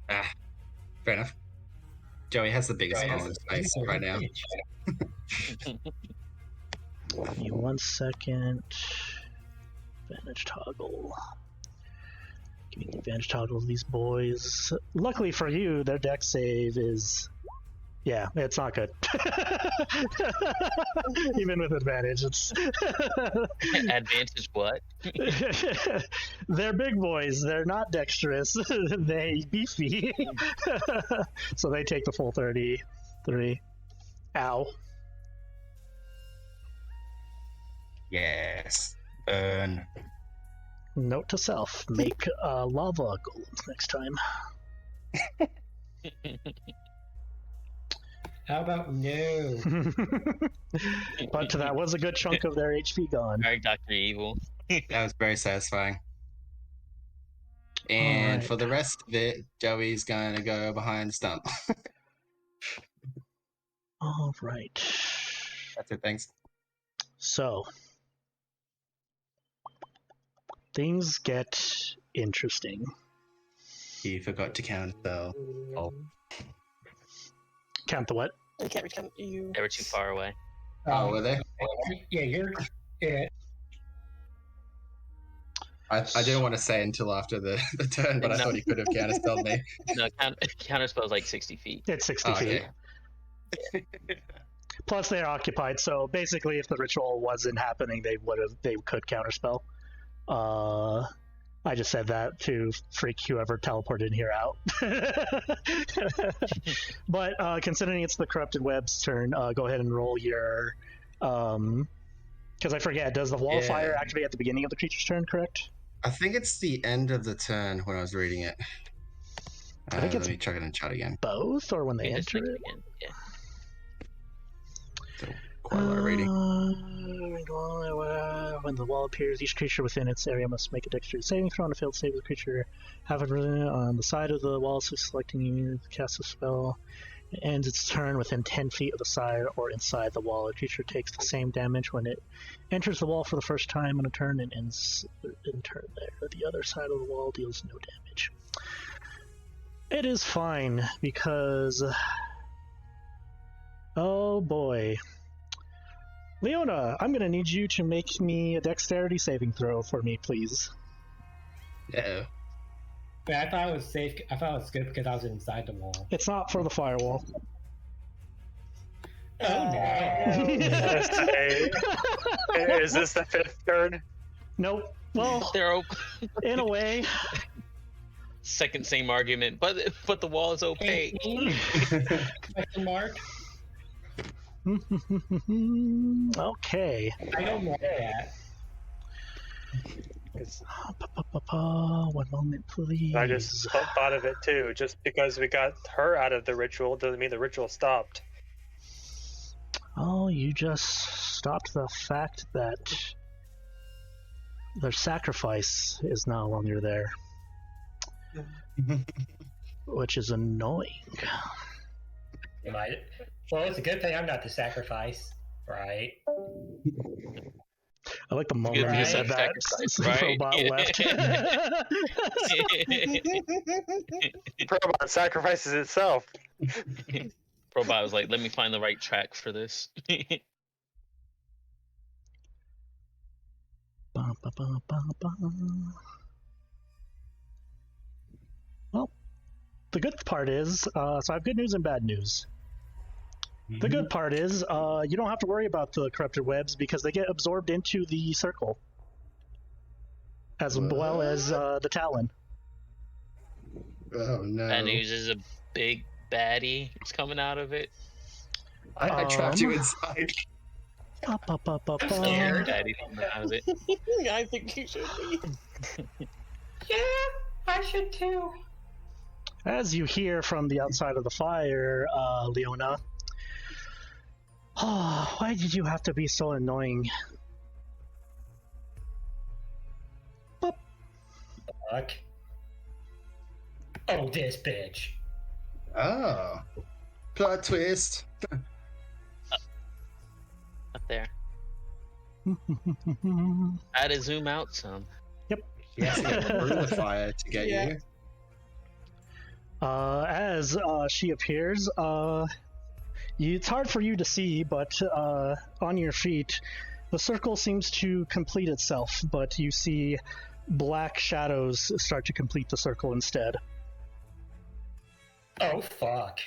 Fair enough. Joey has the biggest Joey has smile in the space right now. Give me 1 second. Advantage toggle. Give me the advantage toggle of these boys. Luckily for you, their deck save is... Yeah, it's not good. Even with advantage, it's... Advantage what? They're big boys. They're not dexterous. They beefy. So they take the full 33. Ow. Yes. Burn. Note to self, make lava golems next time. How about no? But that was a good chunk of their HP gone. Alright, Dr. Evil. That was very satisfying. And Alright. for the rest of it, Joey's going to go behind the stump. All right. That's it, thanks. So, things get interesting. You forgot to count spell. Oh. Count the what? I can't recount you. They were too far away. Oh, were they? Yeah, you're. Yeah. I didn't want to say until after the turn, but I thought he could have counterspelled me. No, counterspell is like 60 feet. It's 60 feet. Okay. Plus, they're occupied, so basically, if the ritual wasn't happening, they could counterspell. I just said that to freak whoever teleported in here out. But considering it's the Corrupted Web's turn, go ahead and roll your... Because I forget, does the Wall of Fire activate at the beginning of the creature's turn, correct? I think it's the end of the turn when I was reading it. I think let me check it in chat again. Both, or when they Just enter make it? again. Yeah. So, quite a lot of reading. When the wall appears, each creature within its area must make a dexterity saving throw. On a failed save, the creature have it written on the side of the wall, so selecting you to cast a spell. It ends its turn within 10 feet of the side or inside the wall. A creature takes the same damage when it enters the wall for the first time on a turn and ends in turn there. The other side of the wall deals no damage. It is fine, because... Oh boy. Leona, I'm going to need you to make me a dexterity saving throw for me, please. Yeah. But I thought it was safe. I thought it was good because I was inside the wall. It's not for the firewall. Oh no! Is this the fifth turn? Nope. Well, They're open. in a way. Second same argument, but the wall is opaque. Question mark. Okay. I don't know that. 1 moment, please. I just thought of it too. Just because we got her out of the ritual doesn't mean the ritual stopped. Oh, you just stopped the fact that their sacrifice is no longer there. Which is annoying. Well, it's a good thing I'm not the sacrifice, right? I like the moment Good you right? said that. Right? Robot left. Probot sacrifices itself. Probot was like, let me find the right track for this. Well, the good part is, so I have good news and bad news. The good part is, you don't have to worry about the corrupted webs because they get absorbed into the circle, as well as the Talon. Oh no! Bad news is a big baddie is coming out of it. I trapped you inside. Scared. Daddy coming out of it. I think you should be. Yeah, I should too. As you hear from the outside of the fire, Leona. Oh, why did you have to be so annoying? Fuck. Oh, this bitch. Oh. Plot twist. Up there. I had to zoom out some. She has to get through the fire to get you. As she appears, it's hard for you to see, but on your feet, the circle seems to complete itself, but you see black shadows start to complete the circle instead. Oh, fuck.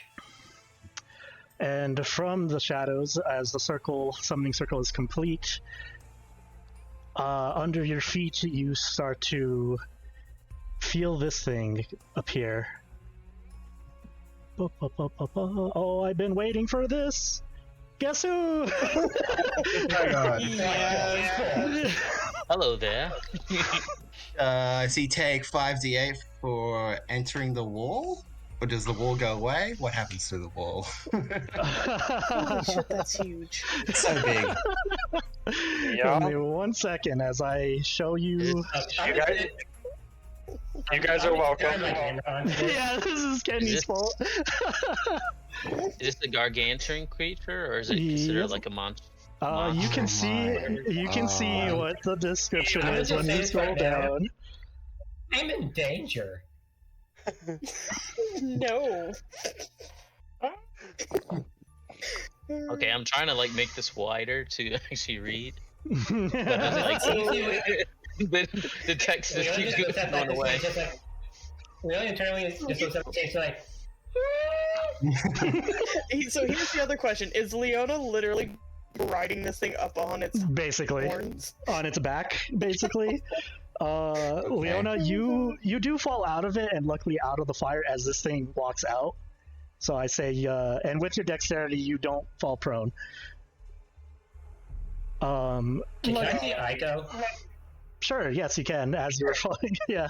And from the shadows, as the summoning circle is complete, under your feet you start to feel this thing appear. Oh, I've been waiting for this! Guess who? Oh my god. Yes. Hello there. Does he take 5d8 for entering the wall? Or does the wall go away? What happens to the wall? Holy shit, that's huge. It's so big. Yeah. Only 1 second as I show you. You guys are welcome. Yeah, this is Kenny's fault. Is this a gargantuan creature, or is it considered Yep. like a monster? You can see what the description I is was just when you saying scroll right now. down. I'm in danger. No. Okay, I'm trying to like make this wider to actually read. Like, The text just keeps going away. Really internally just looks up and says like So here's the other question: is Leona literally riding this thing up on its Basically, horns? on its back, basically. Leona, you do fall out of it, and luckily out of the fire as this thing walks out. So I say, and with your dexterity, you don't fall prone. Can I see Aiko? Sure, yes, you can, as you're falling, yeah.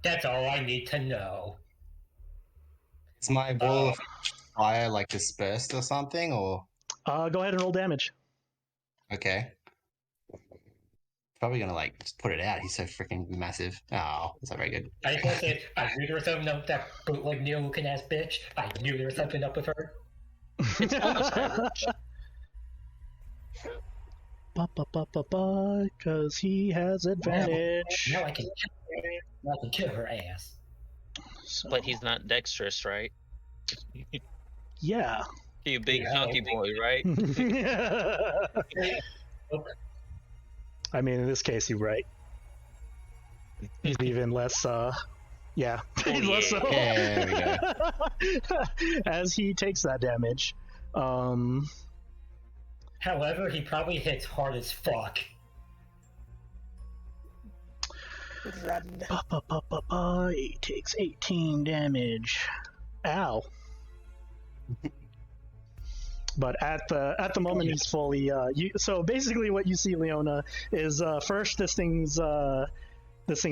That's all I need to know. Is my wall of fire like dispersed or something? Or Go ahead and roll damage. okay. Probably gonna like just put it out. He's so freaking massive. Oh, that's not very good. I just want to say, I knew there was something up with that bootleg Neil looking ass bitch. I knew there was something up with her. It's almost average. Because he has advantage. Now I can kill her ass. So, But he's not dexterous, right? yeah. You big Yeah. chunky boy, right? I mean, in this case, you're right. He's even less, yeah. He's less so. There we go. As he takes that damage. However, he probably hits hard as fuck. Run. He takes 18 damage. Ow. But at the moment he's fully so basically what you see, Leona, is first this thing's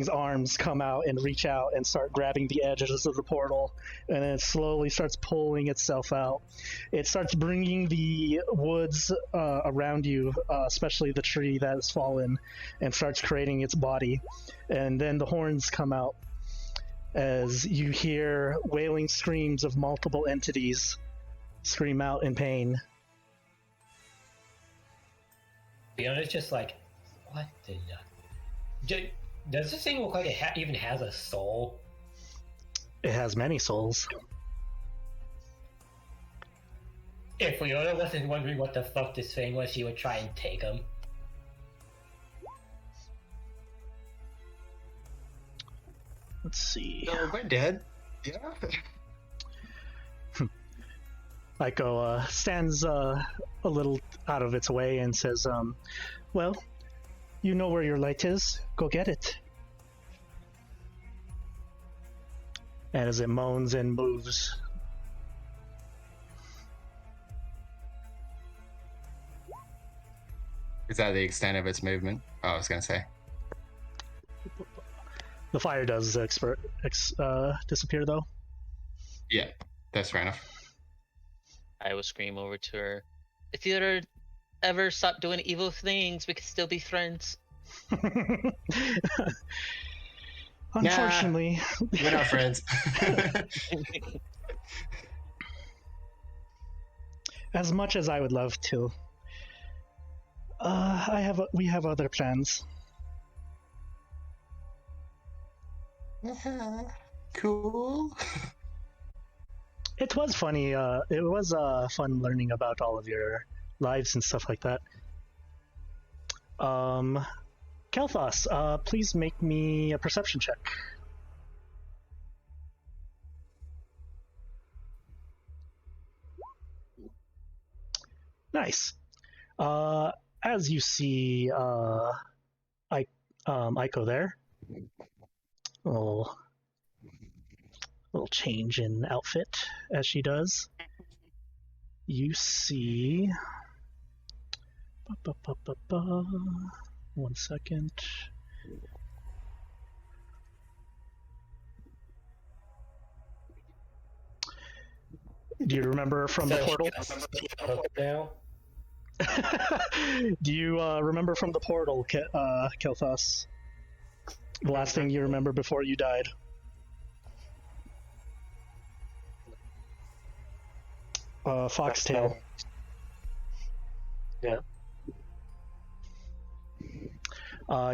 arms come out and reach out and start grabbing the edges of the portal, and then it slowly starts pulling itself out. It starts bringing the woods around you, especially the tree that has fallen, and starts creating its body. And then the horns come out as you hear wailing screams of multiple entities scream out in pain. Leona's just like, what the... Does this thing look like it even has a soul? It has many souls. If Leona wasn't wondering what the fuck this thing was, she would try and take him. Let's see. No, we're dead. Yeah. Aiko stands a little out of its way and says, well, you know where your light is. Go get it. And as it moans and moves, Is that the extent of its movement? Oh, I was gonna say. the fire does disappear, though. Yeah, that's fair enough. I will scream over to her. If you ever stop doing evil things, we can still be friends. Unfortunately, we're not friends. as much as I would love to, we have other plans. Cool. It was funny. It was fun learning about all of your lives and stuff like that. Kailthas, please make me a perception check. Nice. As you see, Aiko there. Little change in outfit as she does. You see. 1 second. Do you remember from the portal? Now? Do you remember from the portal, Kailthas? The last thing you remember before you died? Foxtail. Yeah.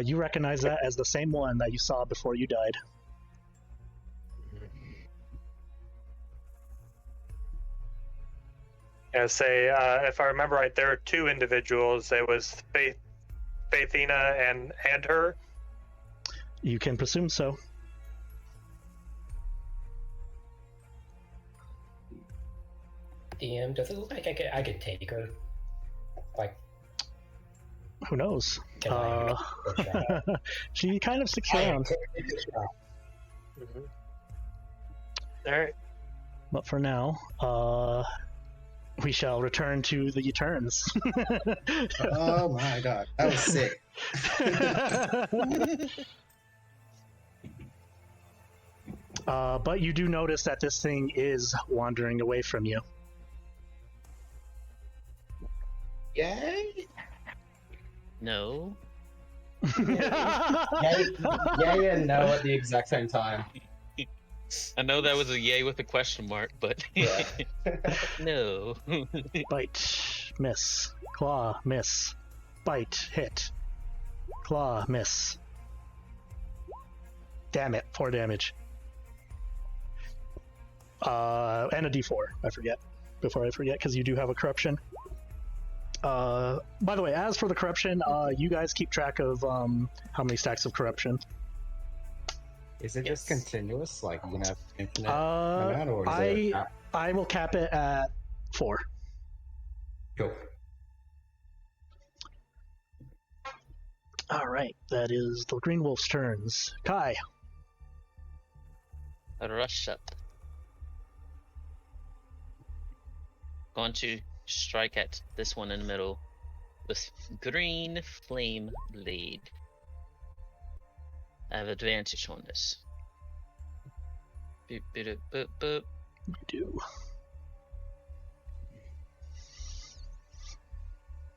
You recognize that as the same one that you saw before you died. Yeah, say, if I remember right, there were two individuals. It was Faithina and her. You can presume so. DM, does it look like I could take her? Like, who knows? can I She kind of sticks around. Mm-hmm. All right. But for now, we shall return to the turns. Oh my god, that was sick. But you do notice that this thing is wandering away from you. Yay! No. Yay and no at the exact same time. I know that was a yay with a question mark, but Yeah. no. Bite, miss, claw, miss, bite, hit, claw, miss. Damn it, 4 damage. And a d4, I forget. Before I forget, because you do have a corruption. By the way, as for the corruption, you guys keep track of how many stacks of corruption. Is it just continuous, like you can have infinite Uh, amount, or is it a cap? I will cap it at 4. Cool. All right, that is the Green Wolf's turns. Kai. A rush up. Going to strike at this one in the middle with green flame blade. I have advantage on this. Boop, boop, boop, boop. You do.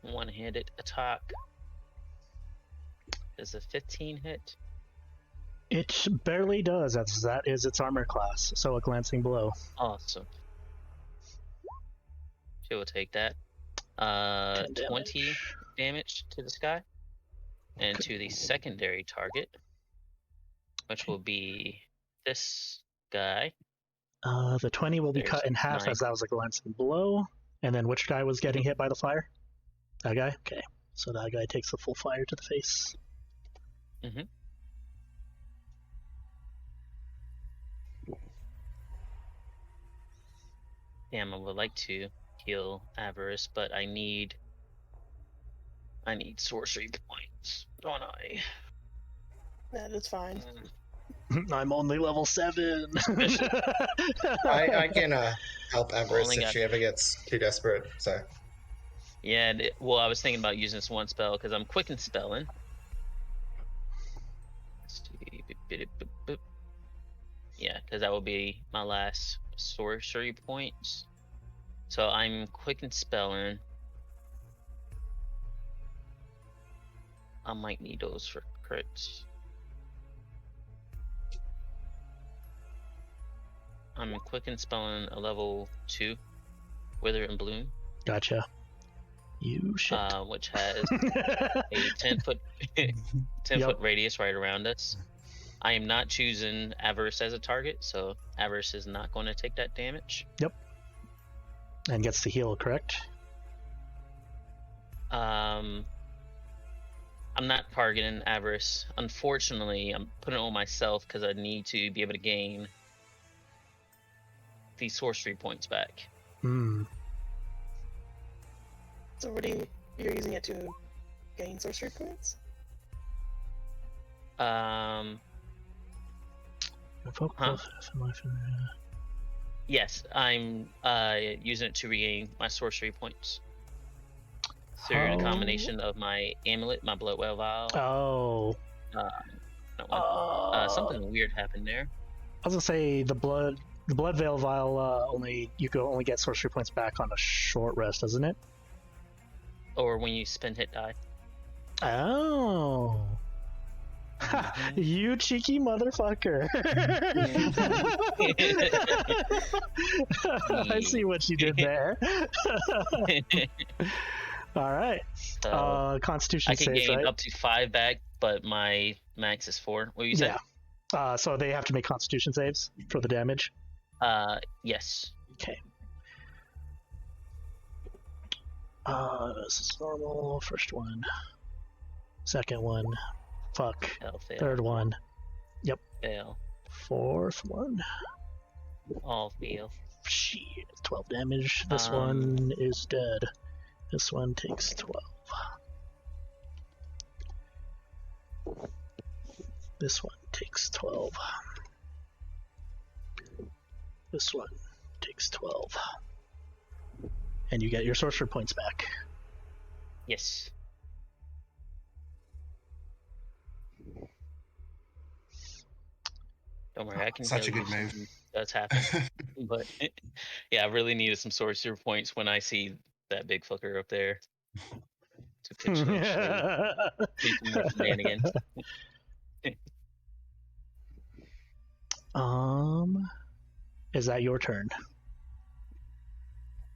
One-handed attack. Does a 15 hit? It barely does, as that is its armor class, so a glancing blow. Awesome. She will take that. 10 20 damage to this guy. And to the secondary target, which will be this guy. The 20 will be There's cut in half 9. as that was a glancing blow. And then which guy was getting hit by the fire? That guy? Okay. So that guy takes the full fire to the face. Mm-hmm. Damn, I would like to heal Avaris, but I need sorcery points, don't I? That is fine. I'm only level 7. I can help Avaris Only if got- she ever gets too desperate. So Yeah, well, I was thinking about using this one spell because I'm quick and spelling. Let's see. Yeah, because that will be my last sorcery points. So I'm quick and spelling. I might need those for crits. I'm quicken spelling a level 2, Wither and Bloom. Gotcha. You shit. Which has a 10-foot 10-foot radius right around us. I am not choosing Avaris as a target, so Avaris is not going to take that damage. Yep. And gets to heal, correct? I'm not targeting Avaris. Unfortunately, I'm putting it on myself because I need to be able to gain these sorcery points back. Hmm. So you're using it to gain sorcery points? Yes, I'm using it to regain my sorcery points through the combination of my amulet, my blood well vial. Oh. Something weird happened there. I was gonna say the blood veil vial you can only get sorcery points back on a short rest, doesn't it? Or when you spend hit die. Oh. You cheeky motherfucker. I see what you did there. All right. Constitution saves, I can gain right? up to 5 back, but my max is 4. What you said? Yeah. So they have to make Constitution saves for the damage? Yes. Okay. This is normal. First one. Second one. Fuck. Fail. Third one. Yep. Fail. Fourth one. All fail. Shit. 12 damage. This one is dead. This one takes 12. This one takes 12. This one takes 12. And you get your sorcerer points back. Yes. Don't worry, I can Such a good move. That's happened. But yeah, I really needed some sorcerer points when I see that big fucker up there to potentially do some more shenanigans. Is that your turn?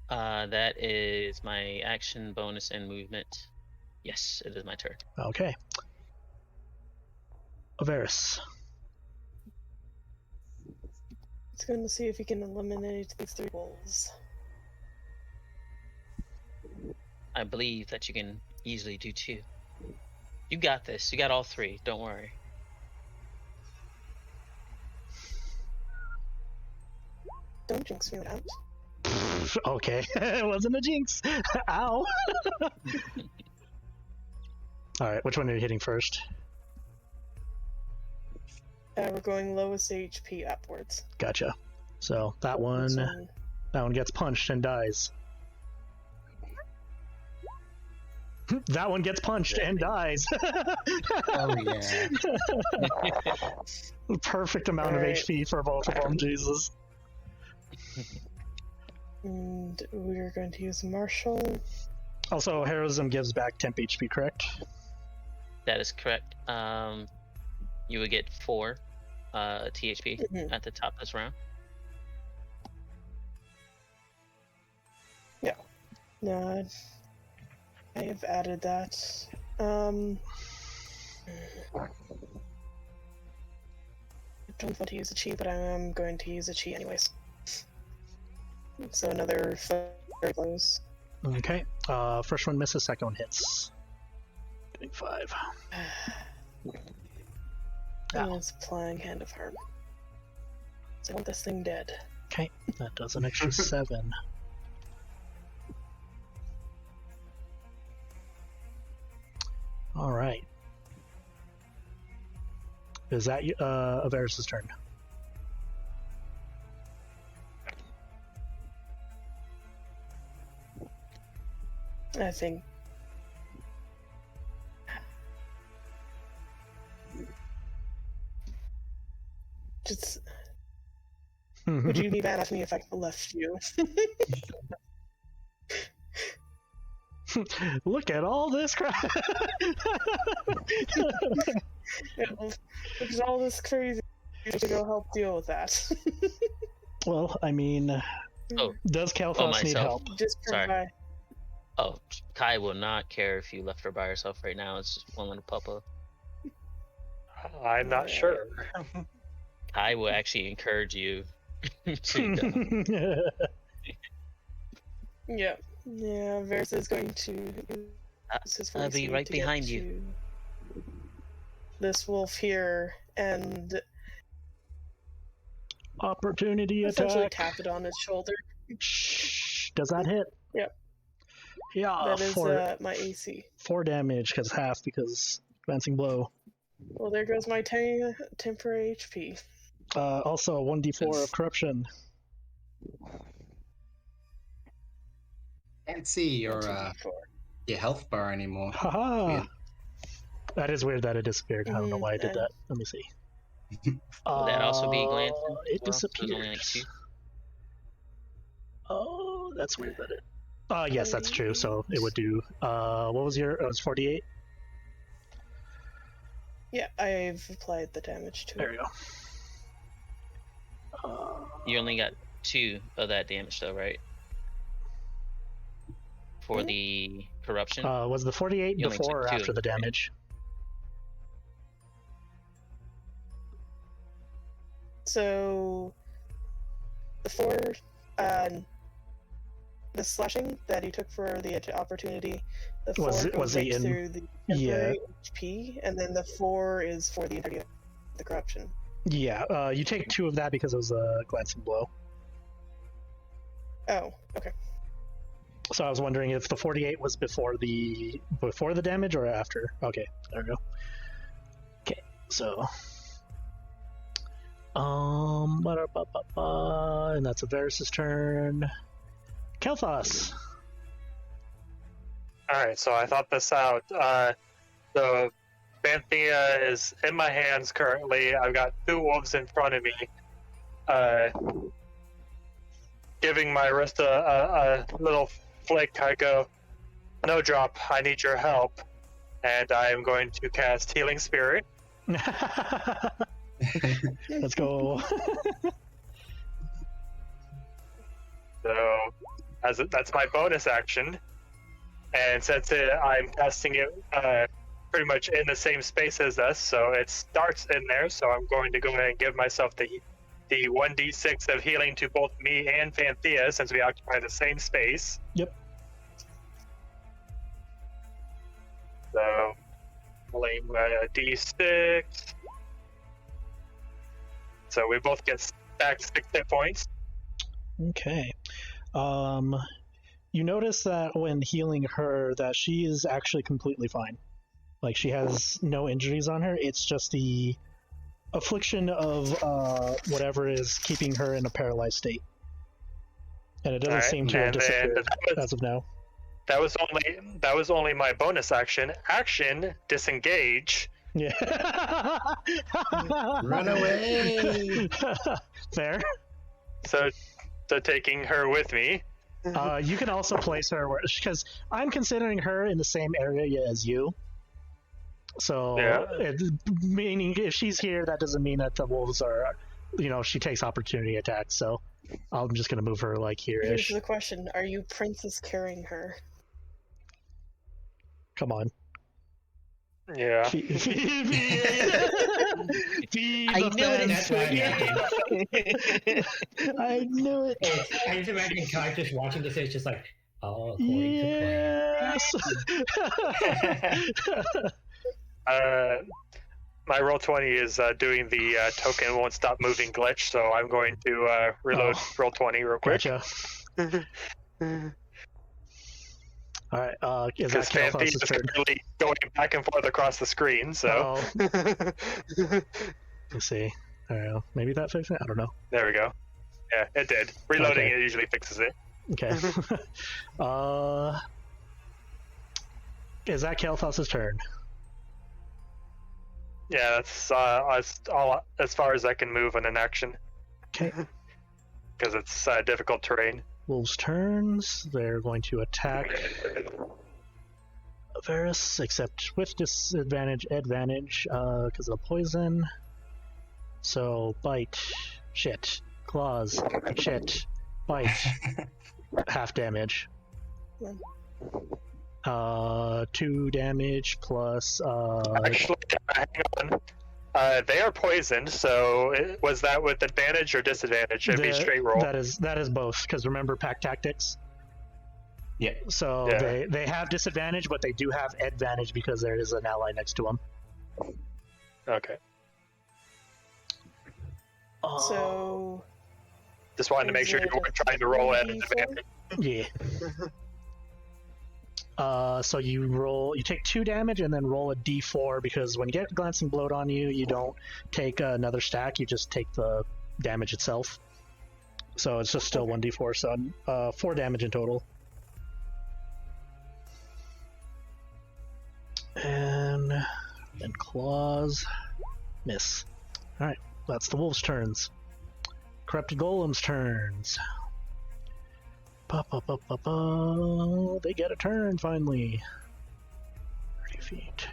That is my action, bonus, and movement. Yes, it is my turn. Okay. Avaris. It's going to see if he can eliminate these 3 wolves. I believe that you can easily do 2. You got this. You got all 3. Don't worry. Don't jinx me out. Okay, it wasn't a jinx. Ow. Alright, which one are you hitting first? We're going lowest HP upwards. Gotcha. So that one gets punched and dies. That one gets punched and dies. Oh yeah. Perfect amount of HP for both of them, Jesus. And we're going to use Marshall. Also, heroism gives back temp HP, correct? That is correct. You would get 4 THP at the top of this round. Yeah. No, I have added that. I don't want to use a chi, but I am going to use a chi anyways. So another 4 blows. Okay. First one misses, second one hits. Doing 5. And it's applying Hand of Harm. So I want this thing dead. Okay, that does an extra 7. Alright. Is that Avaris' turn? I think. Just. Would you be mad at me if I left you? Look at all this crap! There's all this crazy to go help deal with that. Well, I mean, Oh. does Kailthas need help? Just Sorry. Oh, Kai will not care if you left her by herself right now. It's just one little puppa. I'm not sure. Kai will actually encourage you to go. Yeah. Yeah, Varys is going to use his I'll voice be right to get behind you. to This wolf here and Opportunity essentially attack. tap it on his shoulder. Shh. Does that hit? Yep. Yeah, That is my AC. 4 damage, because half, because glancing blow. Well, there goes my temporary HP. Also, 1d4 of corruption. Can't see your health bar anymore. Haha! Weird. That is weird that it disappeared. I don't know why I did that. Let me see. Would that also be glancing? It Well, disappeared. there's only like 2. Oh, that's weird that it... yes, that's true. So it would do... what was your... it was 48? Yeah, I've applied the damage to it. There we go. You only got 2 of that damage though, right? For the corruption? Was the 48 You only before or took 2 after of the it, right? damage? So the 4, the slashing that he took for the opportunity, the 4 was he in... through the temporary HP, and then the 4 is for the entirety of the corruption. Yeah, you take 2 of that because it was a glancing blow. Oh, okay. So I was wondering if the 48 was before the damage or after. Okay, there we go. Okay, so and that's Avaris' turn. Kailthas. Alright, so I thought this out. So Banthea is in my hands currently. I've got 2 wolves in front of me. Giving my wrist a little flick, I go, "No drop, I need your help." And I am going to cast Healing Spirit. Let's go. So that's my bonus action. And since I'm casting it pretty much in the same space as us, so it starts in there, so I'm going to go ahead and give myself the 1d6 of healing to both me and Banthea, since we occupy the same space. Yep. So, rolling a d6. So we both get back 6 hit points. Okay. You notice that when healing her, that she is actually completely fine. Like, she has no injuries on her. It's just the affliction of whatever is keeping her in a paralyzed state. And it doesn't seem to have disappeared as of now. That was only my bonus action. Action, disengage. Yeah. Run away. Fair. So taking her with me. You can also place her because I'm considering her in the same area as you. So, yeah. Meaning if she's here, that doesn't mean that the wolves are, she takes opportunity attacks. So I'm just gonna move her like here-ish. Here's the question: are you princess carrying her? Come on. Yeah. I knew it. I knew it. I just imagine Kai just watching this. It's just like, oh, yes. My roll 20 is doing the token won't stop moving glitch, so I'm going to reload roll 20 real quick. Gotcha. All right, is that Kailthas is turn? Really going back and forth across the screen, so... Let's see. I don't know. Maybe that fixed it? I don't know. There we go. Yeah, it did. Reloading it usually fixes it. Okay. Is that Kailthas' turn? Yeah, that's all as far as I can move in an action. Okay. Because it's difficult terrain. Wolves' turns. They're going to attack Avaris, except with advantage, because of the poison. So, bite. Shit. Claws. Shit. Bite. Half damage. 2 damage plus. Actually, hang on. They are poisoned, so was that with advantage or disadvantage? It'd be straight roll. That is both, because remember pack tactics? Yeah. So Yeah. they have disadvantage, but they do have advantage because there is an ally next to them. Okay. So. Just wanted to make sure you weren't trying to roll at an advantage. Yeah. So you take 2 damage and then roll a d4, because when you get glancing bloat on you, you don't take another stack, you just take the damage itself. So it's just still 1d4, so 4 damage in total. And then claws. Miss. Alright, that's the wolves' turns. Corrupted golems' turns. They get a turn finally. 30 feet.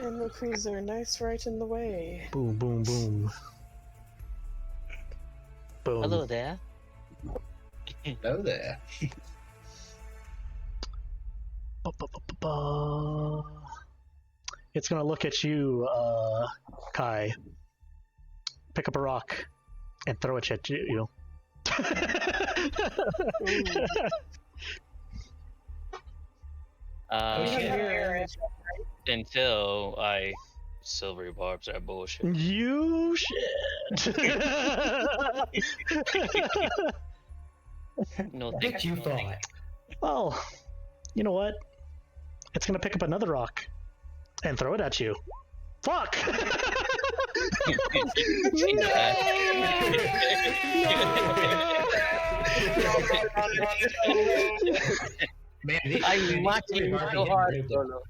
And the cruiser, nice right in the way. Boom, boom, boom. Boom. Hello there. Hello there. It's gonna look at you, Kai. Pick up a rock and throw it at you. Until I silvery barbs are bullshit. You shit. No, What thank did you thought? Well, you know what? It's gonna pick up another rock and throw it at you. Fuck! Man, I'm watching so hard, Solo.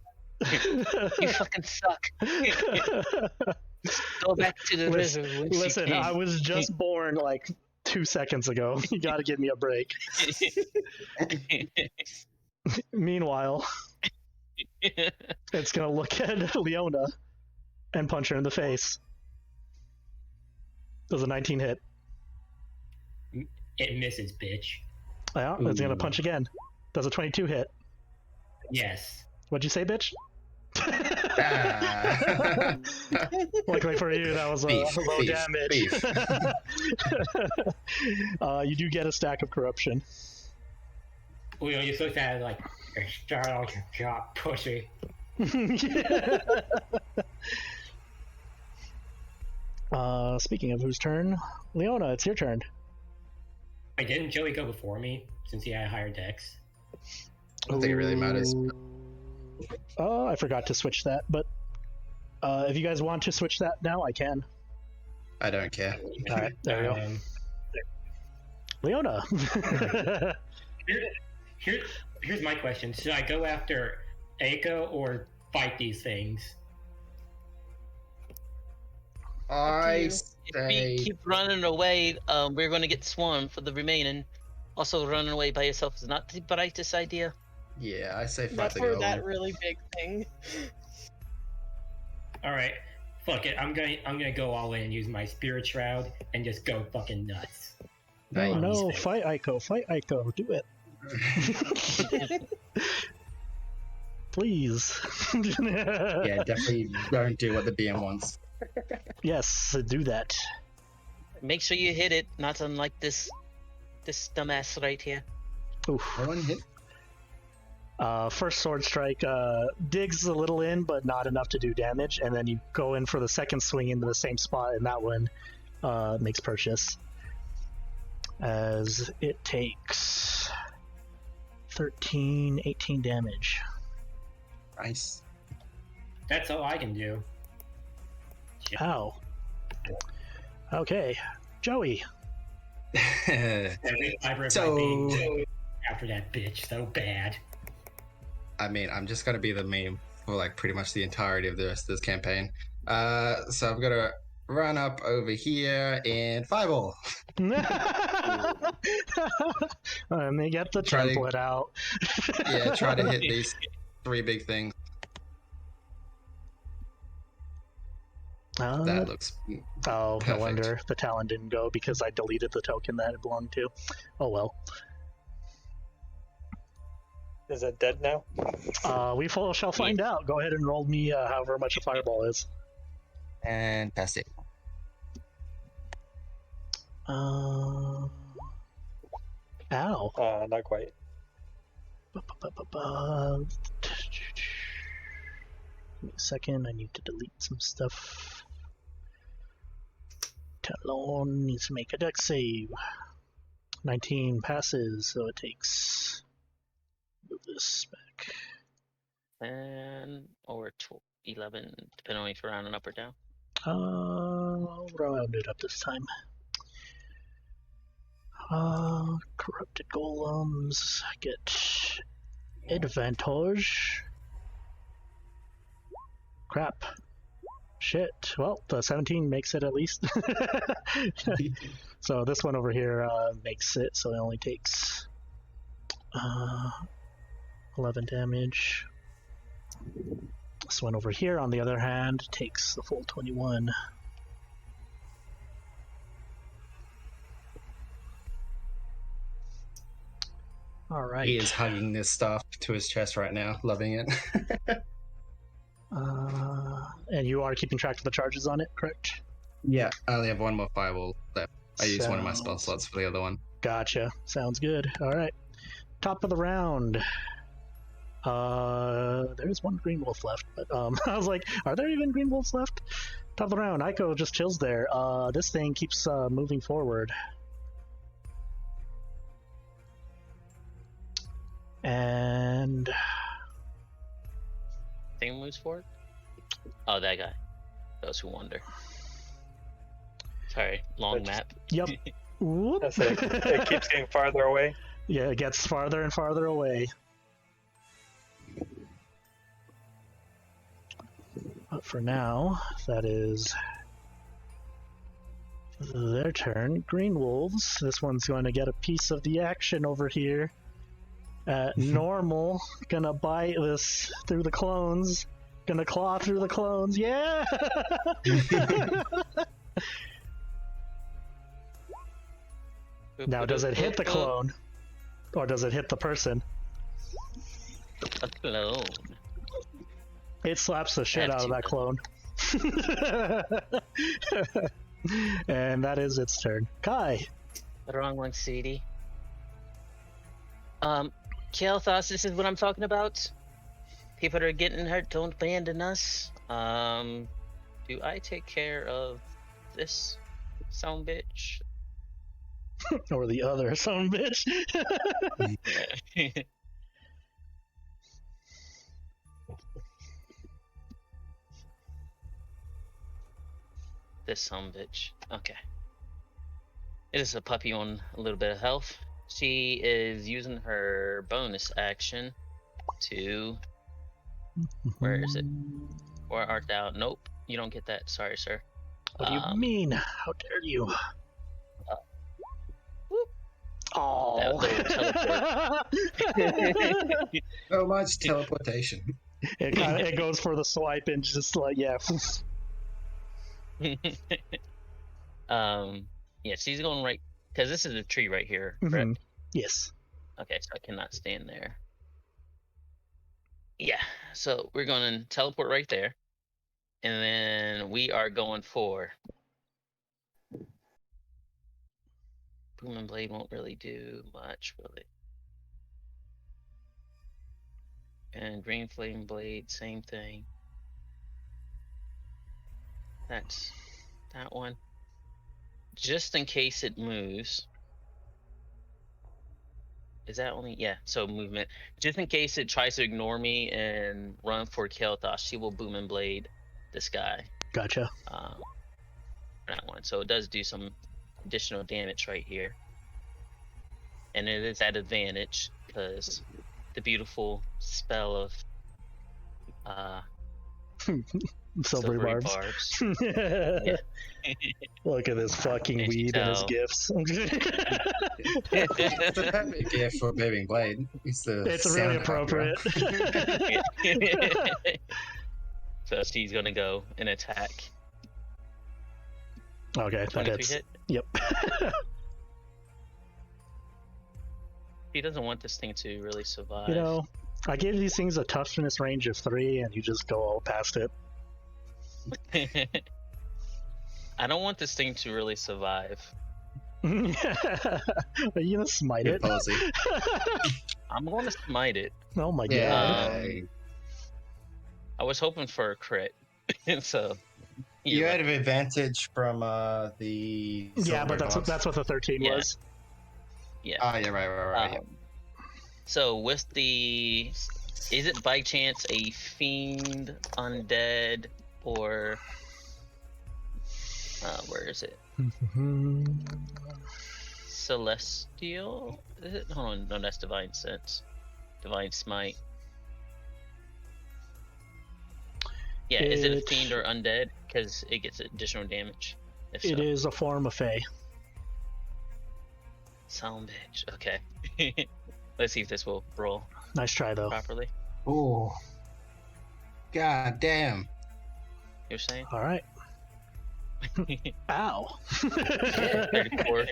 You fucking suck. Go back to the river. Listen, I was just born like 2 seconds ago. You gotta give me a break. Meanwhile, it's gonna look at Leona and punch her in the face. Does a 19 hit? It misses, bitch. Yeah, it's gonna punch again. Does a 22 hit? Yes. What'd you say, bitch? Luckily for you, that was low damage. You do get a stack of corruption. Well, you're supposed to have, like, start off your job, pussy. Speaking of whose turn? Leona, it's your turn. Wait, didn't Joey go before me, since he had a higher dex? I don't think it really matters. Oh, I forgot to switch that, but if you guys want to switch that now, I can. I don't care. Alright, there we go. Leona! Here's my question. Should I go after Eiko or fight these things? I If we keep running away, we're going to get swarmed for the remaining. Also, running away by yourself is not the brightest idea. Yeah, I say fight Not the for golem. that really big thing. All right, fuck it. I'm gonna go all in and use my spirit shroud and just go fucking nuts. No, no, fight Eiko, fight Eiko, do it. Please. Yeah, definitely don't do what the BM wants. Yes, do that. Make sure you hit it, not unlike this dumbass right here. Oof. No one hit. First sword strike digs a little in, but not enough to do damage, and then you go in for the second swing into the same spot, and that one makes purchase. As it takes 18 damage. Nice. That's all I can do. Ow. Okay, Joey. So after that bitch so bad. I mean, I'm just gonna be the meme for like pretty much the entirety of the rest of this campaign. So I'm gonna run up over here and fireball. Let me get the template out. Yeah, try to hit these 3 big things. That looks Oh, perfect. no wonder the talent didn't go because I deleted the token that it belonged to. Oh well. Is it dead now? We shall find out. Go ahead and roll me however much a fireball is. Fantastic. Ow. Not quite. Give me a second. I need to delete some stuff. Talon needs to make a dex save. 19 passes, so it takes. Move this back. Or 11, depending on if you're rounding up or down. I'll round it up this time. Corrupted golems get advantage. Crap. Shit. Well, the 17 makes it at least. So this one over here makes it, so it only takes 11 damage. This one over here, on the other hand, takes the full 21. All right. He is hugging this stuff to his chest right now, loving it. And you are keeping track of the charges on it, correct? Yeah, I only have one more fireball left. I used one of my spell slots for the other one. Gotcha. Sounds good. All right. Top of the round. There's one green wolf left, but I was like, are there even green wolves left? Top of the round. Aiko just chills there. This thing keeps moving forward. And Thing moves forward? Oh, that guy. Those who wonder. Sorry, long map. Yep. Whoop. That's it. It keeps getting farther away. Yeah, it gets farther and farther away. But for now, that is their turn. Green wolves. This one's going to get a piece of the action over here. Normal. Gonna bite this through the clones. Gonna claw through the clones. Yeah! Now, does it hit the clone? Or does it hit the person? A clone. It slaps the shit out of that clone. And that is its turn. Kai. The wrong one, sweetie. Kailthas, this is what I'm talking about. People that are getting hurt, don't abandon us. Do I take care of this son bitch? Or the other son bitch? This son bitch. Okay. It is a puppy on a little bit of health. She is using her bonus action to... Where is it? Or art thou? Nope, you don't get that. Sorry, sir. What do you mean? How dare you? Oh. So much teleportation. It goes for the swipe and just like, yeah. Yeah, she's going right, because this is a tree right here, correct? Mm-hmm. Yes. Okay, so I cannot stand there. Yeah, so we're going to teleport right there. And then we are going for... Booming Blade won't really do much, will it? And Green Flame Blade, same thing. That's that one. Just in case it moves. Is that only? Yeah, so movement. Just in case it tries to ignore me and run for Kailthas, she will Boom and Blade this guy. Gotcha. That one. So it does do some additional damage right here. And it is at advantage because the beautiful spell of Silvery barbs. Yeah. Look at this fucking and weed and his gifts. It's a perfect gift for Booming Blade. It's really appropriate. So she's gonna go and attack Okay, that 23 hits. hit. Yep. He doesn't want this thing to really survive. You know, I gave these things a toughness range of 3, and you just go all past it. I don't want this thing to really survive. Are you gonna smite it? I'm going to smite it. Oh my god. I was hoping for a crit. So you had an advantage from the yeah, but that's what the 13 was. Yeah. Oh yeah, right. Yeah. So with the, is it by chance a fiend, undead, or where is it? Celestial? Is it? Hold on, no, that's divine sense. Divine smite. Yeah, is it a fiend or undead? Because it gets additional damage. If It so. is a form of Fey. Son bitch. Okay. Let's see if this will roll Nice try, though. properly. Oh. God damn. You're saying? All right. Ow. 34.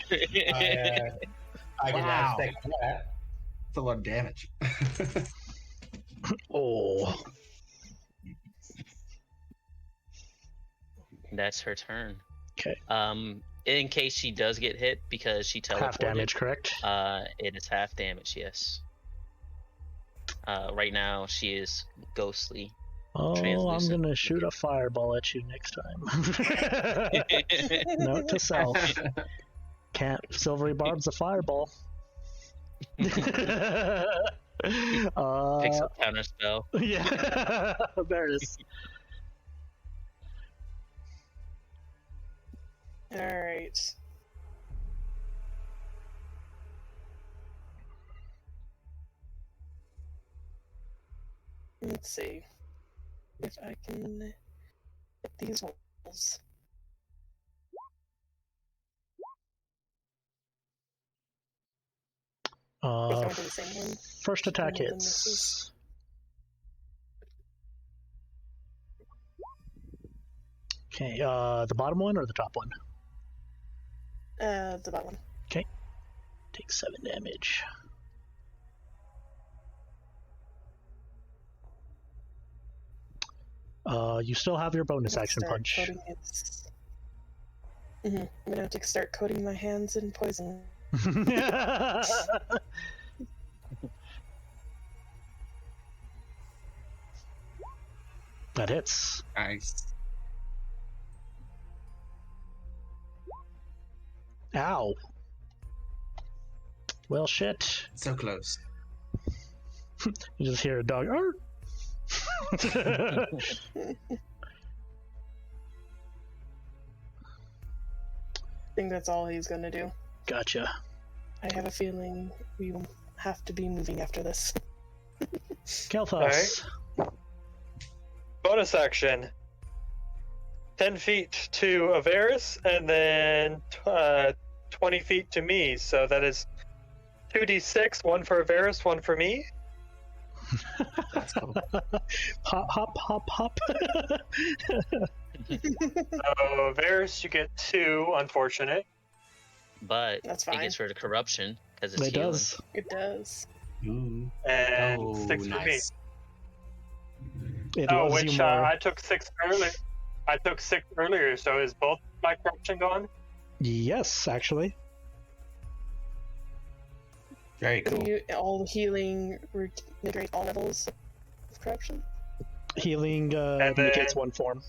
I did not expect that. That's a lot of damage. Oh. That's her turn. Okay. In case she does get hit because she teleported. Half damage, correct? It is half damage, yes. Right now she is ghostly. Oh, I'm translucent. gonna shoot a fireball at you next time. Note to self. Can't silvery barb's a fireball. Picks up counter spell. Yeah, there it is. Alright. Let's see if I can hit these walls. Going to the same one. First attack One of them hits. misses. Okay, the bottom one or the top one? The bottom one. Okay. Take 7 damage. You still have your bonus action punch. I'm gonna have to start coating my hands in poison. That hits. Nice. Ow. Well, shit. So close. You just hear a dog. Arr! I think that's all he's gonna do. Gotcha. I have a feeling we will have to be moving after this. Kailthas. Bonus action. 10 feet to Avaris, and then 20 feet to me. So that is 2d6, 1 for Avaris, 1 for me. That's cool. Hop, hop, hop, hop. So Avaris, you get 2, unfortunate. But That's it fine. gets rid of corruption because it's It healing. does. It does. Ooh. And Oh, 6 for me. nice. It Oh, loves which you more. I took 6 earlier. I took 6 earlier, so is both my corruption gone? Yes, actually. Very cool. All the healing negate all levels of corruption. Healing And then- negates one form.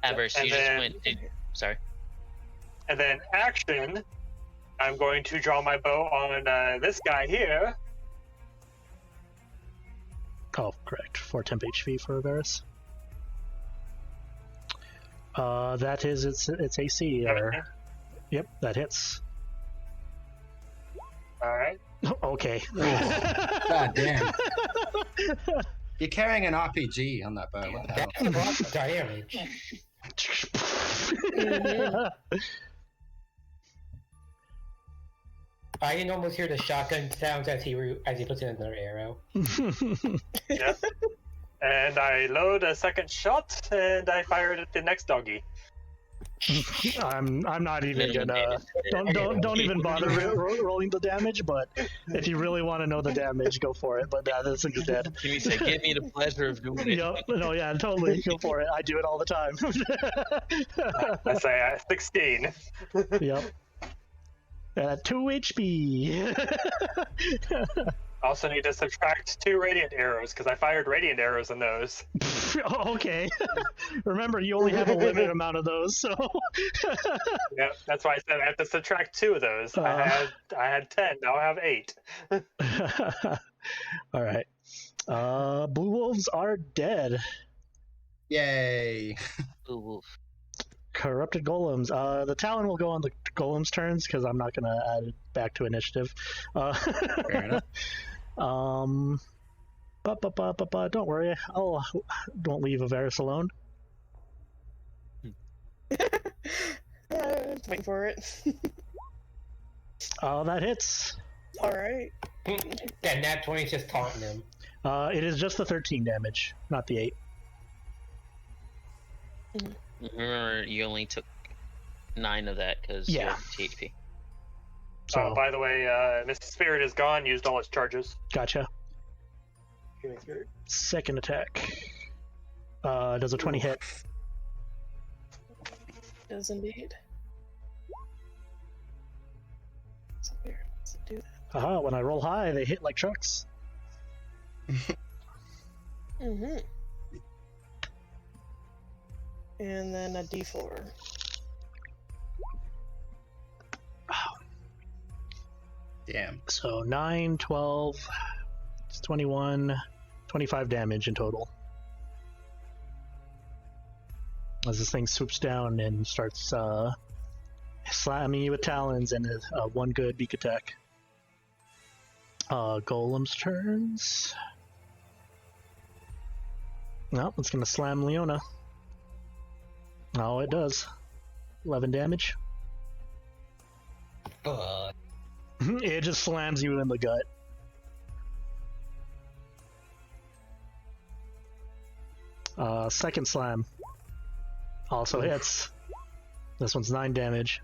Avaris, And you just then- went. Sorry. And then action, I'm going to draw my bow on this guy here. Oh, correct. 4 temp HP for Avaris. That is its AC. Yep, that hits. Alright. Okay. God damn. You're carrying an RPG on that bow. What the hell? That's a lot of damage. I can almost hear the shotgun sounds as he puts in another arrow. Yep. And I load a second shot, and I fire it at the next doggy. I'm not even gonna. Don't even bother rolling the damage. But if you really want to know the damage, go for it. But this thing's dead. Give me the pleasure of doing it. Yep. No. Yeah. Totally. Go for it. I do it all the time. I say 16. Yep. 2 HP. Also need to subtract 2 radiant arrows because I fired radiant arrows in those. Okay. Remember, you only have a limited amount of those, so. Yep, that's why I said I have to subtract 2 of those. I had 10. Now I have 8. All right. Blue wolves are dead. Yay! Blue wolf. Corrupted golems. The Talon will go on the golems' turns because I'm not gonna add it back to initiative. Fair enough. Don't worry. Don't leave Avaris alone. Waiting for it. That hits. All right. That nat 20 is just taunting him. It is just the 13 damage, not the 8. Remember, you only took 9 of that because you have THP. So, by the way, Mr. Spirit is gone. Used all its charges. Gotcha. Healing Spirit. Second attack. Does a 20 hit? Does indeed. So weird. Let's do that. When I roll high, they hit like trucks. Mm-hmm. And then a D4. Damn. So 9, 12, it's 21, 25 damage in total. As this thing swoops down and starts slamming you with talons and one good beak attack. Golem's turns. No, it's gonna slam Leona. Oh, it does. 11 damage. It just slams you in the gut. Second slam. Also hits. This one's 9 damage.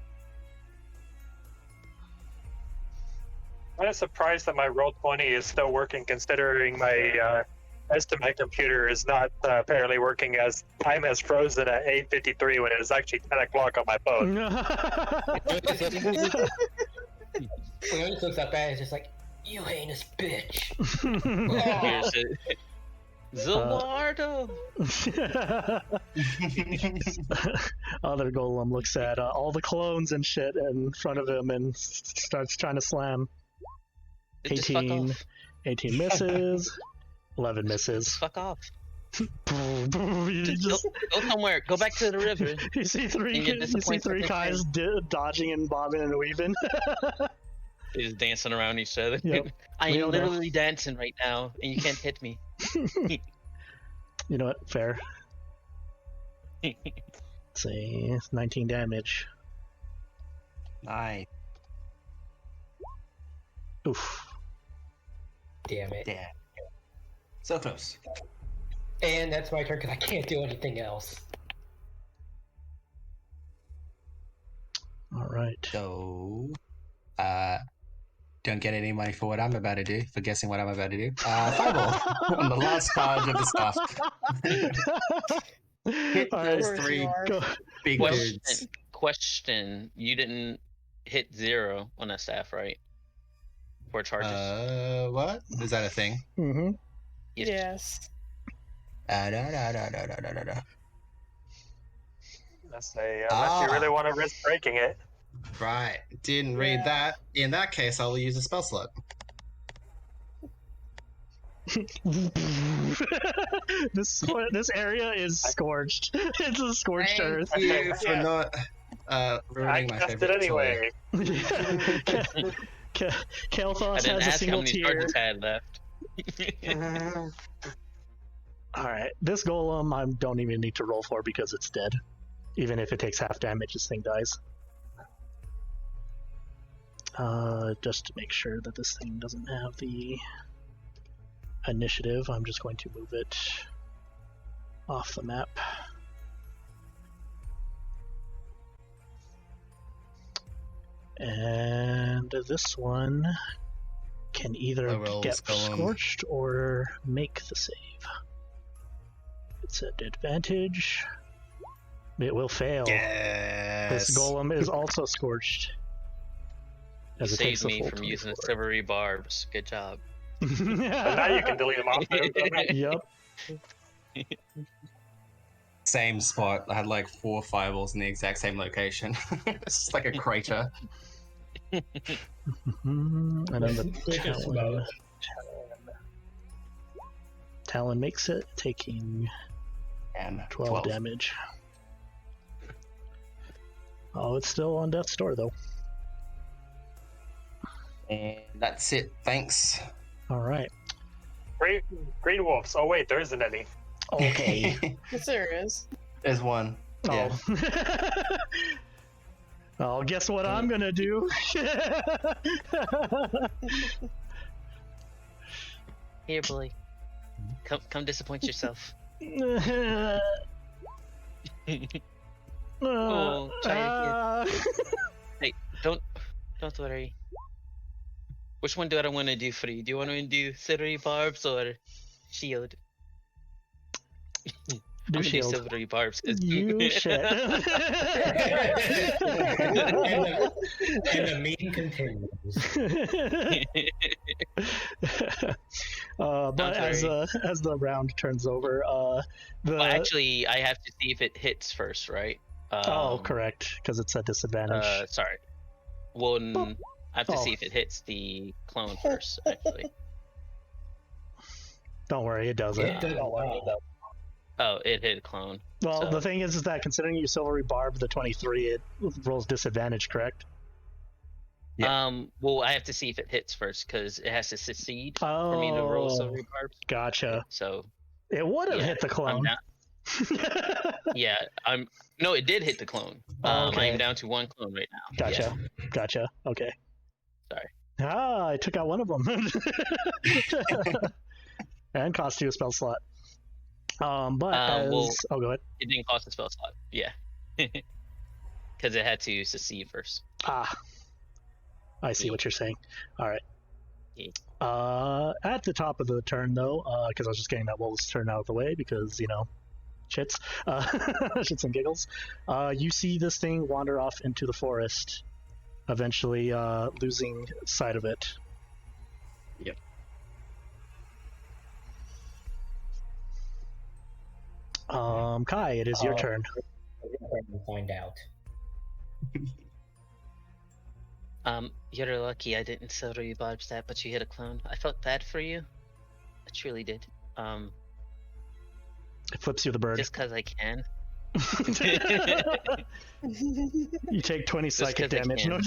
I'm kind of surprised that my Roll20 is still working, considering my estimate computer is not apparently working, as time has frozen at 8:53 when it is actually 10 o'clock on my phone. When he looks up at it, it's just like, you heinous bitch. Here's it. Zilbardo! Other golem looks at all the clones and shit in front of him and starts trying to slam. 18 misses. 11 misses. Fuck off. You Go somewhere. Go back to the river. You see three guys dodging and bobbing and weaving. They're just dancing around each other. Yep. I am literally dancing right now, and you can't hit me. You know what? Fair. Let's see. It's 19 damage. Nice. Oof. Damn it. Damn. So close. And that's my turn because I can't do anything else. Alright. So, don't get any money for what I'm about to do, for guessing what I'm about to do. Fireball on the last card of the stuff. Hit those 3 big dudes. Question. You didn't hit 0 on that staff, right? For charges. What? Is that a thing? Mm-hmm. Yes. No. Unless you really want to risk breaking it. Right. Didn't read that. In that case, I will use a spell slot. This area is scorched. It's a scorched earth. Thank you for not ruining my favorite anyway. Kailthas has a single tier. Had left. Alright, this golem I don't even need to roll for because it's dead. Even if it takes half damage, this thing dies. Just to make sure that this thing doesn't have the initiative, I'm just going to move it off the map. And this one can either get scorched or make the save. It's at advantage. It will fail. Yes. This golem is also scorched. You saved me from using silvery barbs. Good job. But now you can delete them off there. Yep. Same spot. I had like 4 fireballs in the exact same location. It's just like a crater. And then the Talon makes it, taking 12 damage. Oh, it's still on death's door though. And that's it. Thanks. All right. Green wolves. Oh wait, there isn't any. Okay. Yes, there is. There's one. Yeah. Oh, guess what I'm gonna do? Here, boy. Come disappoint yourself. Oh, try again. Hey, don't worry. Which one do I want to do for you? Do you want to do silvery barbs or shield? Do shield. Silvery barbs. You shit. And the meeting continues. But as the round turns over, Well, actually, I have to see if it hits first, right? Correct, because it's a disadvantage. Sorry. Well, I have to see if it hits the clone first, actually. Don't worry, it doesn't. Oh, it hit clone. Well, so. The thing is that considering you silvery barb the 23, it rolls disadvantage, correct? Yeah. Well, I have to see if it hits first because it has to succeed for me to roll silvery barbs. Gotcha. So it would have hit the clone. No, it did hit the clone. Okay. I'm down to 1 clone right now. Gotcha. Okay. Sorry. I took out one of them. And cost you a spell slot. Go ahead. It didn't cost a spell slot. Yeah. Because it had to succeed first. I see what you're saying. All right. Yeah. At the top of the turn, though, because I was just getting that wolf's turn out of the way, because, shits. Shits and giggles. You see this thing wander off into the forest, eventually losing sight of it. Yep. Kai, it is your turn. Find out. You're lucky I didn't silvery barb that, but you hit a clone. I felt bad for you. I truly did. It flips you the bird. Just because I can. You take 20 psychic damage. No,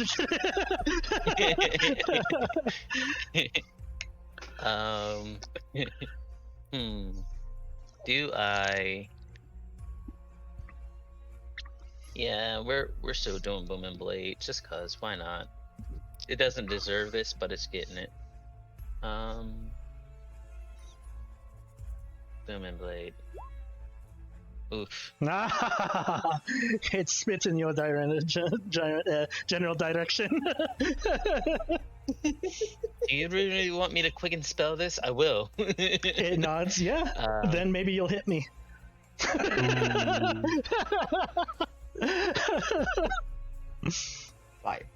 Do I? Yeah, we're still doing Boom and Blade, just cause why not? It doesn't deserve this, but it's getting it. Boom and Blade. Oof. It spits in your general direction. Do you really want me to quicken spell this? I will. It nods, yeah. Then maybe you'll hit me. Fight.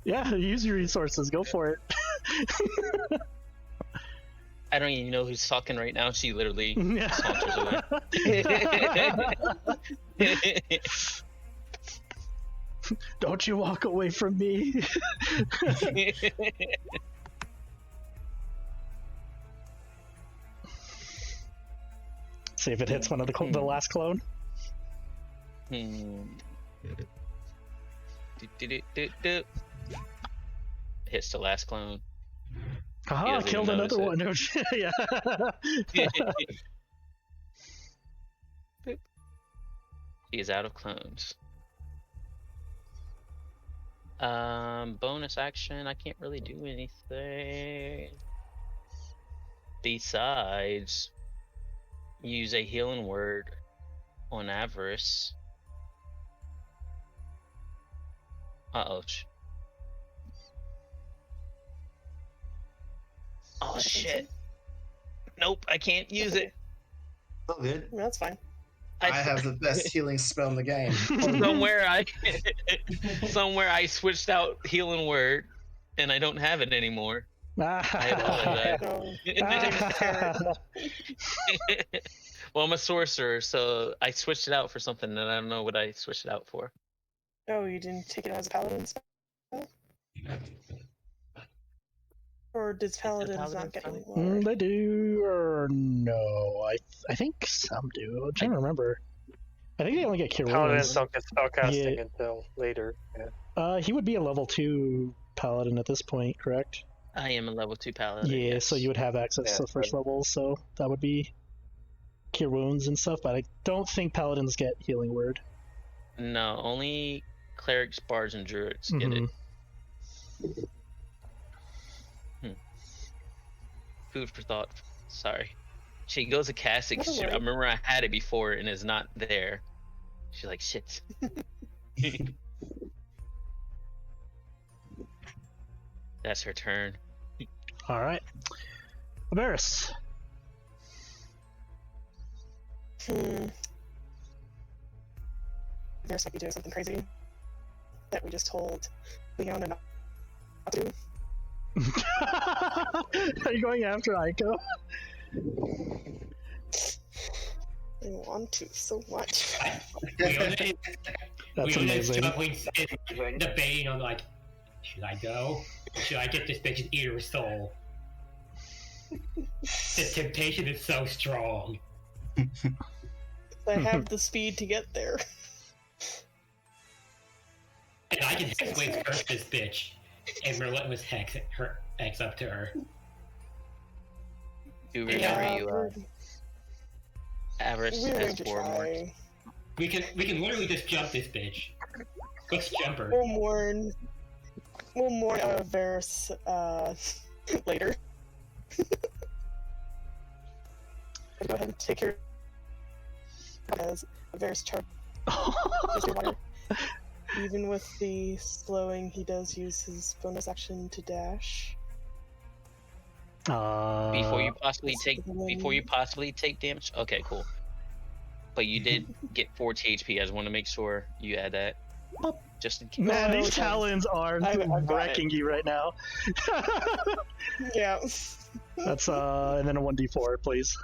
Yeah, use your resources. Go for it. I don't even know who's talking right now. She literally saunters away. Don't you walk away from me. See if it hits one of the last clone. Hits the last clone. Haha, killed another one. Yeah. He is out of clones. Bonus action, I can't really do anything. Besides, use a healing word on Avaris. Uh-oh. Oh, shit. Nope, I can't use it. All good. That's fine. I have the best healing spell in the game. Somewhere I switched out healing word, and I don't have it anymore. I apologize. Well, I'm a sorcerer, so I switched it out for something, and I don't know what I switched it out for. Oh, you didn't take it as a paladin spell? Or does paladins not get healing word? They do, or no? I think some do. I'm trying to remember. I think they only get cure Paladins wounds. don't get spellcasting until later. Yeah. He would be a level 2 paladin at this point, correct? I am a level 2 paladin. Yeah, yes. so you would have access to first level, so that would be cure wounds and stuff, but I don't think paladins get healing word. No, only clerics, bards, and druids get it. Food for thought. Sorry. She goes to cast it. I remember I had it before and it's not there. She's like, shit. That's her turn. All right. Avaris. Avaris might be doing something crazy that we just told Leona not to do. Are you going after Aiko? I want to so much. That's amazing. Debating on like, should I go? Or should I get this bitch and eat her soul? The temptation is so strong. I have the speed to get there. And I can Hexblade curse this bitch. And relentless hex up to her. Do remember you, Avaris has 4 more. We can literally just jump this bitch. Let's jump her. We'll mourn Avaris later. Go ahead and take your as Avaris charge. Even with the slowing, he does use his bonus action to dash. Before you possibly take damage. Okay, cool. But you did get 40 HP. I just want to make sure you add that, just in case. Man, these talons are wrecking you right now. Yeah. That's and then a 1d4, please.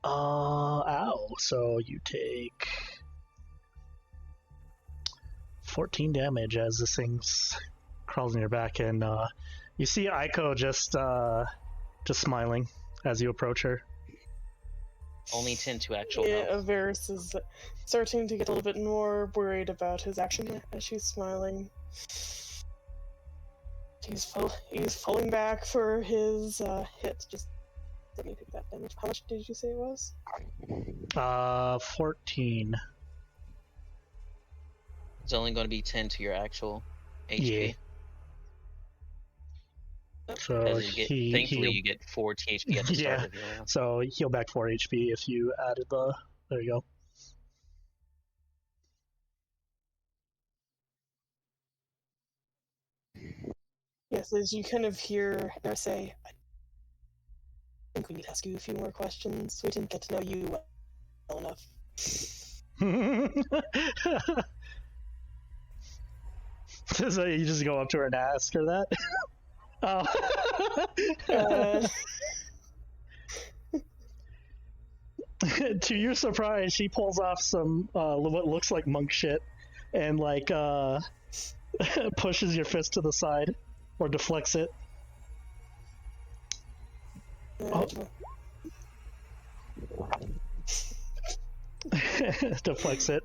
Ow. So you take 14 damage as this thing crawls in your back, and you see Aiko just smiling as you approach her. Only 10 to actual health. Avaris is starting to get a little bit more worried about his action as she's smiling. He's pulling back for his hit. Just let me pick that damage. How much did you say it was? 14. It's only going to be 10 to your actual HP. Yeah. So thankfully you get 4 HP at the start of your round. So heal back 4 HP if you added the. There you go. Yes, as you kind of hear her say, I think we need to ask you a few more questions. We didn't get to know you well enough. So you just go up to her and ask her that? Oh. To your surprise, she pulls off some what looks like monk shit and like pushes your fist to the side or deflects it. Deflects it.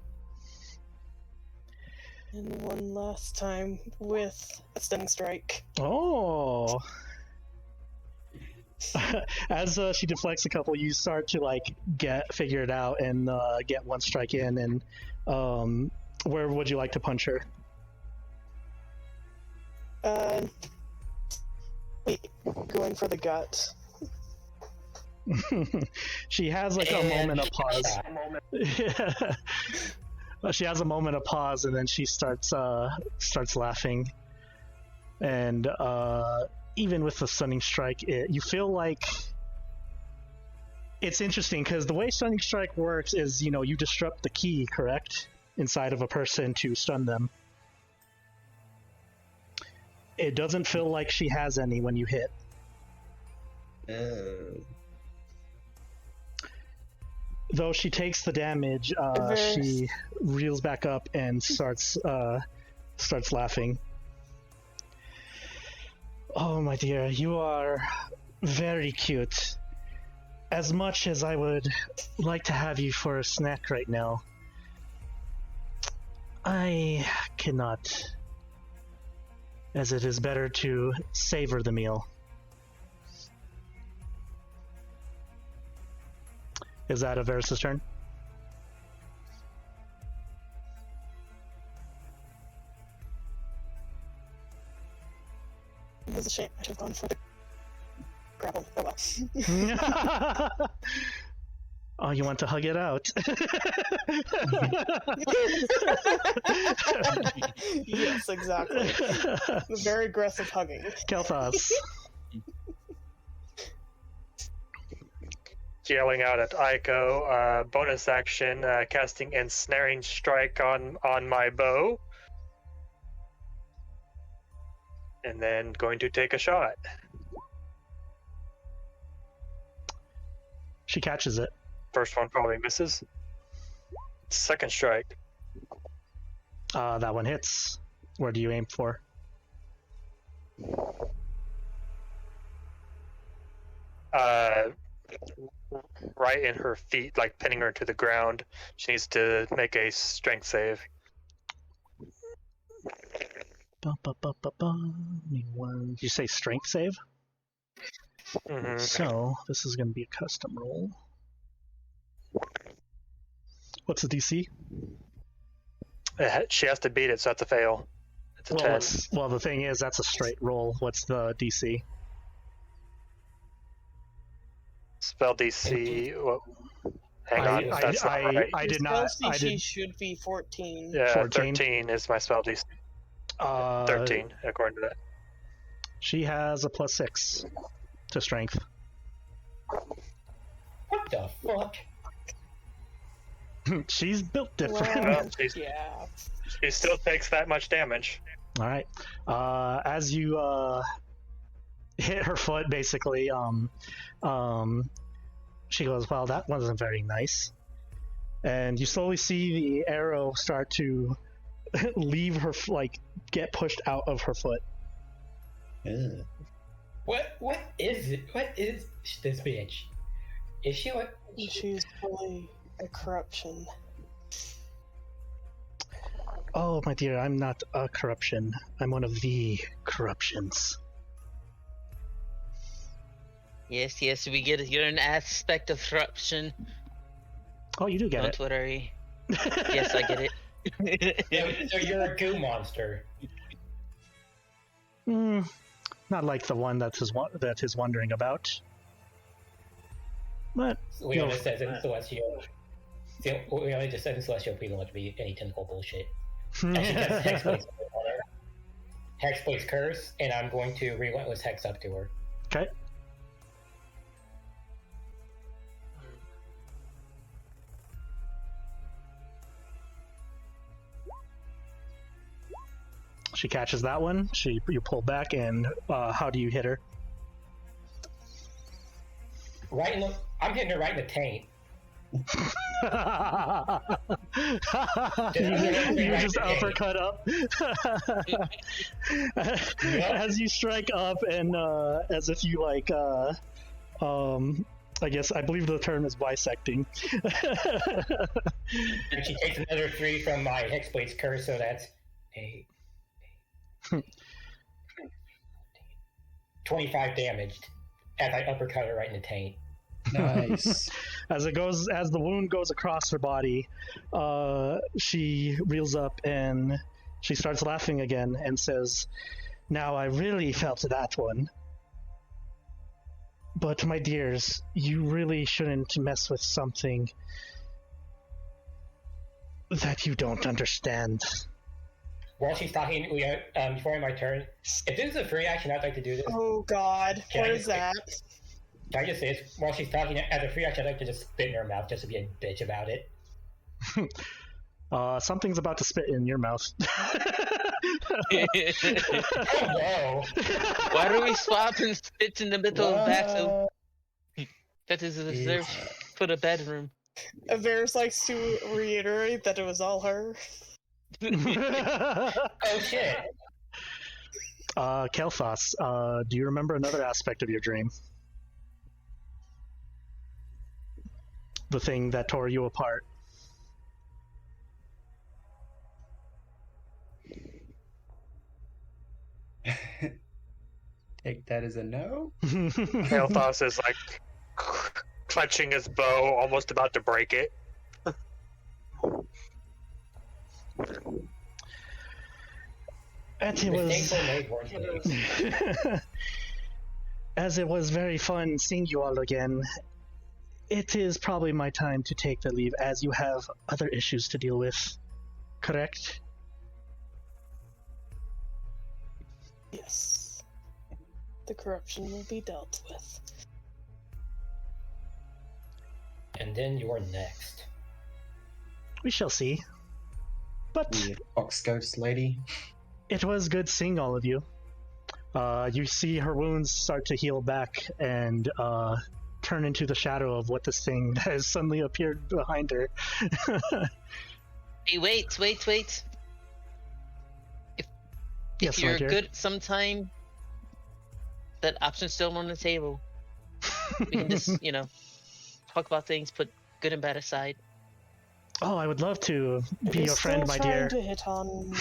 And one last time with a stunning strike. Oh. As she deflects a couple, you start to figure it out and get one strike in. And where would you like to punch her? Going for the gut. She has like a moment of pause. She has a moment of pause, and then she starts laughing. And even with the stunning strike, you feel like it's interesting because the way stunning strike works is, you disrupt the key, correct, inside of a person to stun them. It doesn't feel like she has any when you hit. Though she takes the damage, she reels back up and starts laughing. Oh, my dear, you are very cute. As much as I would like to have you for a snack right now, I cannot, as it is better to savor the meal. Is that Avaris' turn? It was a shame. I should have gone for the grapple. Oh well. Oh, you want to hug it out? Yes, exactly. Very aggressive hugging. Kailthas. Yelling out at Aiko, bonus action, casting Ensnaring Strike on my bow. And then going to take a shot. She catches it. First one probably misses. Second strike. That one hits. Where do you aim for? Right in her feet, like pinning her to the ground. She needs to make a strength save. Did you say strength save? Mm-hmm. So, this is going to be a custom roll. What's the DC? She has to beat it, so that's a fail. It's a 10. Well, the thing is, that's a straight roll. What's the DC? Spell DC. Well, hang on. That's not right. I did not. DC should be 14. Yeah, 14. 13 is my spell DC. 13, according to that. She has a +6 to strength. What the fuck? She's built different. Well, Yeah. she still takes that much damage. All right. As you hit her foot, basically, she goes, "Well, that wasn't very nice." And you slowly see the arrow start to leave her, like, get pushed out of her foot. What is it? What is this bitch? Is she what? She's fully a corruption. Oh, my dear, I'm not a corruption. I'm one of the corruptions. Yes, we get it. You're an aspect of corruption. Oh, you do get Don't worry. Yes, I get it. So you're a goo monster. Not like the one that is wondering about. But We only said in Celestial. We only just said in Celestial we don't want to be any tentacle bullshit. And she gets Hexblade's curse, and I'm going to Relentless Hex up to her. Okay. She catches that one. You pull back, and how do you hit her? I'm hitting her right in the taint. You just uppercut up. As you strike up, and as if you like, I believe the term is bisecting. And she takes another 3 from my Hexblade's curse, so that's 8. 25 damaged as I uppercut her right in the taint. Nice. As the wound goes across her body, she reels up and she starts laughing again and says, "Now I really felt that one." But my dears, you really shouldn't mess with something that you don't understand. While she's talking, before my turn, if this is a free action, I'd like to do this. Oh God, what is that? Can I just say this? While she's talking, as a free action, I'd like to just spit in her mouth just to be a bitch about it. Something's about to spit in your mouth. Oh no! Why do we swap and spit in the middle of battle? That is reserved for the bedroom. Avaris likes to reiterate that it was all her. Oh shit! Kailthas, do you remember another aspect of your dream? The thing that tore you apart. Take that as a no. Kailthas is like clutching his bow, almost about to break it. As it was very fun seeing you all again, it is probably my time to take the leave, as you have other issues to deal with. Correct? Yes. The corruption will be dealt with. And then you're next. We shall see. But The Ox Ghost lady. it was good seeing all of you. You see her wounds start to heal back and turn into the shadow of what this thing has suddenly appeared behind her. Hey, wait. If you're good sometime, that option's still on the table. We can just, talk about things, put good and bad aside. Oh, I would love to be your friend, my dear. To hit on...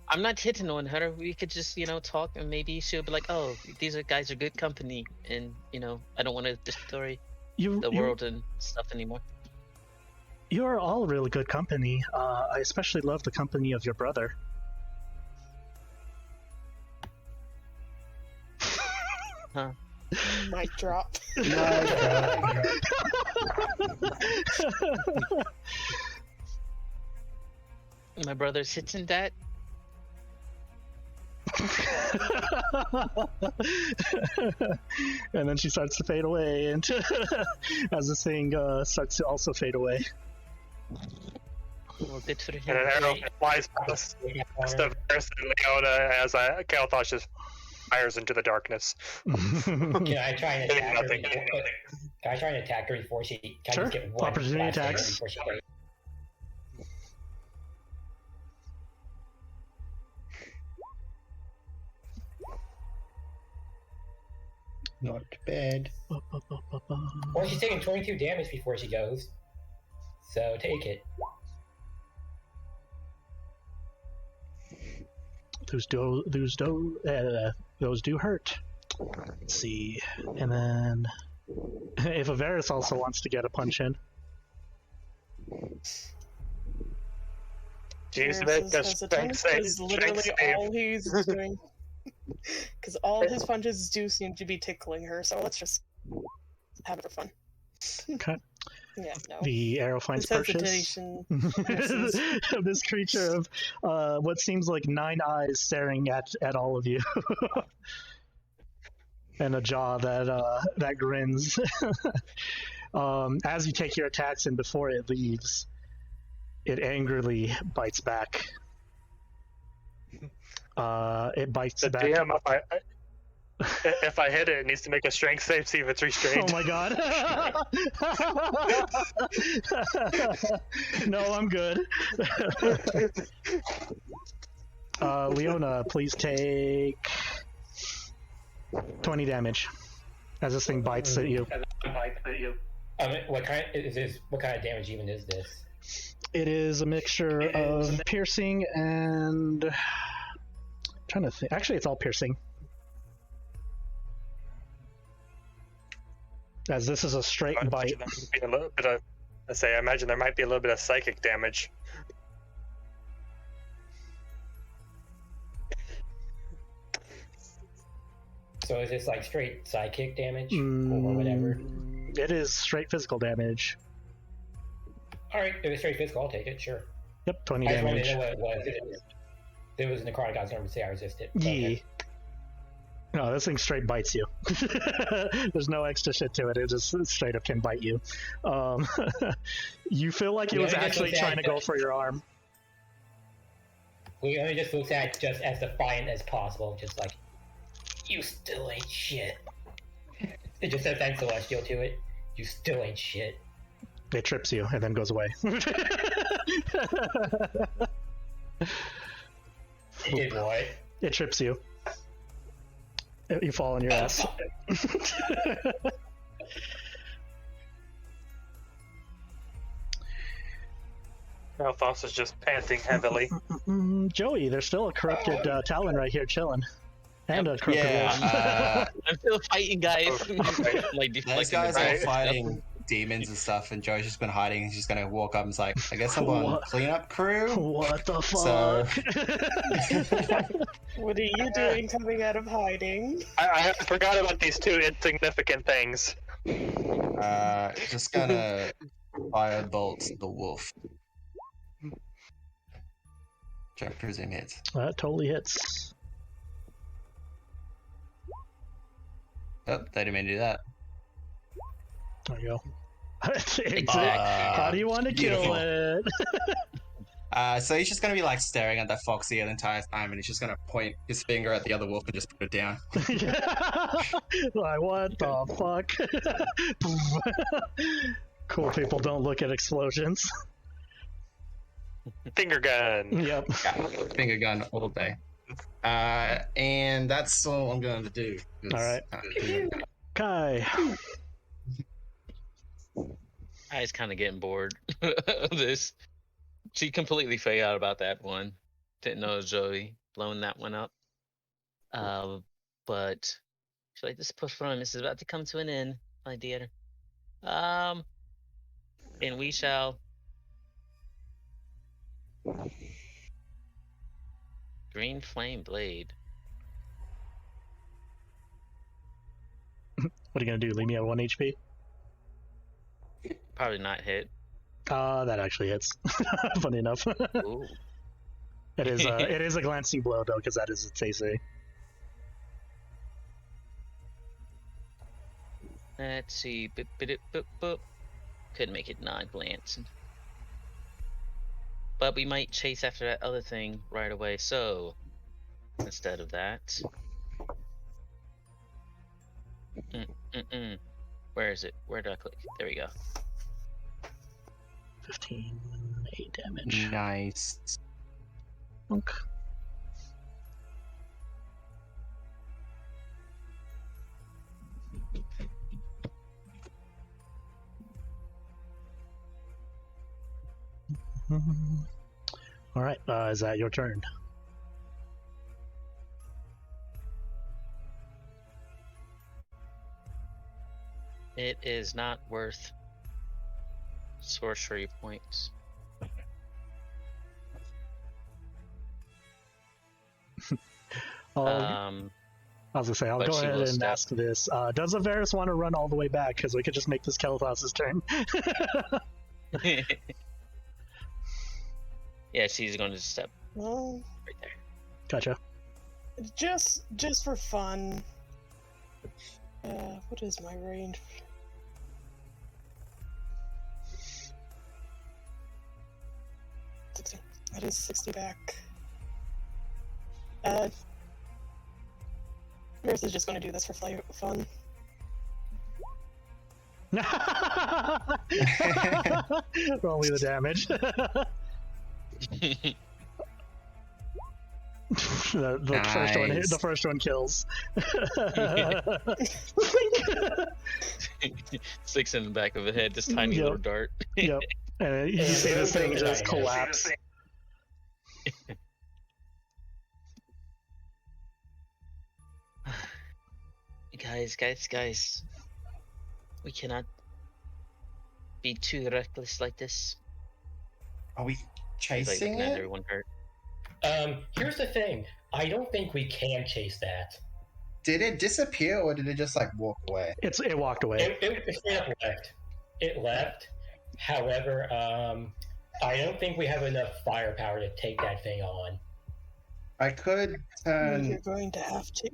I'm not hitting on her. We could just, talk, and maybe she'll be like, "Oh, these guys are good company," and I don't want to destroy the world and stuff anymore. You are all really good company. I especially love the company of your brother. Huh. Mic drop. My brother sits in that. And then she starts to fade away, and as this thing starts to also fade away. Well, good for him. And an arrow flies past the Avaris and Leona as Kailthas just fires into the darkness. Can I try and attack her? Can I try and attack her before she? Can Sure. I just get one Opportunity blast at her attacks. before she... Not bad. Well, she's taking 22 damage before she goes. So take it. Those do hurt. Let's see, and then if Avaris also wants to get a punch in. Jeez, is literally all he's doing. Because all of his punches do seem to be tickling her, so let's just have it for fun. Okay. Yeah, no. The arrow finds purchase. This creature of what seems like 9 eyes staring at all of you, and a jaw that grins. As you take your attacks, and before it leaves, it angrily bites back. It bites back. DM, if I hit it, it needs to make a strength save, see if it's restrained. Oh my god. No, I'm good. Leona, please take 20 damage as this thing bites at you. What kind of damage even is this? It is a mixture of piercing and... I'm trying to think. Actually, it's all piercing. As this is a straight bite. Be a little bit of, I imagine there might be a little bit of psychic damage. So is this like straight sidekick damage or whatever? It is straight physical damage. All right, if it's straight physical, I'll take it. Sure. Yep, 20 I just wanted damage. to know what it was. If it was necrotic, I was going to say I resist it. Yeah. No, this thing straight bites you. There's no extra shit to it. It just straight up can bite you. You feel like it was actually trying to go for your arm. We only just looks at it just as defiant as possible, just like, you still ain't shit. It just says that celestial to it. You still ain't shit. It trips you and then goes away. It did what? It trips you. You fall on your ass. Kailthas is just panting heavily. Joey, there's still a corrupted Talon right here chilling. And a corrupted wolf. I'm still fighting, guys. Those guys are fighting demons and stuff, and Joe's just been hiding. He's just gonna walk up and like, I guess I'm on cleanup crew. What the fuck? So... What are you doing coming out of hiding? I forgot about these two insignificant things. Just gonna firebolt the wolf. Which I presume hits. That totally hits. Oh, they didn't mean to do that. There you go. How do you want to kill it? So he's just gonna be like staring at that foxy the entire time, and he's just gonna point his finger at the other wolf and just put it down. Like, what the fuck? Cool people don't look at explosions. Finger gun. Yep. Yeah, finger gun all day. And that's all I'm going to do. All right. Kai. I was kind of getting bored of this. She completely forgot about that one. Didn't know it was Joey blowing that one up. But I feel like this performance is about to come to an end, my dear. And we shall. Green Flame Blade. What are you gonna do? Leave me at 1 HP? Probably not hit. That actually hits. Funny enough. Ooh. It is a glancing blow though, because that is its AC. Let's see. Couldn't make it non-glancing. But we might chase after that other thing right away, so instead of that. Where is it? Where do I click? There we go. 15, 8 damage. Nice. Okay. All right, is that your turn? It is not worth sorcery points. I was gonna say, I'll go ahead and ask this. Does Avaris want to run all the way back? Because we could just make this Kailthas' turn. Yeah, she's going to step Well, right there. Gotcha. just for fun. What is my range? That is 60 back. Avaris is just going to do this for fun. Roll me the damage. The first one kills. Sticks in the back of the head, this tiny little dart. Yep. And you see this thing just collapse. Guys. We cannot be too reckless like this. Are we chasing Like, it? everyone hurt. Here's the thing. I don't think we can chase that. did it disappear or did it just like walk away? It walked away. It straight up left. It left. However, I don't think we have enough firepower to take that thing on. I could turn You're going to have to.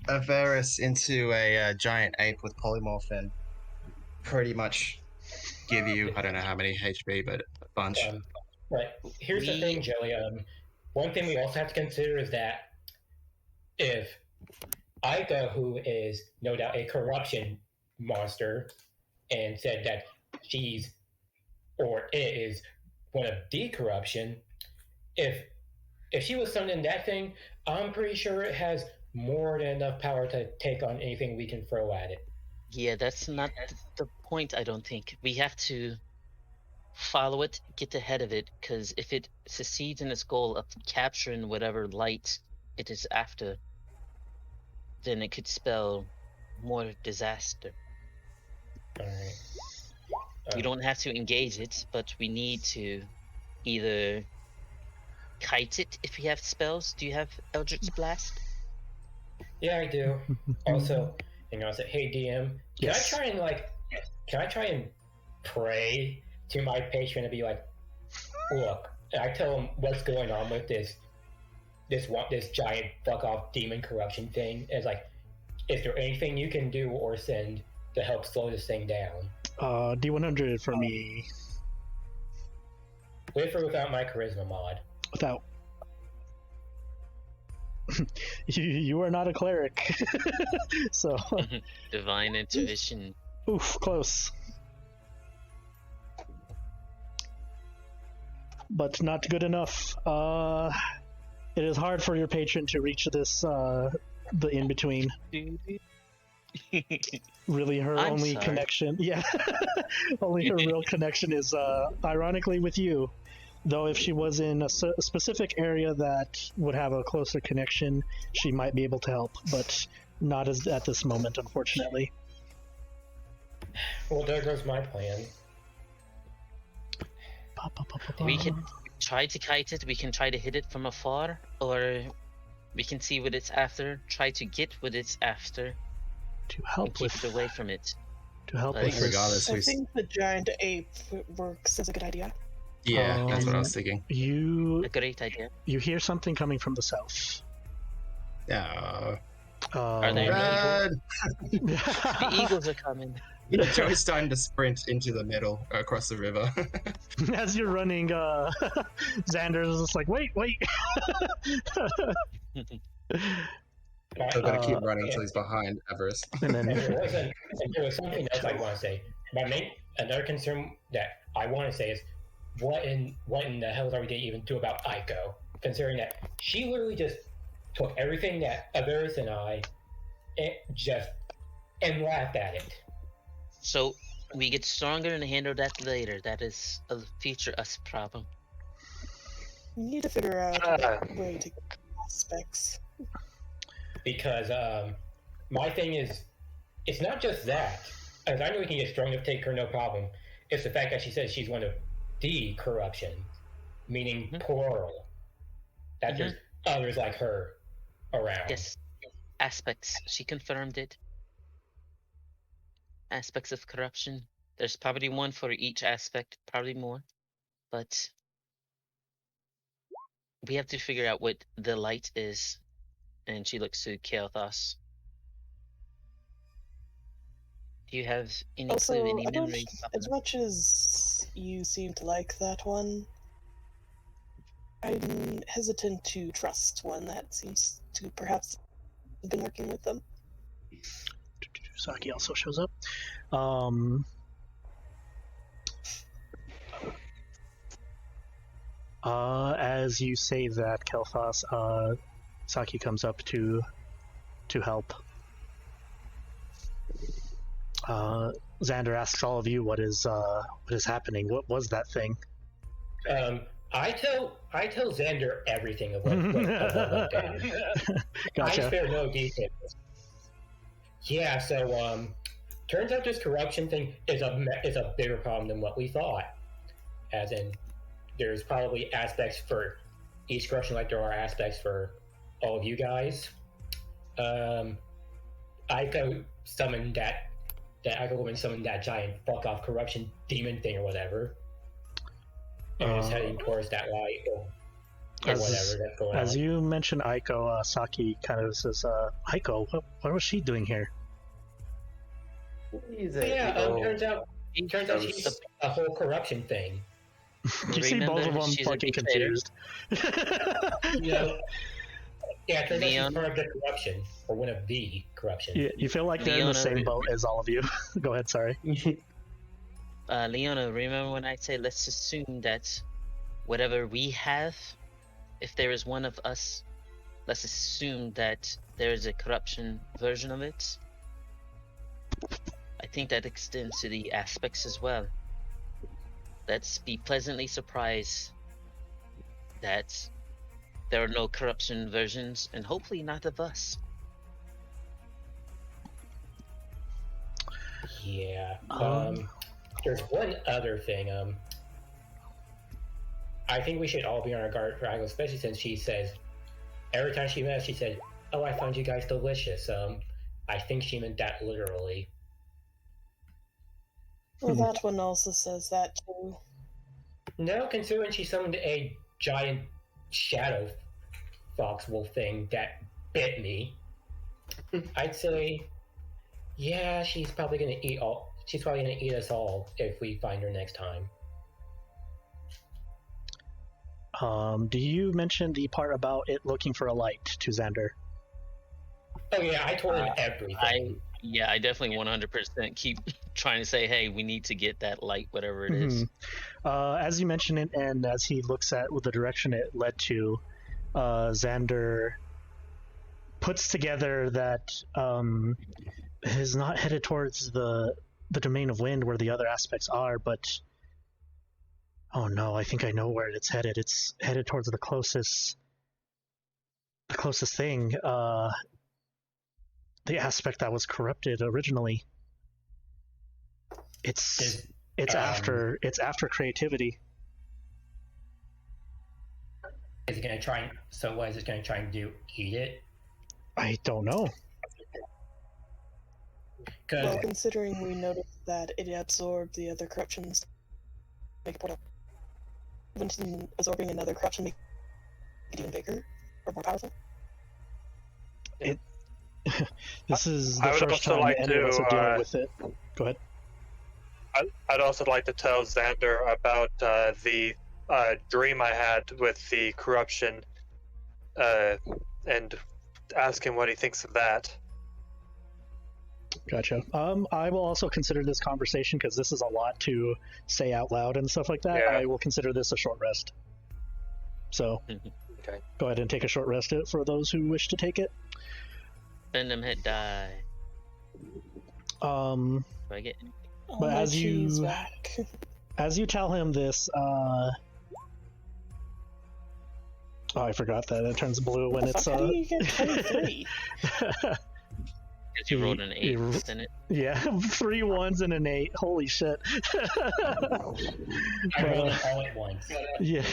Avaris into a giant ape with polymorph and pretty much give you, I don't know how many HP, but a bunch. But here's the thing, Joey. One thing we also have to consider is that if Aika, who is no doubt a corruption monster, and said that she's or it is one of the corruption, if she was summoning that thing, I'm pretty sure it has more than enough power to take on anything we can throw at it. Yeah, that's not the point, I don't think. We have to follow it, get ahead of it, because if it succeeds in its goal of capturing whatever light it is after, then it could spell more disaster. Alright. We don't have to engage it, but we need to either kite it if we have spells. Do you have Eldritch Blast? Yeah, I do. Also, I said, hey DM, Yes. can I try and pray to my patron and be like, look, and I tell him what's going on with this giant fuck off demon corruption thing. It's like, is there anything you can do or send to help slow this thing down? D100 for me. With or without my charisma mod? Without. you are not a cleric. So. Divine Intuition. Oof, close. But not good enough. It is hard for your patron to reach this, the in-between. Really, her I'm only sorry. connection, yeah, only her real connection is, ironically, with you. Though if she was in a specific area that would have a closer connection, she might be able to help, but not as at this moment, unfortunately. Well, there goes my plan. We can try to kite it, we can try to hit it from afar, or we can see what it's after, try to get what it's after, To and help keep with it away from it. to help Like, with this. regardless, I think the giant ape works as a good idea. Yeah, that's what I was thinking. You A great idea. hear something coming from the south. Yeah. Are they Run! The eagles are coming. Joey's starting to sprint into the middle across the river. As you're running, Xander is just like, wait. We're gonna keep running until he's behind Avaris. And then There was something else I want to say. Another concern that I want to say is, what in the hell are we going to even do about Aiko? Considering that she literally just took everything that Avaris and I and laughed at it. So we get stronger and handle that later. That is a future us problem. We need to figure out a way to get aspects. Because my thing is, it's not just that. As I know we can get strong enough to take her, no problem. It's the fact that she says she's one of the corruption, meaning plural. That there's others like her around. Yes. Aspects. She confirmed it. Aspects of corruption. There's probably one for each aspect, probably more. But we have to figure out what the light is. And she looks to Kailthas. Do you have any Also, clue, any I don't, memory? as much as you seem to like that one, I'm hesitant to trust one that seems to perhaps have been working with them. Saki also shows up. As you say that, Kailthas, Saki comes up to help. Xander asks all of you what is happening. What was that thing? I tell Xander everything of what went down. Gotcha. I spare no details. Yeah, so turns out this corruption thing is a bigger problem than what we thought. As in, there's probably aspects for each corruption like there are aspects for all of you guys. Aiko summoned that Aiko woman summoned that giant fuck off corruption demon thing or whatever. And is heading towards that light or whatever that's going on. As you mentioned Aiko, Saki kind of says, Aiko, what was she doing here? Turns out she's a whole corruption thing. You see both of them fucking confused. Yeah, turns out she's part of the corruption, or one of the corruption. Yeah, you feel like they're in the same boat as all of you. Go ahead, sorry. Leona, remember when I say let's assume that whatever we have, if there is one of us, let's assume that there is a corruption version of it. I think that extends to the aspects as well. Let's be pleasantly surprised that there are no corruption versions, and hopefully not of us. Yeah. There's one other thing. I think we should all be on our guard for Aiko, especially since she says every time she met us, she said, "Oh, I found you guys delicious." I think she meant that literally. Well, that one also says that too. No, considering she summoned a giant shadow fox wolf thing that bit me, I'd say, yeah, she's probably gonna eat us all if we find her next time. Do you mention the part about it looking for a light to Xander? Oh yeah, I told him everything. I definitely 100% keep trying to say, hey, we need to get that light, whatever it is. As you mention it, and as he looks at the direction it led to, Xander puts together that is not headed towards the domain of wind where the other aspects are, but oh no, I think I know where it's headed. It's headed towards the closest thing. The aspect that was corrupted originally. It's after creativity. Is it going to try? So what is it going to try and do? Eat it? I don't know. Well, considering we noticed that it absorbed the other corruptions, make it portal. Wouldn't absorbing another corruption make it even bigger or more powerful? This is the first time any of us are dealing with it. Go ahead. I'd also like to tell Xander about the dream I had with the corruption, and ask him what he thinks of that. Gotcha. I will also consider this conversation, because this is a lot to say out loud and stuff like that. Yeah. I will consider this a short rest. So, okay. Go ahead and take a short rest for those who wish to take it. Send him hit die. But as you tell him this, oh, I forgot that it turns blue when it's How do you get 23? Because you rolled an 8, didn't it? Yeah, 3 1s and an 8. Holy shit. I rolled it all at once. Yeah.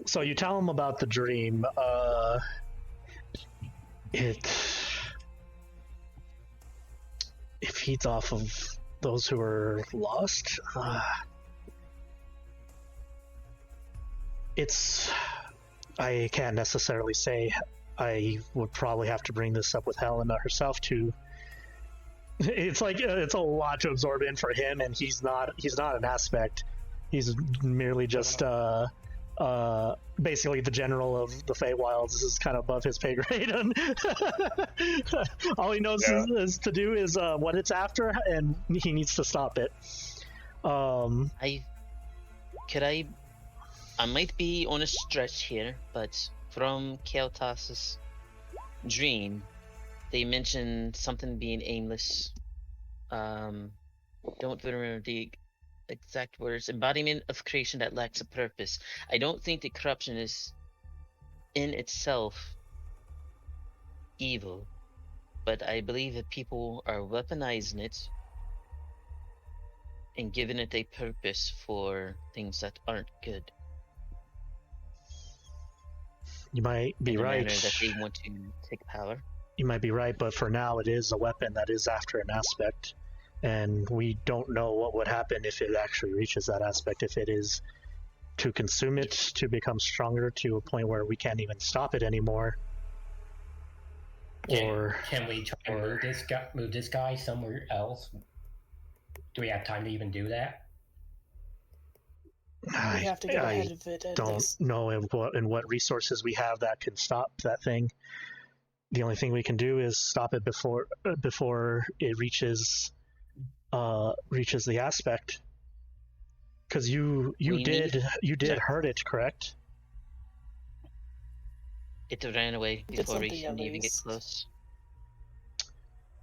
So you tell him about the dream. It feeds off of those who are lost. I can't necessarily say. I would probably have to bring this up with Helena herself to. It's like it's a lot to absorb in for him, and he's not an aspect. He's merely just basically the general of the Feywilds. This is kind of above his pay grade. And all he knows is to do is what it's after, and he needs to stop it. I might be on a stretch here, but from Kailthas' dream, they mentioned something being aimless. Don't remember the exact words. Embodiment of creation that lacks a purpose. I don't think the corruption is in itself evil, but I believe that people are weaponizing it and giving it a purpose for things that aren't good. You might be in a right. manner that they want to take power. You might be right, but for now it is a weapon that is after an aspect, and we don't know what would happen if it actually reaches that aspect, if it is to consume it, to become stronger to a point where we can't even stop it anymore. Can we try and move this guy somewhere else? Do we have time to even do that? We have to get ahead of it. Don't know in what resources we have that can stop that thing. The only thing we can do is stop it before it reaches the aspect. Because you did hurt it, correct? It ran away before we can even get close.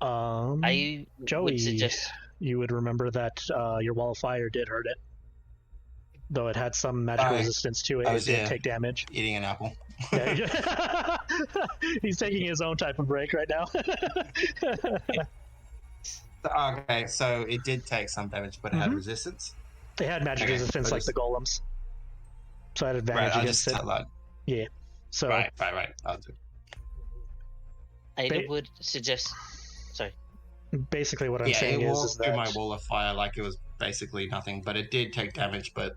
I Joey, would suggest you would remember that your wall of fire did hurt it. Though it had some magical resistance to it, it did take damage. Eating an apple. Yeah, he's taking his own type of break right now. Okay, so it did take some damage, but it had resistance? They had magic resistance like the golems. So I had advantage against it. Yeah. So Right. I'll do. I would suggest... Sorry. Basically what I'm saying is that... my wall of fire like it was basically nothing, but it did take damage, but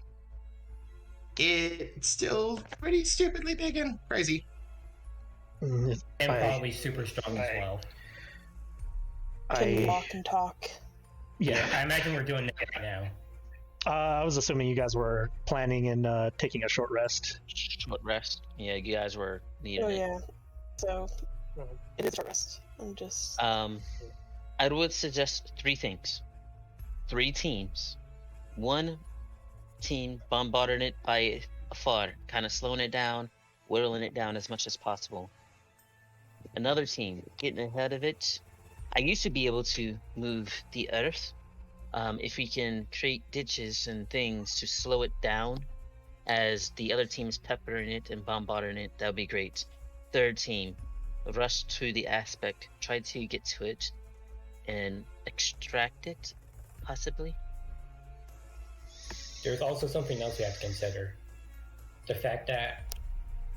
it's still pretty stupidly big and crazy. And probably super strong as well. Can walk and talk. Yeah, I imagine we're doing that right now. I was assuming you guys were planning and taking a short rest. Short rest? Yeah, you guys were needing it. Yeah. So, it is a rest. I'm just... I would suggest 3 things. 3 teams. 1 team bombarding it by afar, kind of slowing it down, whittling it down as much as possible. Another team getting ahead of it. I used to be able to move the earth. If we can create ditches and things to slow it down as the other team's peppering it and bombarding it, that would be great. 3rd team, rush to the aspect, try to get to it and extract it, possibly. There's also something else we have to consider. The fact that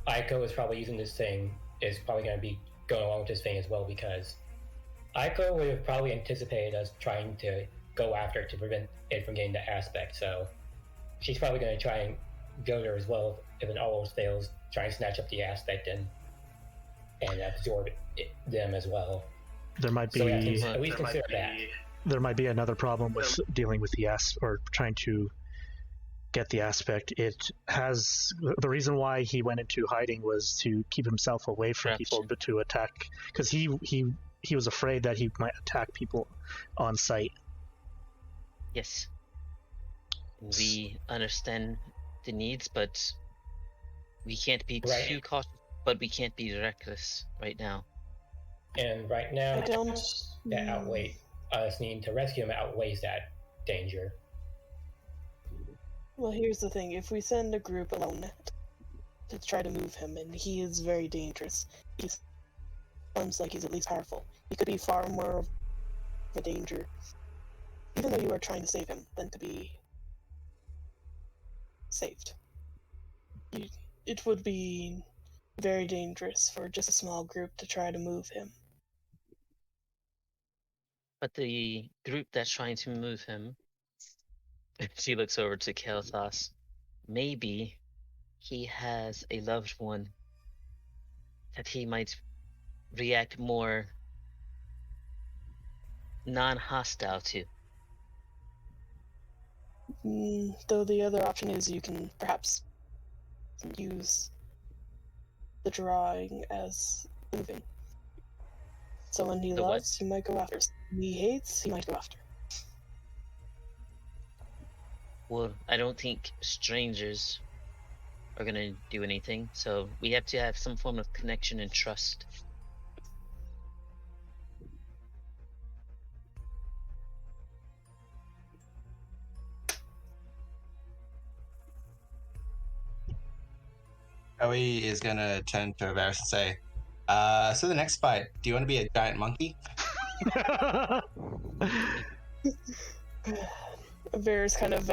Aiko is probably using this thing is probably going to be going along with this thing as well, because Aiko would have probably anticipated us trying to go after it to prevent it from getting the aspect, so she's probably going to try and go there as well if it all else fails, try and snatch up the aspect and absorb them as well. There might be at least consider that. There might be another problem with dealing with the or trying to get the aspect. It has the reason why he went into hiding was to keep himself away from people, but to attack, because he was afraid that he might attack people on sight. Yes, we understand the needs, but we can't be too cautious, but we can't be reckless right now. And right now, that outweighs us needing to rescue him outweighs that danger. Well, here's the thing. If we send a group alone to try to move him, and he is very dangerous, he sounds like he's at least powerful. He could be far more of a danger, even though you are trying to save him, than to be saved. It would be very dangerous for just a small group to try to move him. But the group that's trying to move him, she looks over to Kailthas. Maybe he has a loved one that he might react more non-hostile to. Though the other option is you can perhaps use the drawing as moving. Someone he loves, he might go after. Someone he hates, he might go after. Well, I don't think strangers are gonna do anything, so we have to have some form of connection and trust. Joey is gonna turn to Avaris and say, so the next fight, do you want to be a giant monkey? Avaris kind of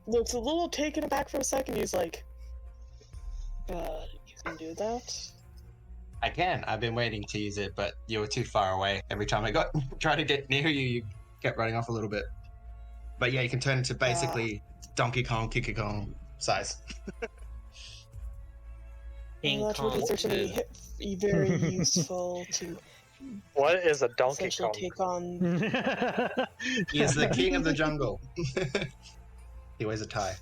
looks a little taken aback for a second. He's like, you can do that? I can. I've been waiting to use it, but you were too far away. Every time I got tried to get near you, you kept running off a little bit. But yeah, you can turn into basically Donkey Kong, Kiki Kong size. King That would Kong certainly be very useful to What is a Donkey essentially Kong? take on. He is the king of the jungle. He wears a tie.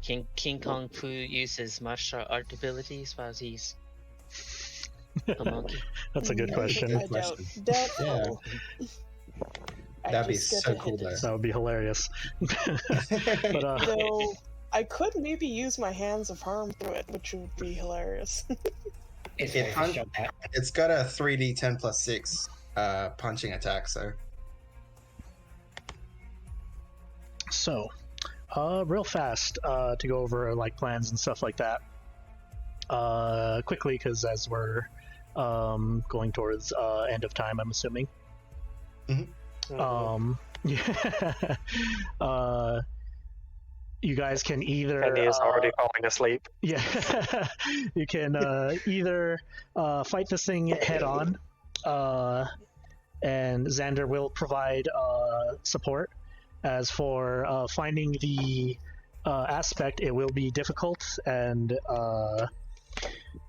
King Kong Fu uses martial art abilities while he's a monkey. That's a good question. I doubt. Doubtful. That'd be so cool, though. That would be hilarious. But Though I could maybe use my hands of harm through it, which would be hilarious. It's got a 3d 10 plus 6 punching attack, so. So, real fast to go over like plans and stuff like that. Quickly, because as we're going towards end of time, I'm assuming. You guys can either. And he is already falling asleep. Yeah, you can either fight this thing head on, and Xander will provide support. As for finding the aspect, it will be difficult, and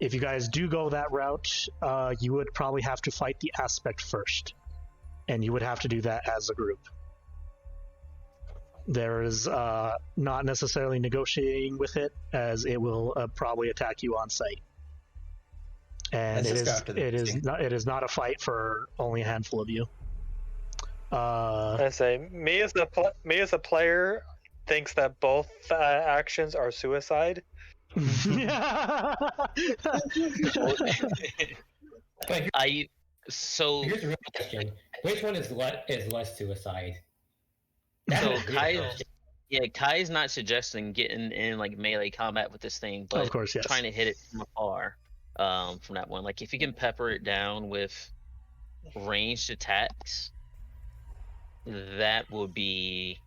if you guys do go that route, you would probably have to fight the aspect first, and you would have to do that as a group. There is not necessarily negotiating with it, as it will probably attack you on sight. And it is not a fight for only a handful of you. I say, me as a player thinks that both actions are suicide. So here's the real question: which one is less suicide? So Kai's not suggesting getting in like melee combat with this thing, but of course, yes. Trying to hit it from afar. From that one, like if you can pepper it down with ranged attacks, that would be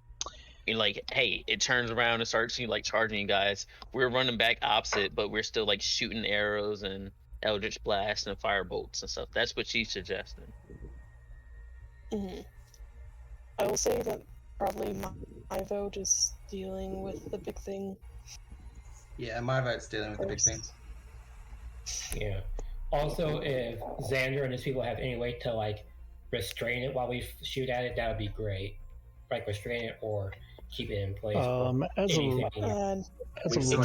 like, hey, it turns around and starts like charging you guys. We're running back opposite, but we're still like shooting arrows and eldritch blasts and fire bolts and stuff. That's what she's suggesting. I will say that probably my vote is dealing with the big thing. Yeah, my vote's dealing with the big thing. Yeah. Also, if Xander and his people have any way to like restrain it while we shoot at it, that would be great. Like restrain it or keep it in place. It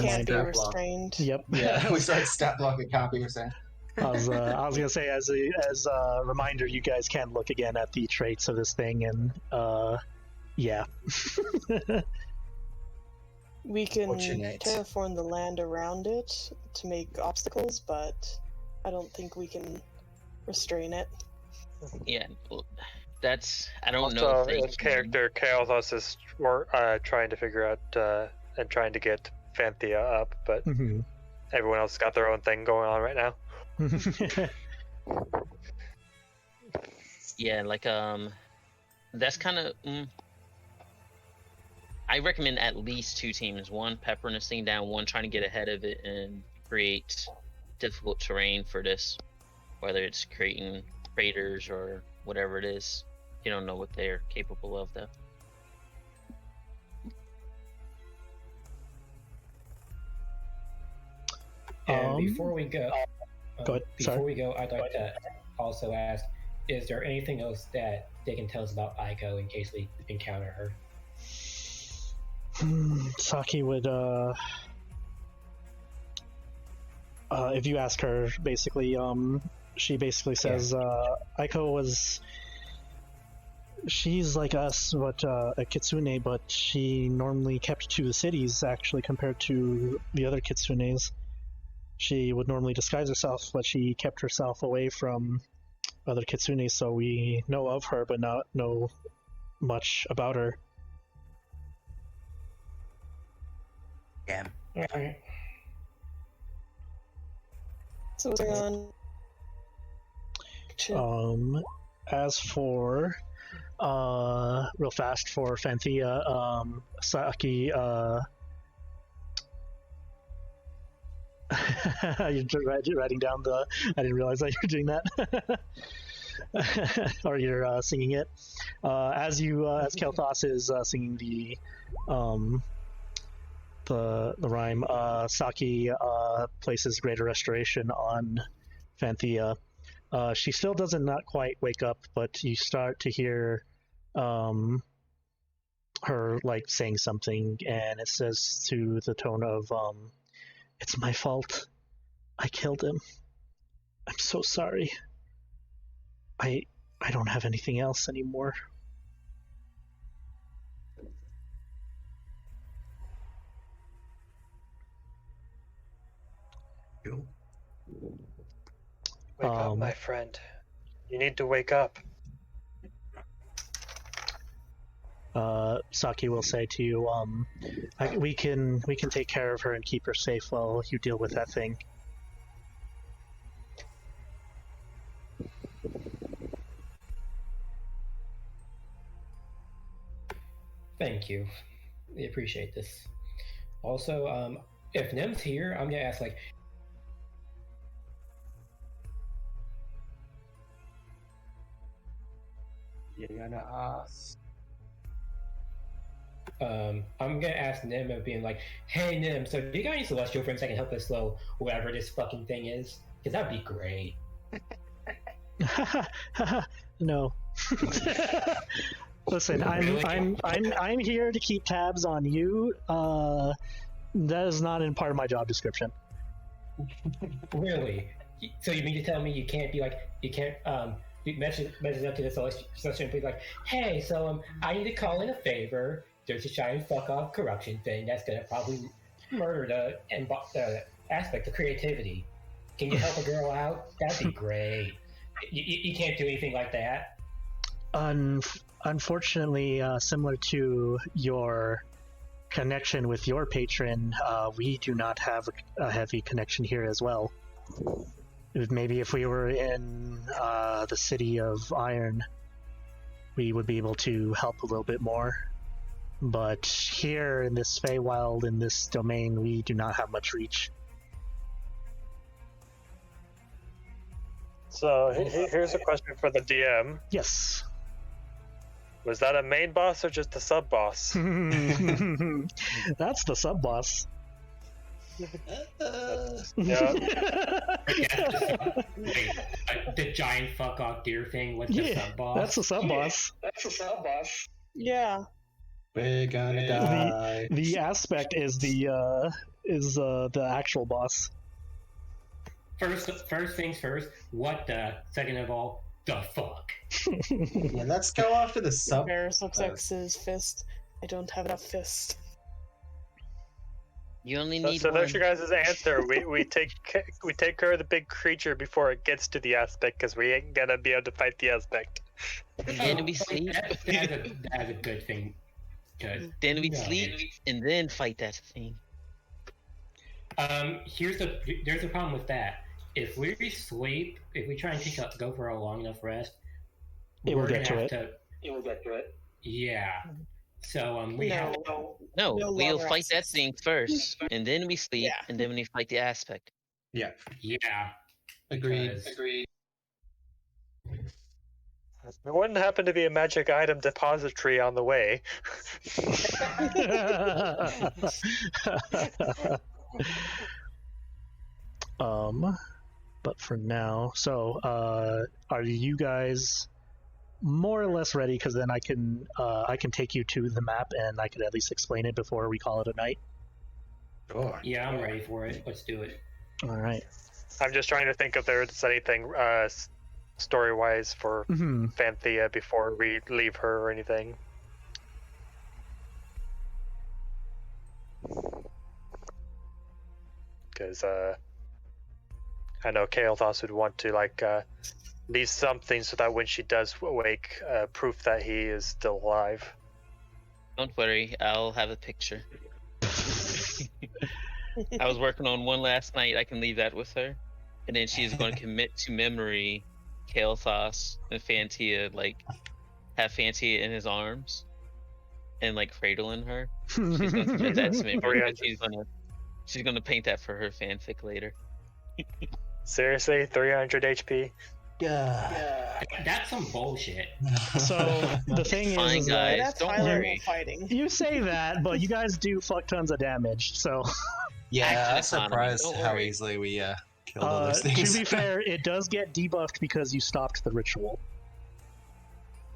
can't be restrained. Yep. Yeah, we started stat block. It can't be restrained. I was gonna say, as a reminder, you guys can look again at the traits of this thing, and yeah. We can terraform the land around it to make obstacles, but I don't think we can restrain it. Yeah, that's, I don't know. Also, his character Kailthas is trying to figure out and trying to get Fanthea up, but everyone else got their own thing going on right now. Yeah, like that's kind of. I recommend at least two teams: one peppering this thing down, one trying to get ahead of it and create difficult terrain for this, whether it's creating craters or whatever it is. You don't know what they're capable of, though. And before we go, I'd like to also ask: is there anything else that they can tell us about Aiko in case we encounter her? Saki would, if you ask her, basically, she basically says, Aiko she's like us, but a kitsune, but she normally kept to the cities, actually, compared to the other kitsunes. She would normally disguise herself, but she kept herself away from other kitsunes, so we know of her, but not know much about her. Yeah. Alright. So what's going on? As for real fast for Fanthea, Saki You're writing down the. I didn't realize that you're doing that. Or you're singing it. As Kailthas is singing the rhyme, Saki places greater restoration on Fanthea. She still doesn't not quite wake up, but you start to hear her like saying something, and it says to the tone of it's my fault. I killed him. I'm so sorry. I don't have anything else anymore. Cool. Wake up, my friend. You need to wake up. Saki will say to you, we can take care of her and keep her safe while you deal with that thing. Thank you. I appreciate this. Also, if Nem's here, I'm gonna ask like, You're gonna ask. I'm gonna ask Nim of being like, hey Nim, so do you got any celestial friends that can help us slow whatever this fucking thing is? Because that'd be great. No. Listen, I'm here to keep tabs on you. That is not in part of my job description. Really? So you mean to tell me you can't be like, you can't message up to the celestial and be like, hey, so I need to call in a favor. There's a giant fuck off corruption thing that's gonna probably murder the aspect of creativity. Can you help a girl out? That'd be great. You can't do anything like that. Unfortunately, similar to your connection with your patron, we do not have a heavy connection here as well. Maybe if we were in the city of Iron, we would be able to help a little bit more. But here in this Feywild, in this domain, we do not have much reach. So here's a question for the DM. Yes. Was that a main boss or just a sub boss? That's the sub boss. Yeah. The giant fuck off deer thing with the sub boss. That's the sub boss. That's a sub boss. Yeah. We're gonna die. The aspect is the actual boss. First things first. What the? Second of all, the fuck. Yeah, let's go after the sub. Varys looks like his fist. I don't have enough fist. You only need So one. there's your guys' answer. We take care of the big creature before it gets to the aspect, because we ain't gonna be able to fight the aspect. And then we sleep. That's a good thing. Good. Then we sleep and then fight that thing. There's a problem with that. If we sleep, if we try and go for a long enough rest, It will get to it. It will get to it. Yeah. So No, No we'll long fight that rests. thing first, and then we sleep, Yeah. and then we fight the aspect. Yeah. Yeah. Agreed. Because- Agreed. There wouldn't happen to be a magic item depository on the way. But for now, so are you guys more or less ready? Because then I can take you to the map and I could at least explain it before we call it a night. Sure. Yeah, I'm ready for it. Let's do it. All right. I'm just trying to think if there's anything story-wise for Fanthea before we leave her or anything. Because I know Kailthas would want to leave something so that when she does awake, proof that he is still alive. Don't worry, I'll have a picture. I was working on one last night. I can leave that with her, and then she's going to commit to memory Kailthas and Fanthea, have Fanthea in his arms and cradling her. She's going to commit that to memory. And she's going to She's gonna paint that for her fanfic later. Seriously, 300 HP. That's some bullshit. So the thing Fine, is, guys, That's don't high level worry. fighting. you say that, but you guys do fuck tons of damage. So Yeah, Action I'm surprised economy, don't how worry. easily we killed all those to things. be fair, it does get debuffed because you stopped the ritual.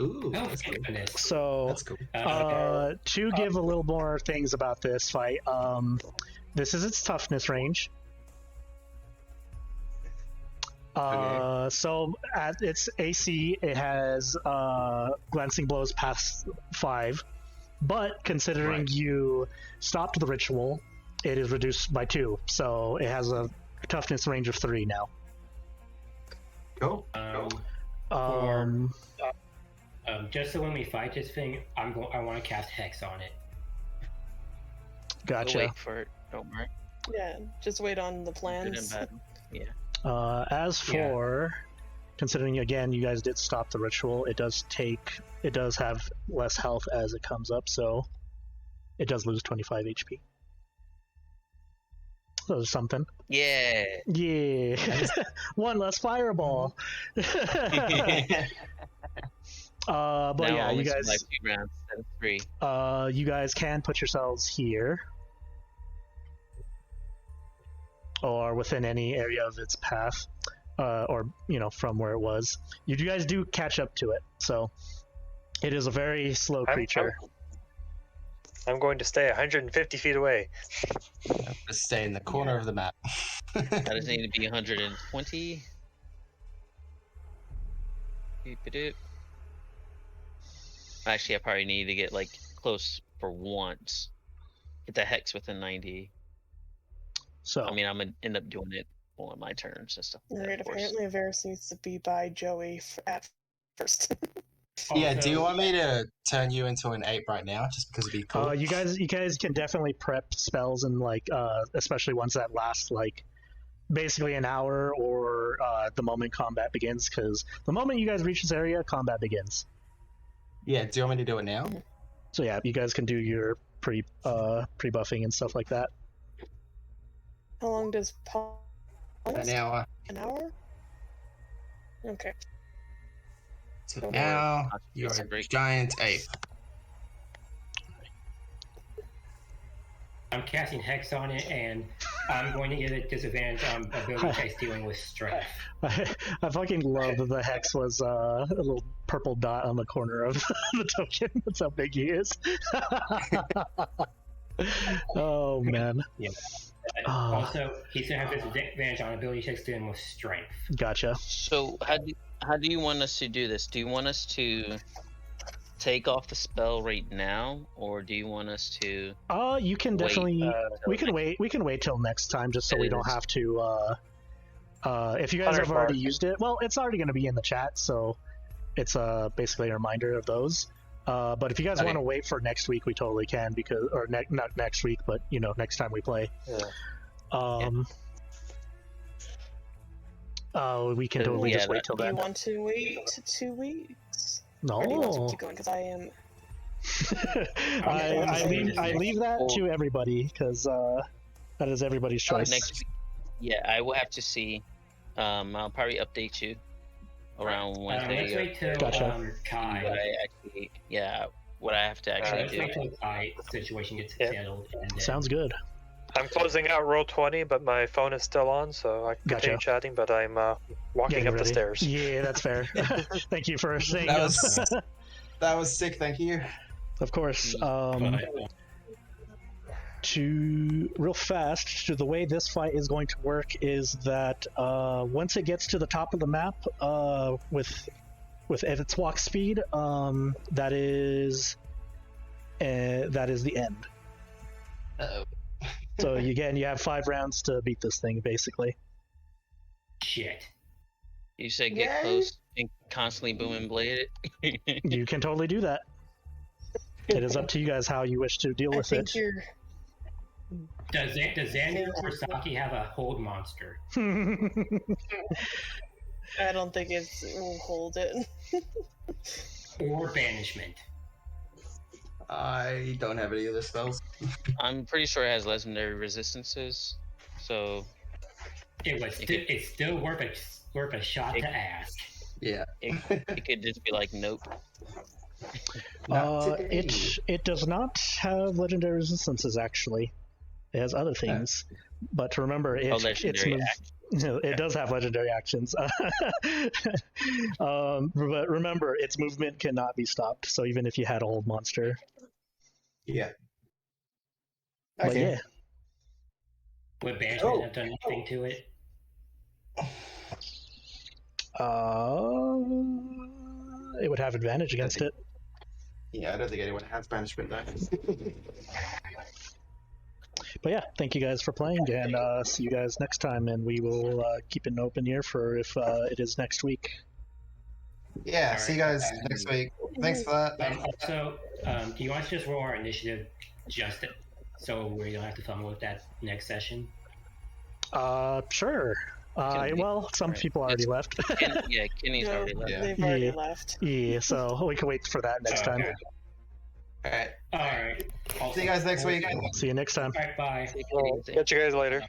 Ooh, Oh, that's cool. goodness. So That's cool. to give a little more things about this fight, this is its toughness range. So at its AC, it has glancing blows past 5, but considering you stopped the ritual, it is reduced by 2. So it has a toughness range of 3 now. Cool. Just so when we fight this thing, I want to cast Hex on it. We'll Gotcha. wait for it. Don't worry. Yeah, just wait on the Good plans. and bad. Yeah. As for considering again, you guys did stop the ritual, it does have less health as it comes up, so it does lose 25 HP. So there's something. Yeah. Yeah. One less fireball. But Now yeah, only you guys survive 2 rounds instead of 3. you guys can put yourselves here. Or within any area of its path, or from where it was. You guys do catch up to it, so it is a very slow creature. I'm going to stay 150 feet away. Just stay in the corner of the map. That does need to be 120. Beep-a-doop. Actually, I probably need to get close for once. Get the hex within 90. So I mean, I'm gonna end up doing it on my turns and stuff. Alright, apparently Avaris needs to be by Joey at first. Yeah, do you want me to turn you into an ape right now, just because it'd be cool? you guys can definitely prep spells and especially ones that last basically an hour or the moment combat begins, because the moment you guys reach this area, combat begins. Yeah, do you want me to do it now? So yeah, you guys can do your pre-buffing and stuff like that. How long does Paul? An hour. An hour? Okay. So now you're a giant ape. I'm casting Hex on it, and I'm going to give it disadvantage on ability checks dealing with strength. I fucking love that the hex was a little purple dot on the corner of the token. That's how big he is. Oh man. Yeah. Also, he's gonna have disadvantage on ability checks dealing with strength. Gotcha. So how do you want us to do this? Do you want us to take off the spell right now, or do you want us to? You can definitely. We can wait. We can wait till next time, just so we don't have to. If you guys have already used it, well, it's already going to be in the chat, so it's basically a reminder of those. But if you guys want to wait for next week, we totally can, because not next week, but next time we play. Yeah. We can totally just wait till Do then. you want to wait 2 weeks? No. Or do you want to keep going? Because I am. I leave that to everybody, because that is everybody's choice. Next week. Yeah, I will have to see. I'll probably update you around Wednesday. Let's wait till Kai. What I have to actually Let's do. wait till Kai situation gets settled. And then... Sounds good. I'm closing out roll 20, but my phone is still on, so I can continue chatting. But I'm walking up the stairs. Yeah, that's fair. Thank you for saying that. That was sick. Thank you. Of course. Real fast, the way this fight is going to work is that once it gets to the top of the map, with its walk speed, that is the end. Uh-oh. So again, you have 5 rounds to beat this thing, basically. Shit. You said get close and constantly boom and blade it. You can totally do that. It is up to you guys how you wish to deal with it. Does Xander or Saki have a hold monster? I don't think it will hold it. Or banishment. I don't have any of the spells. I'm pretty sure it has legendary resistances, so it's still worth a shot to ask. Yeah. It could just be like, nope. It does not have legendary resistances, actually. It has other things. But remember, it does have legendary actions. But remember, its movement cannot be stopped, so even if you had a hold monster. Yeah. But Okay. yeah. Would banishment have done anything to it? It would have advantage against it. Yeah, I don't think anyone has banishment though. But yeah, thank you guys for playing, and see you guys next time, and we will keep an open ear for if it is next week. Yeah, see you guys next week. Thanks for that. Also, do you want to just roll our initiative so we don't have to fumble with that next session? Sure. Well, some people already left. Kenny's already left. They've already left. Yeah, so we can wait for that next time. All right. See you guys next week. See you next time. All right, bye. Catch you guys later.